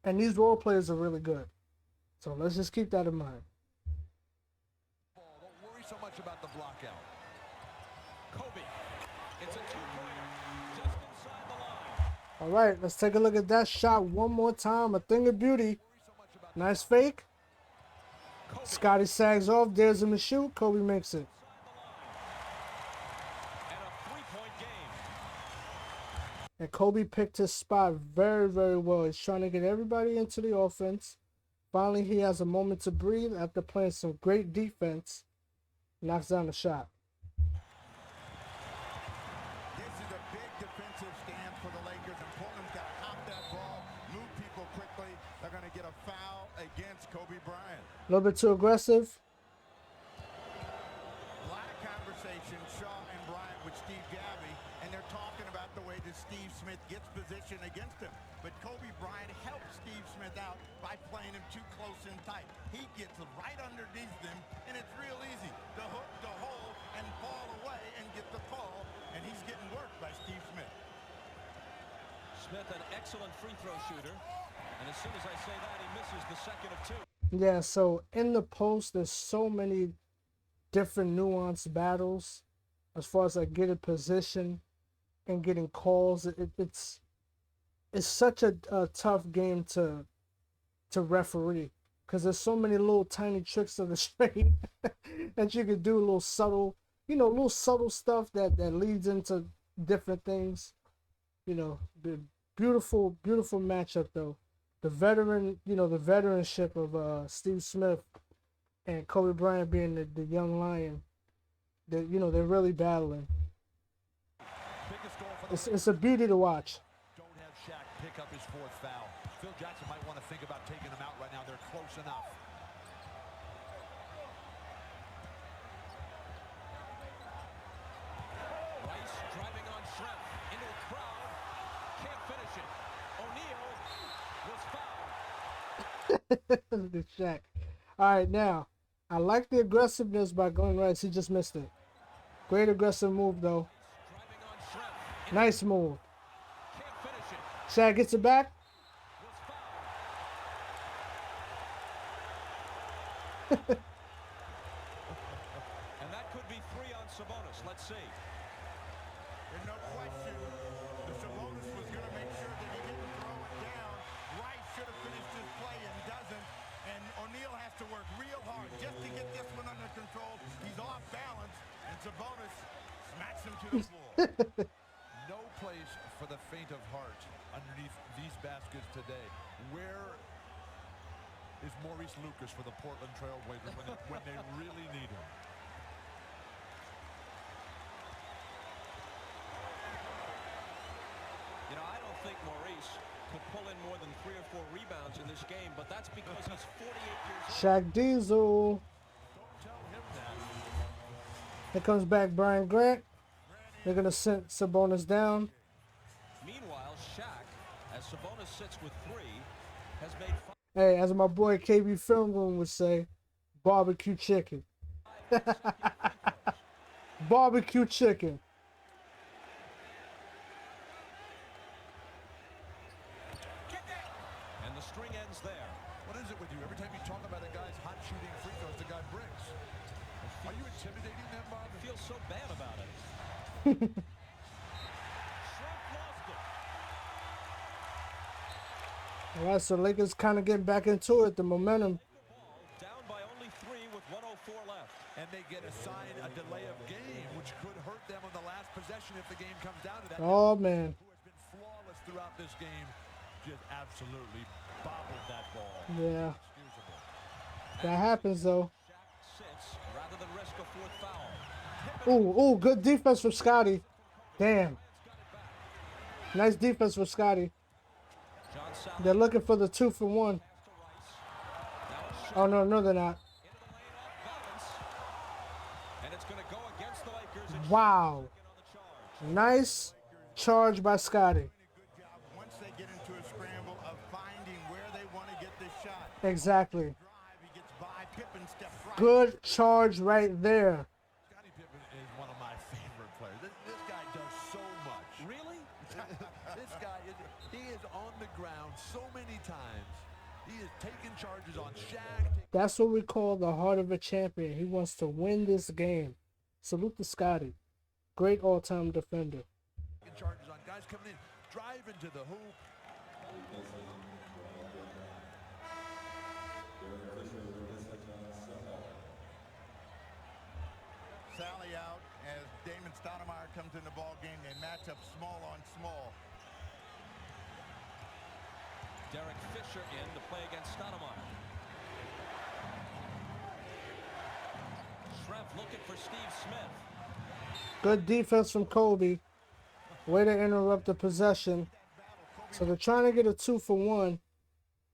Speaker 1: And these role players are really good. So let's just keep that in mind.
Speaker 5: Don't worry so much about the block out.
Speaker 3: Kobe. It's a two-pointer just inside the line.
Speaker 1: All right, let's take a look at that shot one more time. A thing of beauty. Nice fake.
Speaker 3: Kobe.
Speaker 1: Scotty sags off, dares him to shoot. Kobe makes it.
Speaker 3: And a three-point game.
Speaker 1: And Kobe picked his spot very, very well. He's trying to get everybody into the offense. Finally, he has a moment to breathe after playing some great defense. Knocks down the shot.
Speaker 4: This is a big defensive stand for the Lakers, and Portland's got to hop that ball, move people quickly. They're going to get a foul against Kobe Bryant.
Speaker 1: A little bit too aggressive.
Speaker 4: A lot of conversation conversation, Shaw and Bryant with Steve Gabby, and they're talking about the way that Steve Smith gets position against him. But Kobe Bryant helps Steve Smith out by playing him too close and tight. He gets right underneath them, and it's real easy to hook the hole and fall away and get the call, and he's getting worked by Steve Smith.
Speaker 3: Smith, an excellent free throw shooter. And as soon as I say that, he misses the second of 2.
Speaker 1: Yeah, so in the post, there's so many different nuanced battles as far as like getting position and getting calls. It's such a tough game to referee because there's so many little tiny tricks of the trade that you could do, little subtle stuff that leads into different things. The beautiful matchup though. The veteranship of Steve Smith and Kobe Bryant being the young lion. They're really battling. It's a beauty to watch.
Speaker 5: Don't have Shaq pick up his 4th foul. Phil Jackson might want to think about taking him out right now. They're close enough.
Speaker 3: Rice driving on Shrimp into a crowd. Can't finish it. O'Neal was fouled.
Speaker 1: The Shaq. All right, now I like the aggressiveness by going Rice. He just missed it. Great aggressive move though.
Speaker 3: Driving on Shrimp.
Speaker 1: Nice move.
Speaker 3: Can't finish it.
Speaker 1: Shaq gets it back.
Speaker 3: Was fouled. And that could be 3 on Sabonis. Let's see.
Speaker 4: There's no question the Sabonis was going to make sure that he didn't throw it down. Rice should have finished his play and doesn't. And O'Neal has to work real hard just to get this one under control. He's off balance, and Sabonis smacks him to the floor.
Speaker 5: No place for the faint of heart underneath these baskets today. Where is Maurice Lucas for the Portland Trail Blazers when they really need him?
Speaker 3: I don't think Maurice could pull in more than 3 or 4 rebounds in this game, but that's because he's 48 years old.
Speaker 1: Shaq Diesel.
Speaker 5: Don't tell him that.
Speaker 1: Here comes back Brian Grant. They're gonna send Sabonis down.
Speaker 3: Meanwhile, Shaq, as Sabonis sits with 3, has made 5.
Speaker 1: Hey, as my boy KB Film Room would say, barbecue chicken. Barbecue chicken.
Speaker 3: And the string ends there.
Speaker 5: What is it with you? Every time you talk about a guy's hot shooting free throws, the guy brings. Are you intimidating them, Bob?
Speaker 3: I feel so bad about it. Shrimp lost it.
Speaker 1: All right, so Lakers kind of getting back into it. The momentum.
Speaker 3: Down by only 3 with 104 left.
Speaker 5: And they get assigned a delay of game, which could hurt them on the last possession if the game comes down to that.
Speaker 1: Oh man.
Speaker 5: Who has been flawless throughout this game, just absolutely bobbled that ball.
Speaker 1: Yeah.
Speaker 5: Inexcusable.
Speaker 1: That happens though.
Speaker 3: Shaq sits rather than risk a 4th foul.
Speaker 1: Ooh, good defense from Scotty. Damn. Nice defense for Scotty.
Speaker 3: John Sally
Speaker 1: They're looking for the 2 for 1.
Speaker 3: to Rice. Now it's
Speaker 1: Oh no, they're not.
Speaker 3: into the lane off balance. And it's going to go against the Lakers. And
Speaker 1: Wow.
Speaker 3: on the charge.
Speaker 1: Nice charge by Scotty.
Speaker 4: Good job once they get into a scramble of finding where they want to get this shot.
Speaker 1: Exactly.
Speaker 4: Drive, he gets by, Pippen steps right.
Speaker 1: Good charge right there.
Speaker 5: Scottie Pippen is one of my favorite players. This guy does so much.
Speaker 3: Really?
Speaker 5: This guy he is on the ground so many times. He is taking charges on Shaq.
Speaker 1: That's what we call the heart of a champion. He wants to win this game. Salute to Scotty. Great all-time defender.
Speaker 5: Taking charges on guys coming in, driving to the hoop.
Speaker 4: Sally out as Damon Stoudemire comes in the ball game. They match up small on small.
Speaker 3: Derek Fisher in to play against Stoudemire. Shrimp looking for Steve Smith.
Speaker 1: Good defense from Kobe. Way to interrupt the possession. So they're trying to get a 2 for 1.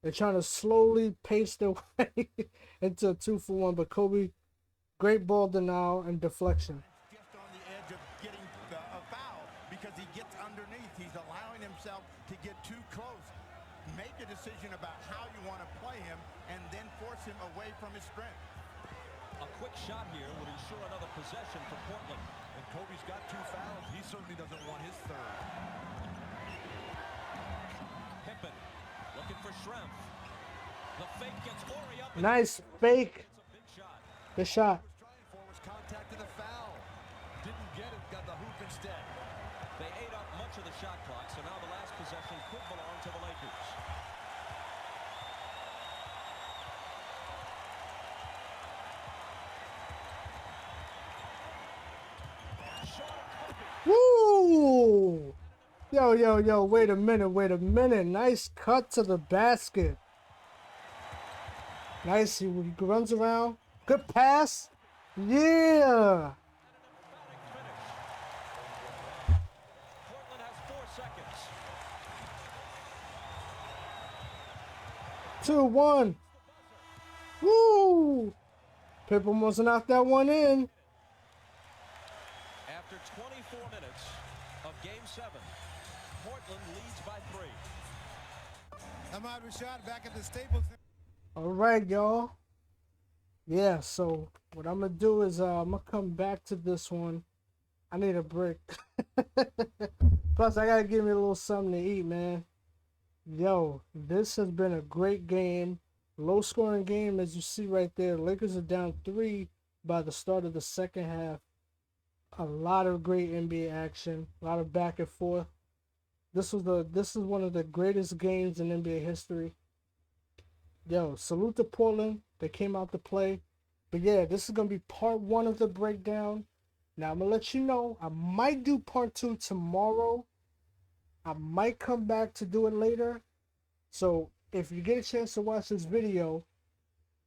Speaker 1: They're trying to slowly pace their way into a 2 for 1. But Kobe, great ball denial and deflection.
Speaker 4: Just a decision about how you want to play him and then force him away from his strength.
Speaker 3: A quick shot here would ensure another possession for Portland.
Speaker 5: And Kobe's got 2 fouls. He certainly doesn't want his third.
Speaker 3: Pippen looking for Schrempf. The fake gets Horry up.
Speaker 1: Nice fake.
Speaker 3: It's a big shot.
Speaker 1: Good shot.
Speaker 5: What he was trying for was contact and a foul. Didn't get it, got the hoop instead.
Speaker 3: They ate up much of the shot clock, so now the last possession could belong to the Lakers.
Speaker 1: Woo! Yo, wait a minute. Nice cut to the basket. Nice, he runs around. Good pass. Yeah.
Speaker 3: Portland has 4 seconds.
Speaker 1: 2-1. Woo! Pippen almost knocked that one in.
Speaker 3: After 24 minutes of Game 7, Portland leads by 3.
Speaker 5: Ahmad Rashad back at the Staples.
Speaker 1: All right, y'all. Yeah, so what I'm going to do is I'm going to come back to this one. I need a break. Plus, I got to give me a little something to eat, man. Yo, this has been a great game. Low-scoring game, as you see right there. Lakers are down 3 by the start of the second half. A lot of great NBA action. A lot of back and forth. This is one of the greatest games in NBA history. Yo, salute to Portland. They came out to play. But yeah, this is going to be part 1 of the breakdown. Now, I'm going to let you know, I might do part 2 tomorrow. I might come back to do it later. So, if you get a chance to watch this video,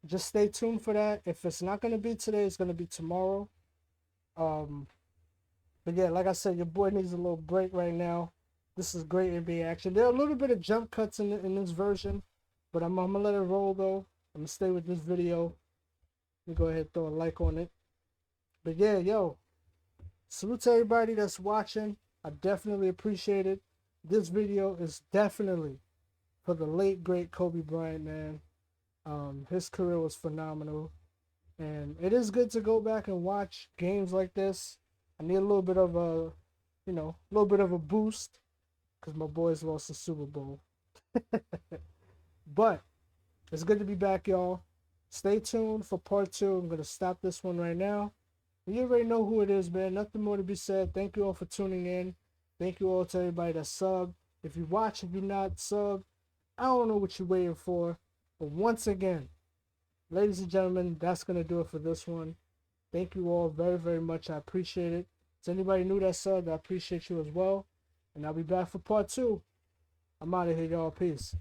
Speaker 1: just stay tuned for that. If it's not going to be today, it's going to be tomorrow. But yeah, like I said, your boy needs a little break right now. This is great NBA action. There are a little bit of jump cuts in this version. But I'm going to let it roll, though. I'm going to stay with this video. Let me go ahead and throw a like on it. But yeah, yo. Salute to everybody that's watching. I definitely appreciate it. This video is definitely for the late, great Kobe Bryant, man. His career was phenomenal. And it is good to go back and watch games like this. I need a little bit of a, boost. Because my boys lost the Super Bowl. But it's good to be back, y'all. Stay tuned for part 2. I'm going to stop this one right now. You already know who it is, man. Nothing more to be said. Thank you all for tuning in. Thank you all to everybody that subbed. If you watch, if you're not subbed, I don't know what you're waiting for. But once again, ladies and gentlemen, that's going to do it for this one. Thank you all very, very much. I appreciate it. To anybody new that subbed, I appreciate you as well. And I'll be back for part 2. I'm out of here, y'all. Peace.